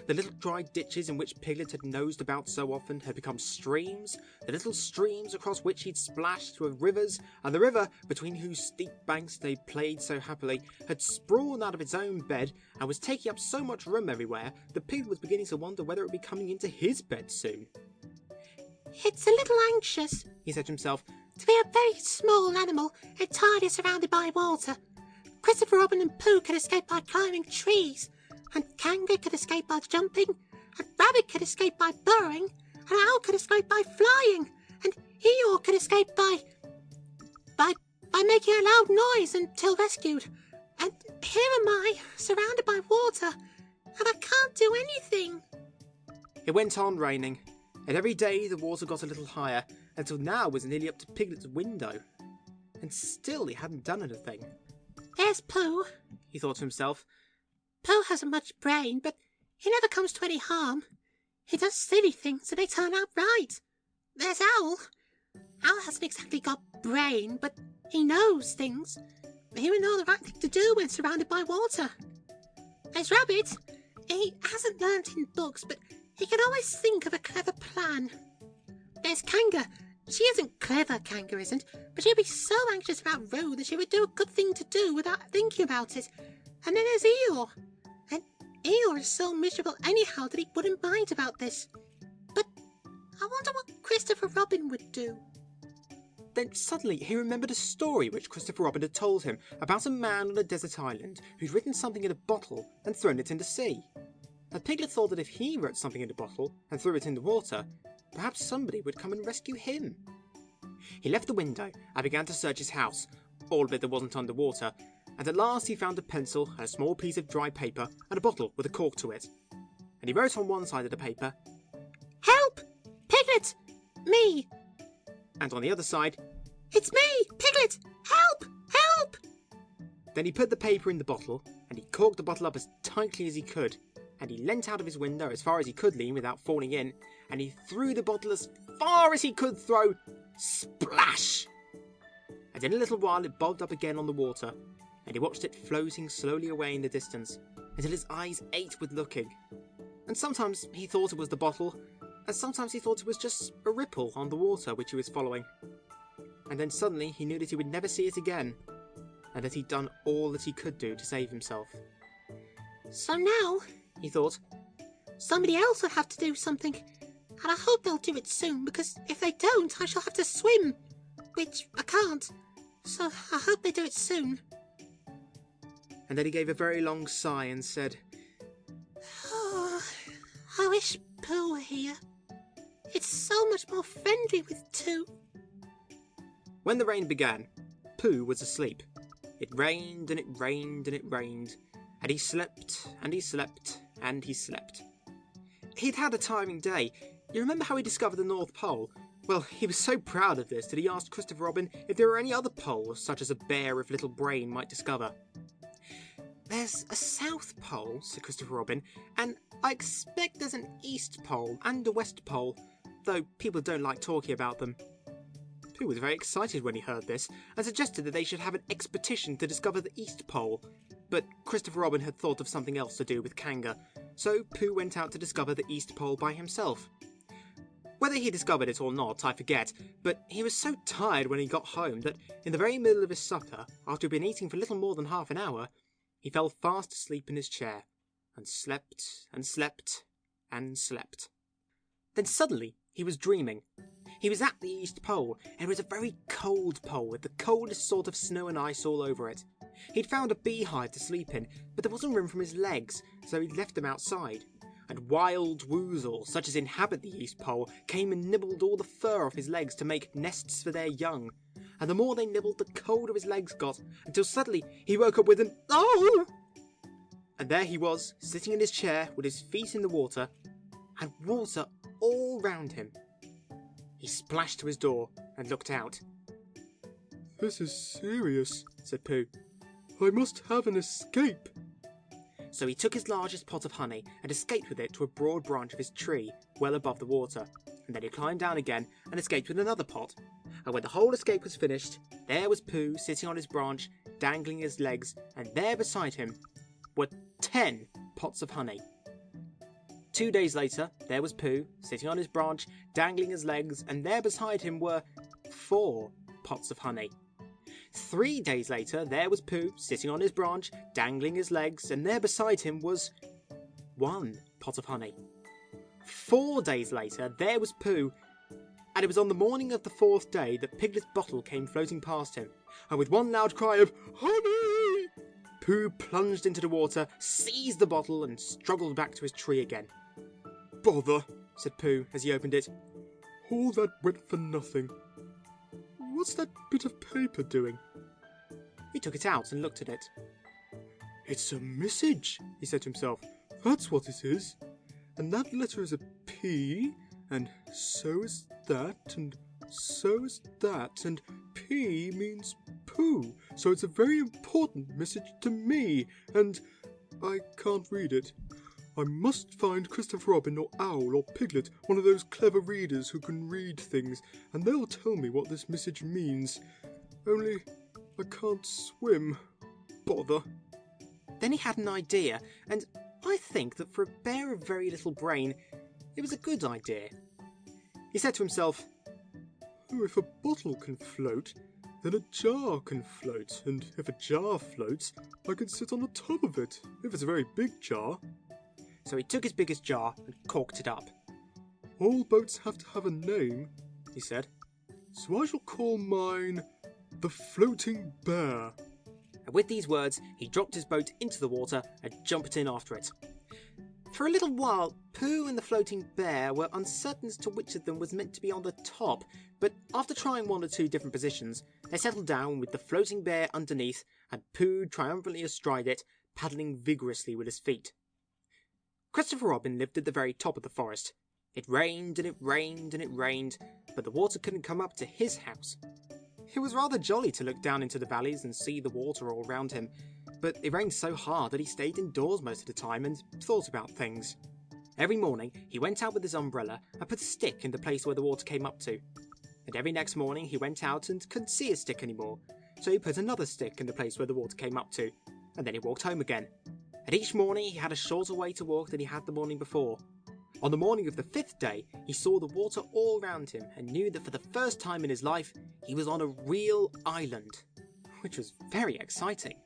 The little dry ditches in which Piglet had nosed about so often had become streams, the little streams across which he'd splashed were rivers, and the river, between whose steep banks they played so happily, had sprawled out of its own bed and was taking up so much room everywhere that Piglet was beginning to wonder whether it would be coming into his bed soon. It's a little anxious, he said to himself, to be a very small animal entirely surrounded by water. Christopher Robin and Pooh could escape by climbing trees, and Kangaroo could escape by jumping, and Rabbit could escape by burrowing, and Owl could escape by flying, and Eeyore could escape by making a loud noise until rescued. And here am I, surrounded by water, and I can't do anything. It went on raining, and every day the water got a little higher, until now it was nearly up to Piglet's window. And still he hadn't done anything. There's Pooh, he thought to himself. Pooh hasn't much brain, but he never comes to any harm. He does silly things and they turn out right. There's Owl. Owl hasn't exactly got brain, but he knows things. He would know the right thing to do when surrounded by water. There's Rabbit. He hasn't learnt in books, but he can always think of a clever plan. There's Kangaroo. She isn't clever, Kangaroo isn't, but she'd be so anxious about Roo that she would do a good thing to do without thinking about it. And then there's Eeyore. And Eeyore is so miserable anyhow that he wouldn't mind about this. But I wonder what Christopher Robin would do. Then suddenly he remembered a story which Christopher Robin had told him about a man on a desert island who'd written something in a bottle and thrown it in the sea. And Piglet thought that if he wrote something in a bottle and threw it in the water, perhaps somebody would come and rescue him. He left the window and began to search his house, all of it that wasn't underwater, and at last he found a pencil and a small piece of dry paper and a bottle with a cork to it. And he wrote on one side of the paper, Help! Piglet! Me! And on the other side, It's me! Piglet! Help! Help! Then he put the paper in the bottle, and he corked the bottle up as tightly as he could, and he leant out of his window as far as he could lean without falling in, and he threw the bottle as far as he could throw. Splash! And in a little while it bobbed up again on the water, and he watched it floating slowly away in the distance, until his eyes ached with looking. And sometimes he thought it was the bottle, and sometimes he thought it was just a ripple on the water which he was following. And then suddenly he knew that he would never see it again, and that he'd done all that he could do to save himself. So now, He thought, somebody else will have to do something, and I hope they'll do it soon, because if they don't, I shall have to swim, which I can't. So I hope they do it soon. and then he gave a very long sigh and said, Oh, I wish Pooh were here. It's so much more friendly with two. When the rain began, Pooh was asleep. It rained and it rained and it rained, and he slept and he slept and he slept. He'd had a tiring day. You remember how he discovered the North Pole? Well, he was so proud of this that he asked Christopher Robin if there were any other poles, such as a bear of little brain might discover. There's a South Pole, said Christopher Robin, and I expect there's an East Pole and a West Pole, though people don't like talking about them. Pooh was very excited when he heard this, and suggested that they should have an expedition to discover the East Pole, but Christopher Robin had thought of something else to do with Kanga, so Pooh went out to discover the East Pole by himself. Whether he discovered it or not, I forget, but he was so tired when he got home that in the very middle of his supper, after he'd been eating for little more than half an hour, he fell fast asleep in his chair, and slept and slept and slept. Then suddenly he was dreaming. He was at the East Pole, and it was a very cold pole with the coldest sort of snow and ice all over it. He'd found a beehive to sleep in, but there wasn't room for his legs, so he'd left them outside. And wild woozles, such as inhabit the East Pole, came and nibbled all the fur off his legs to make nests for their young. And the more they nibbled, the colder his legs got, until suddenly he woke up with an "Oh!" And there he was, sitting in his chair with his feet in the water, and water all round him. He splashed to his door and looked out. This is serious, Said Pooh. I must have an escape. So he took his largest pot of honey and escaped with it to a broad branch of his tree, well above the water, and then he climbed down again and escaped with another pot. And when the whole escape was finished, there was Pooh sitting on his branch, dangling his legs, and there beside him were 10 pots of honey. 2 days later, there was Pooh, sitting on his branch, dangling his legs, and there beside him were 4 pots of honey. 3 days later, there was Pooh, sitting on his branch, dangling his legs, and there beside him was 1 pot of honey. 4 days later, there was Pooh, and it was on the morning of the 4th day that Piglet's bottle came floating past him, and with one loud cry of "Honey!" Pooh plunged into the water, seized the bottle, and struggled back to his tree again. Bother! Said Pooh as he opened it. All that went for nothing. What's that bit of paper doing? He took it out and looked at it. It's a message, he said to himself. That's what it is. And that letter is a P, and so is that, and so is that, and P means Pooh, so it's a very important message to me, and I can't read it. I must find Christopher Robin or Owl or Piglet, one of those clever readers who can read things, and they'll tell me what this message means. Only I can't swim. Bother. Then he had an idea, and I think that for a bear of very little brain, it was a good idea. He said to himself, Oh, if a bottle can float, then a jar can float, and if a jar floats, I can sit on the top of it, if it's a very big jar. So he took his biggest jar and corked it up. All boats have to have a name, He said, so I shall call mine the Floating Bear. and with these words he dropped his boat into the water and jumped in after it. For a little while, Pooh and the Floating Bear were uncertain as to which of them was meant to be on the top, but after trying 1 or 2 different positions, they settled down with the Floating Bear underneath and Pooh triumphantly astride it, paddling vigorously with his feet. Christopher Robin lived at the very top of the forest. It rained and it rained and it rained, but the water couldn't come up to his house. It was rather jolly to look down into the valleys and see the water all round him, but it rained so hard that he stayed indoors most of the time and thought about things. Every morning he went out with his umbrella and put a stick in the place where the water came up to. And every next morning he went out and couldn't see his stick anymore, so he put another stick in the place where the water came up to, and then he walked home again. And each morning he had a shorter way to walk than he had the morning before. On the morning of the 5th day, he saw the water all round him and knew that for the first time in his life, he was on a real island, which was very exciting.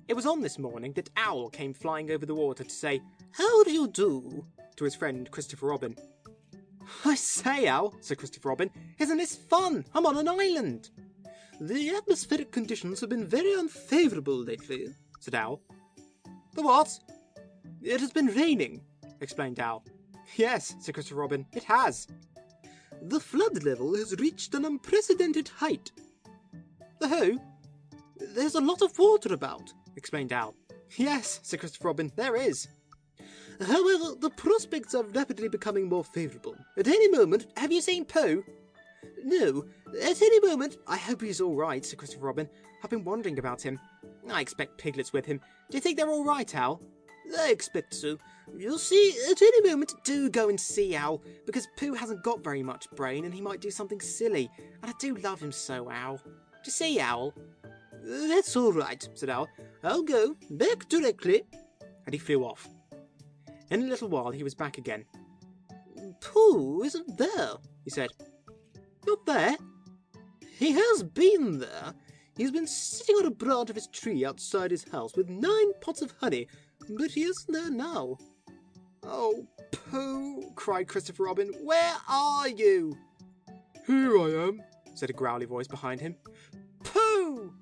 It was on this morning that Owl came flying over the water to say, "How do you do?" to his friend Christopher Robin. "I say, Owl," said Christopher Robin, "isn't this fun? I'm on an island." "The atmospheric conditions have been very unfavourable lately," said Owl. "The what?" "It has been raining," explained Owl. "Yes," said Christopher Robin, "it has." "The flood level has reached an unprecedented height." "The who?" "There's a lot of water about," explained Owl. "Yes," said Christopher Robin, "there is." "However, the prospects are rapidly becoming more favourable. At any moment—" "Have you seen Pooh?" "No, at any moment—" "I hope he's all right," said Christopher Robin. "I've been wondering about him. I expect Piglet's with him. Do you think they're all right, Owl?" "I expect so. You'll see at any moment." "Do go and see, Owl, because Pooh hasn't got very much brain and he might do something silly. And I do love him so, Owl. Do you see, Owl?" "That's all right," said Owl. "I'll go. Back directly." And he flew off. In a little while he was back again. "Pooh isn't there," he said. "Not there?" "He has been there. He's been sitting on a branch of his tree outside his house with 9 pots of honey, but he isn't there now." "Oh, Pooh!" cried Christopher Robin. "Where are you?" Here I am, said a growly voice behind him. "Pooh!"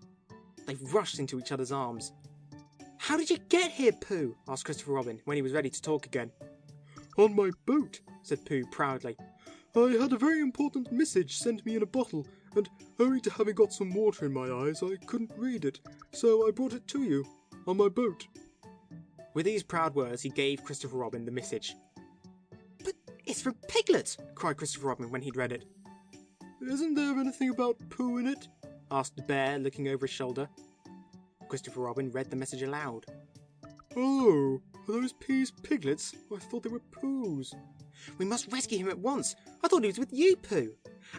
They rushed into each other's arms. "How did you get here, Pooh?" asked Christopher Robin when he was ready to talk again. on my boat. Said Pooh proudly. I had a very important message sent me in a bottle, and owing to having got some water in my eyes, I couldn't read it, so I brought it to you, on my boat. With these proud words, he gave Christopher Robin the message. "But it's from Piglet!" cried Christopher Robin when he'd read it. Isn't there anything about Pooh in it? Asked the bear, looking over his shoulder. Christopher Robin read the message aloud. Oh, are those peas piglets? I thought they were Poohs. "We must rescue him at once. I thought he was with you, Pooh.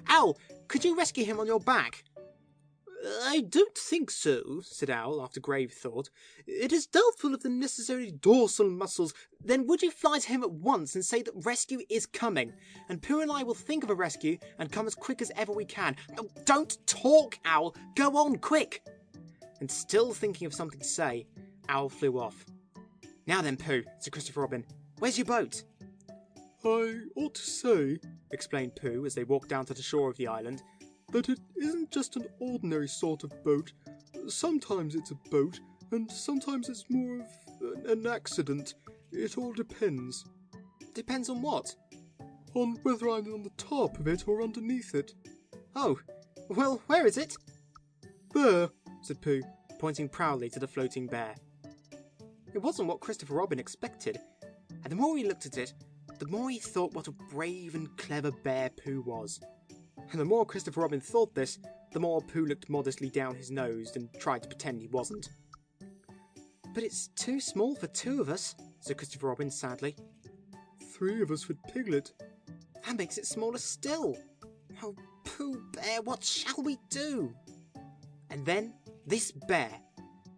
Owl, could you rescue him on your back?" "I don't think so," said Owl, after grave thought. "It is doubtful if the necessary dorsal muscles—" "Then would you fly to him at once and say that rescue is coming, and Pooh and I will think of a rescue and come as quick as ever we can." "Oh, don't talk, Owl. Go on, quick." And still thinking of something to say, Owl flew off. "Now then, Pooh," said Christopher Robin, "where's your boat?" I ought to say, explained Pooh as they walked down to the shore of the island, that it isn't just an ordinary sort of boat. Sometimes it's a boat, and sometimes it's more of an accident. It all depends. "Depends on what?" On whether I'm on the top of it or underneath it. "Oh, well, where is it?" There, said Pooh, pointing proudly to the floating bear. It wasn't what Christopher Robin expected, and the more he looked at it, the more he thought what a brave and clever bear Pooh was. And the more Christopher Robin thought this, the more Pooh looked modestly down his nose and tried to pretend he wasn't. "But it's too small for 2 of us," said Christopher Robin sadly. 3 of us for Piglet. "That makes it smaller still. Oh, Pooh Bear, what shall we do?" And then this bear,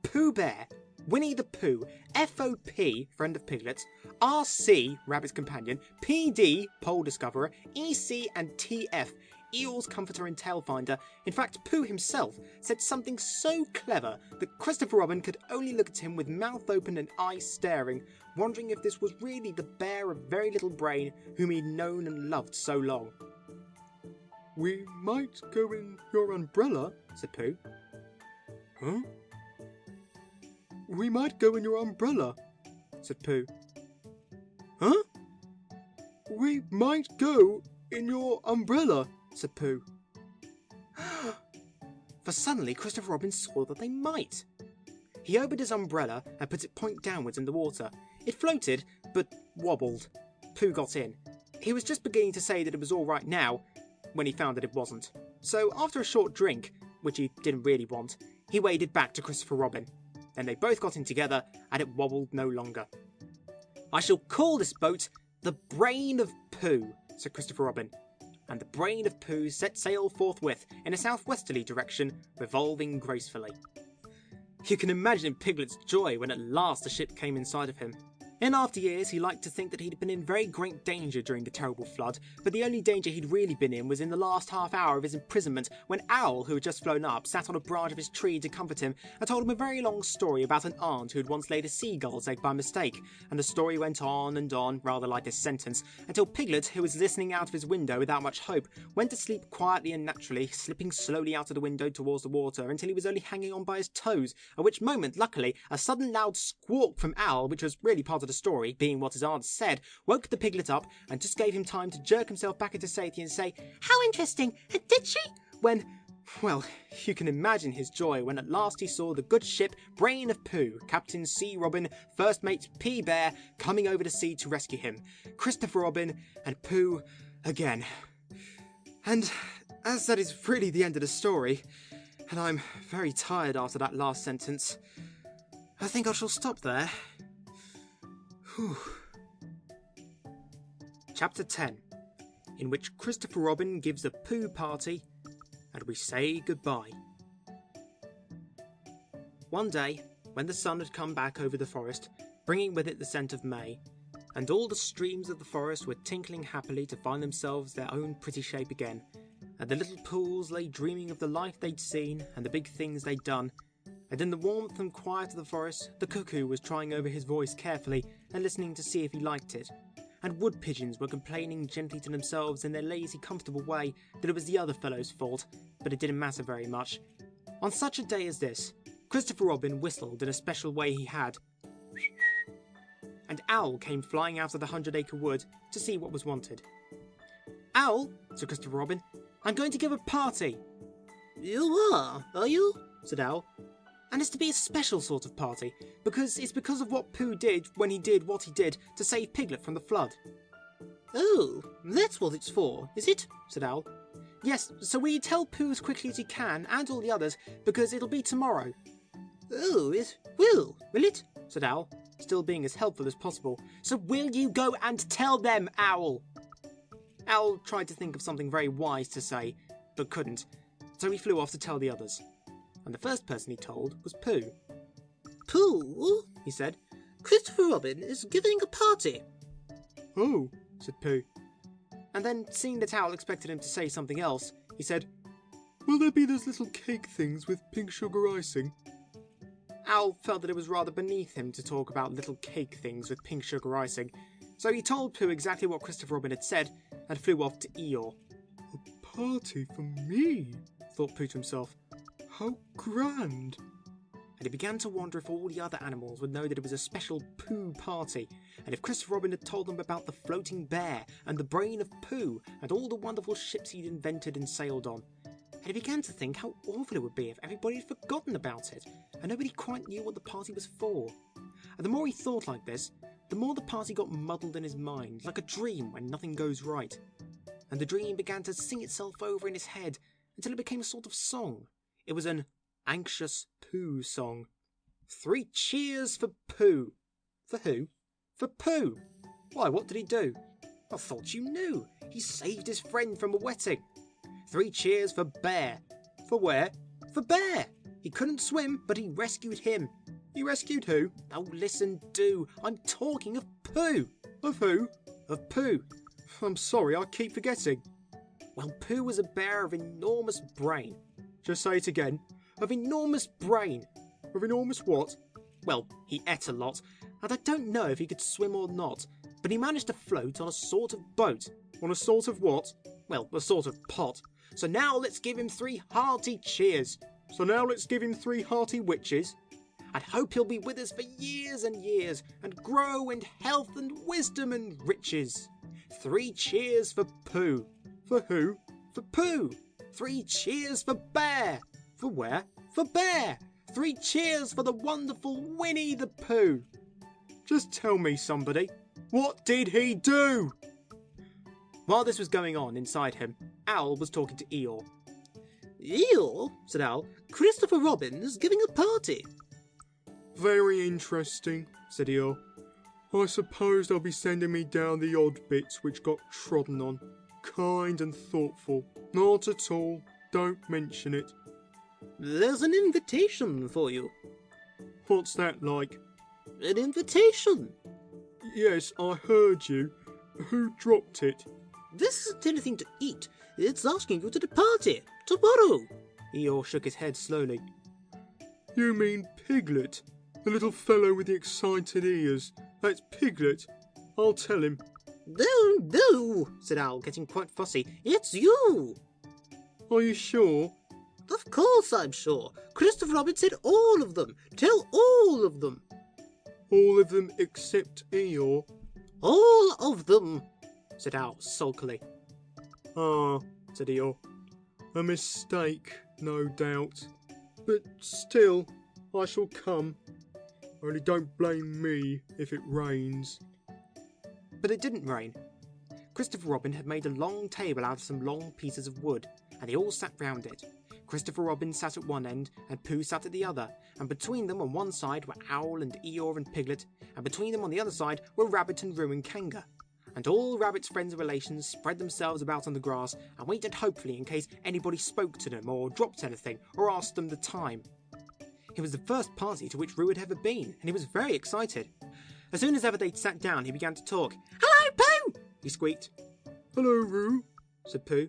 Pooh Bear, Winnie the Pooh, FOP, friend of Piglet, RC, rabbit's companion, PD, pole discoverer, EC and TF, Eels comforter and tail finder. In fact, Pooh himself said something so clever that Christopher Robin could only look at him with mouth open and eyes staring, wondering if this was really the bear of very little brain whom he'd known and loved so long. We might go in your umbrella, said Pooh. Huh? We might go in your umbrella, said Pooh. Huh? We might go in your umbrella, said Pooh. For suddenly Christopher Robin saw that they might. He opened his umbrella and put it point downwards in the water. It floated, but wobbled. Pooh got in. He was just beginning to say that it was all right now, when he found that it wasn't. So after a short drink, which he didn't really want, he waded back to Christopher Robin. Then they both got in together, and it wobbled no longer. "I shall call this boat the Brain of Pooh," said Christopher Robin. and the brain of Pooh set sail forthwith in a southwesterly direction, revolving gracefully. You can imagine Piglet's joy when at last the ship came in sight of him. In after years, he liked to think that he'd been in very great danger during the terrible flood, but the only danger he'd really been in was in the last half hour of his imprisonment, when Owl, who had just flown up, sat on a branch of his tree to comfort him and told him a very long story about an aunt who had once laid a seagull's egg by mistake, and the story went on and on, rather like a sentence, until Piglet, who was listening out of his window without much hope, went to sleep quietly and naturally, slipping slowly out of the window towards the water until he was only hanging on by his toes, at which moment, luckily, a sudden loud squawk from Owl, which was really part of the story, being what his aunt said, woke the Piglet up and just gave him time to jerk himself back into safety and say, How interesting! And did she? when, well, you can imagine his joy when at last he saw the good ship Brain of Pooh, Captain C. Robin, First Mate P. Bear, coming over the sea to rescue him, Christopher Robin, and Pooh again. And as that is really the end of the story, and I'm very tired after that last sentence, I think I shall stop there. Whew. Chapter 10, in which Christopher Robin gives a Pooh party and we say goodbye. One day, when the sun had come back over the forest, bringing with it the scent of May, and all the streams of the forest were tinkling happily to find themselves their own pretty shape again, and the little pools lay dreaming of the life they'd seen and the big things they'd done, and in the warmth and quiet of the forest, the cuckoo was trying over his voice carefully and listening to see if he liked it, and wood pigeons were complaining gently to themselves in their lazy, comfortable way that it was the other fellow's fault, but it didn't matter very much. On such a day as this, Christopher Robin whistled in a special way he had, and Owl came flying out of the 100-acre wood to see what was wanted. Owl, said Christopher Robin, I'm going to give a party. You are you? Said Owl. And it's to be a special sort of party, because it's because of what Pooh did when he did what he did to save Piglet from the flood. Oh, that's what it's for, is it? Said Owl. Yes, so will you tell Pooh as quickly as you can, and all the others, because it'll be tomorrow. Oh, it will it? Said Owl, still being as helpful as possible. So will you go and tell them, Owl? Owl tried to think of something very wise to say, but couldn't, so he flew off to tell the others. And the first person he told was Pooh. Pooh, he said. Christopher Robin is giving a party. Oh, said Pooh. And then, seeing that Owl expected him to say something else, he said, will there be those little cake things with pink sugar icing? Owl felt that it was rather beneath him to talk about little cake things with pink sugar icing, so he told Pooh exactly what Christopher Robin had said, and flew off to Eeyore. A party for me? Thought Pooh to himself. How grand! And he began to wonder if all the other animals would know that it was a special Pooh party, and if Christopher Robin had told them about the floating bear and the brain of Pooh and all the wonderful ships he'd invented and sailed on. And he began to think how awful it would be if everybody had forgotten about it, and nobody quite knew what the party was for. And the more he thought like this, the more the party got muddled in his mind, like a dream when nothing goes right. And the dream began to sing itself over in his head until it became a sort of song. It was an anxious Pooh song. 3 cheers for Pooh. For who? For Pooh. Why, what did he do? I thought you knew. He saved his friend from a wetting. 3 cheers for Bear. For where? For Bear. He couldn't swim, but he rescued him. He rescued who? Oh, listen, do. I'm talking of Pooh. Of who? Of Pooh. I'm sorry, I keep forgetting. Well, Pooh was a bear of enormous brain. Just say it again. Of enormous brain. Of enormous what? Well, he ate a lot, and I don't know if he could swim or not, but he managed to float on a sort of boat. On a sort of what? Well, a sort of pot. So now let's give him 3 hearty cheers. So now let's give him 3 hearty witches. And hope he'll be with us for years and years, and grow in health and wisdom and riches. 3 cheers for Pooh. For who? For Pooh. 3 cheers for Bear. For where? For Bear. 3 cheers for the wonderful Winnie the Pooh. Just tell me, somebody, what did he do? While this was going on inside him, Owl was talking to Eeyore. Eeyore, said Owl, Christopher Robin is giving a party. Very interesting, said Eeyore. I suppose they'll be sending me down the odd bits which got trodden on. kind and thoughtful. Not at all. Don't mention it. There's an invitation for you. What's that like? An invitation? Yes, I heard you. Who dropped it? This isn't anything to eat. It's asking you to the party. Tomorrow. Eeyore shook his head slowly. You mean Piglet? The little fellow with the excited ears. That's Piglet. I'll tell him. No, said Owl, getting quite fussy. It's you. Are you sure? Of course I'm sure. Christopher Robin said all of them. Tell all of them. All of them except Eeyore? All of them, said Owl sulkily. Ah, said Eeyore. A mistake, no doubt. But still, I shall come. Only don't blame me if it rains. But it didn't rain. Christopher Robin had made a long table out of some long pieces of wood, and they all sat round it. Christopher Robin sat at one end, and Pooh sat at the other, and between them on one side were Owl and Eeyore and Piglet, and between them on the other side were Rabbit and Roo and Kanga. And all Rabbit's friends and relations spread themselves about on the grass and waited hopefully in case anybody spoke to them or dropped anything or asked them the time. It was the first party to which Roo had ever been, and he was very excited. As soon as ever they'd sat down, he began to talk. Hello, Pooh, he squeaked. Hello, Roo, said Pooh.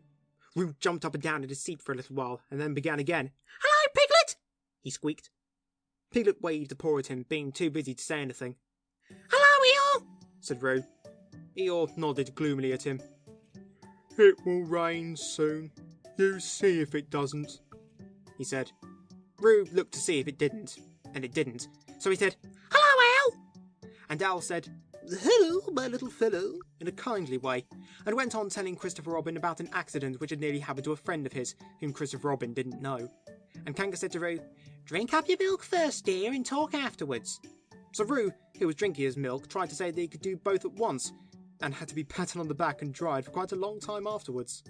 Roo jumped up and down in his seat for a little while, and then began again. Hello, Piglet, he squeaked. Piglet waved a paw at him, being too busy to say anything. Hello, Eeyore, said Roo. Eeyore nodded gloomily at him. It will rain soon. You see if it doesn't, he said. Roo looked to see if it didn't, and it didn't. So he said, Hello, Owl, and Owl said, Hello, my little fellow, in a kindly way, and went on telling Christopher Robin about an accident which had nearly happened to a friend of his, whom Christopher Robin didn't know. And Kanga said to Roo, Drink up your milk first, dear, and talk afterwards. So Roo, who was drinking his milk, tried to say that he could do both at once, and had to be patted on the back and dried for quite a long time afterwards.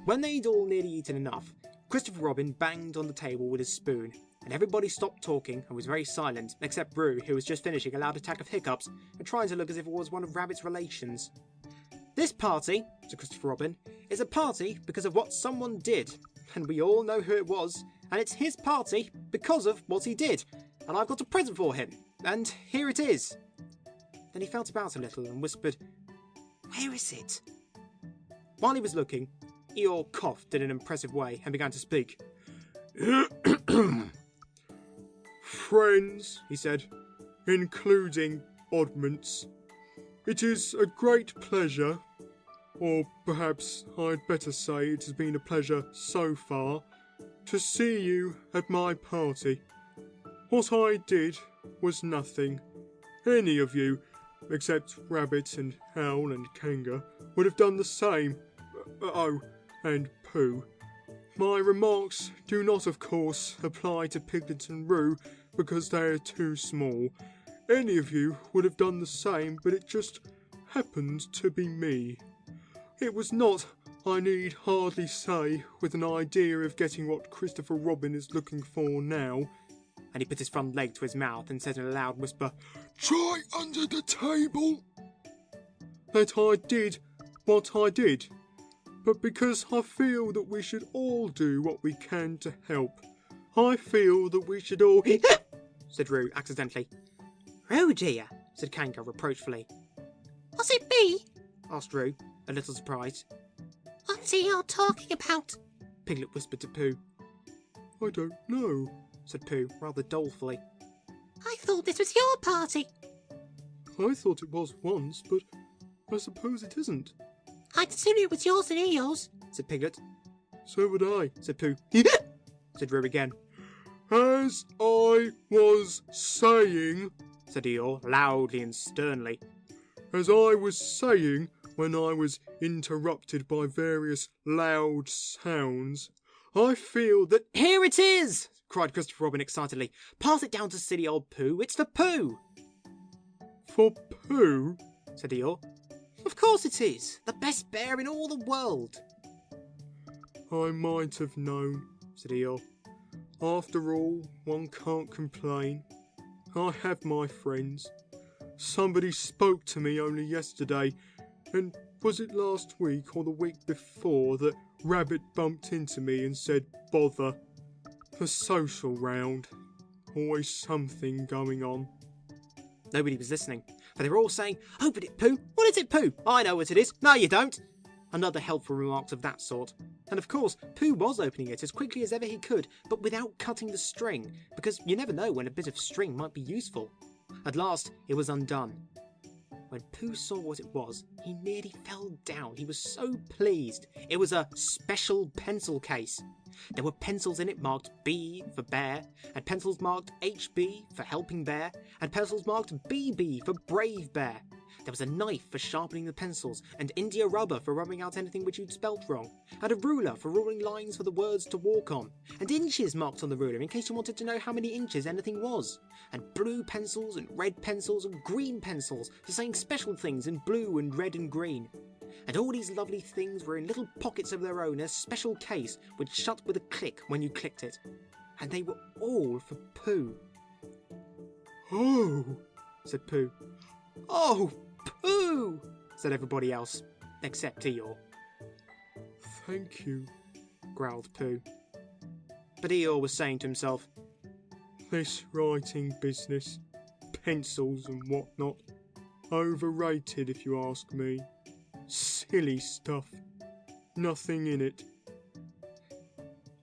When they'd all nearly eaten enough, Christopher Robin banged on the table with his spoon, and everybody stopped talking and was very silent, except Roo, who was just finishing a loud attack of hiccups and trying to look as if it was one of Rabbit's relations. This party, said Christopher Robin, is a party because of what someone did, and we all know who it was, and it's his party because of what he did, and I've got a present for him, and here it is. Then he felt about a little and whispered, Where is it? While he was looking, Eeyore coughed in an impressive way and began to speak. Friends, he said, including oddments, it is a great pleasure, or perhaps I'd better say it has been a pleasure so far, to see you at my party. What I did was nothing. Any of you, except Rabbit and Owl and Kanga, would have done the same. Oh, and Pooh. My remarks do not, of course, apply to Piglet and Roo, because they are too small. Any of you would have done the same, but it just happened to be me. It was not, I need hardly say, with an idea of getting what Christopher Robin is looking for now. And he put his front leg to his mouth and said in a loud whisper, Try under the table! That I did what I did, but because I feel that we should all do what we can to help. I feel that we should all... said Roo accidentally. Roo, dear, said Kanga reproachfully. Was it me? Asked Roo, a little surprised. What's he all talking about? Piglet whispered to Pooh. I don't know, said Pooh, rather dolefully. I thought this was your party. I thought it was once, but I suppose it isn't. I'd sooner it was yours than Eeyore's, said Piglet. So would I, said Pooh. said Roo again. As I was saying, said Eeyore, loudly and sternly. As I was saying when I was interrupted by various loud sounds, I feel that... Here it is! Cried Christopher Robin excitedly. Pass it down to silly old Pooh. It's for Pooh. For Pooh? Said Eeyore. Of course it is. The best bear in all the world. I might have known, said Eeyore. After all, one can't complain. I have my friends. Somebody spoke to me only yesterday, and Was it last week or the week before that Rabbit bumped into me and said, bother? The social round. Always something going on. Nobody was listening, for they were all saying, "Open it, Pooh! What is it, Pooh? I know what it is. No, you don't!" And other helpful remarks of that sort. And of course, Pooh was opening it as quickly as ever he could, but without cutting the string, because you never know when a bit of string might be useful. At last, it was undone. When Pooh saw what it was, he nearly fell down. He was so pleased. It was a special pencil case. There were pencils in it marked B for bear, and pencils marked HB for helping bear, and pencils marked BB for brave bear. There was a knife for sharpening the pencils, and India rubber for rubbing out anything which you'd spelt wrong, and a ruler for ruling lines for the words to walk on, and inches marked on the ruler in case you wanted to know how many inches anything was, and blue pencils and red pencils and green pencils for saying special things in blue and red and green. And all these lovely things were in little pockets of their own in a special case which shut with a click when you clicked it. And they were all for Pooh. Oh, Said Pooh. "Oh, Pooh!" said everybody else, except Eeyore. thank you. Growled Pooh. But Eeyore was saying to himself, This writing business, pencils and whatnot, overrated if you ask me. Silly stuff. Nothing in it.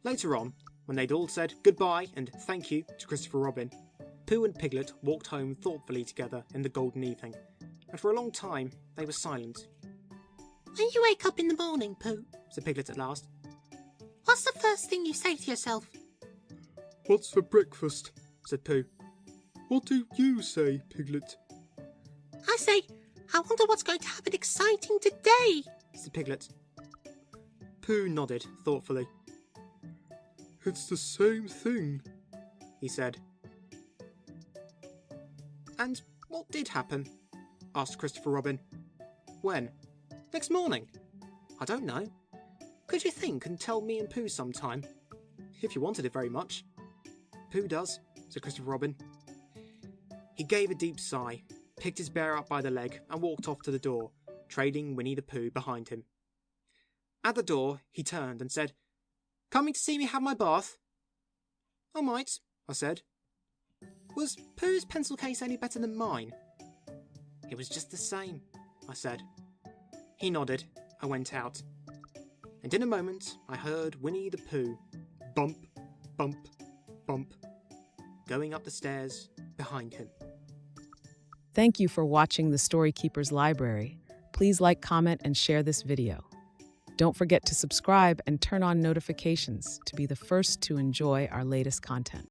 Later on, when they'd all said goodbye and thank you to Christopher Robin, Pooh and Piglet walked home thoughtfully together in the golden evening, and for a long time they were silent. When you wake up in the morning, Pooh, Said Piglet at last. what's the first thing you say to yourself? What's for breakfast? Said Pooh. What do you say, Piglet? I say, I wonder what's going to happen exciting today. Said Piglet. Pooh nodded thoughtfully. It's the same thing. He said. And what did happen? Asked Christopher Robin. When? Next morning? I don't know. Could you think and tell me and Pooh sometime? If you wanted it very much. Pooh does, said Christopher Robin. He gave a deep sigh, picked his bear up by the leg and walked off to the door, trailing Winnie the Pooh behind him. At the door, he turned and said, "Coming to see me have my bath?" "I might," I said. Was Pooh's pencil case any better than mine? It was just the same, I said. He nodded and went out. And in a moment I heard Winnie the Pooh bump, bump, bump, going up the stairs behind him. Thank you for watching the Story Keeper's Library. Please like, comment, and share this video. Don't forget to subscribe and turn on notifications to be the first to enjoy our latest content.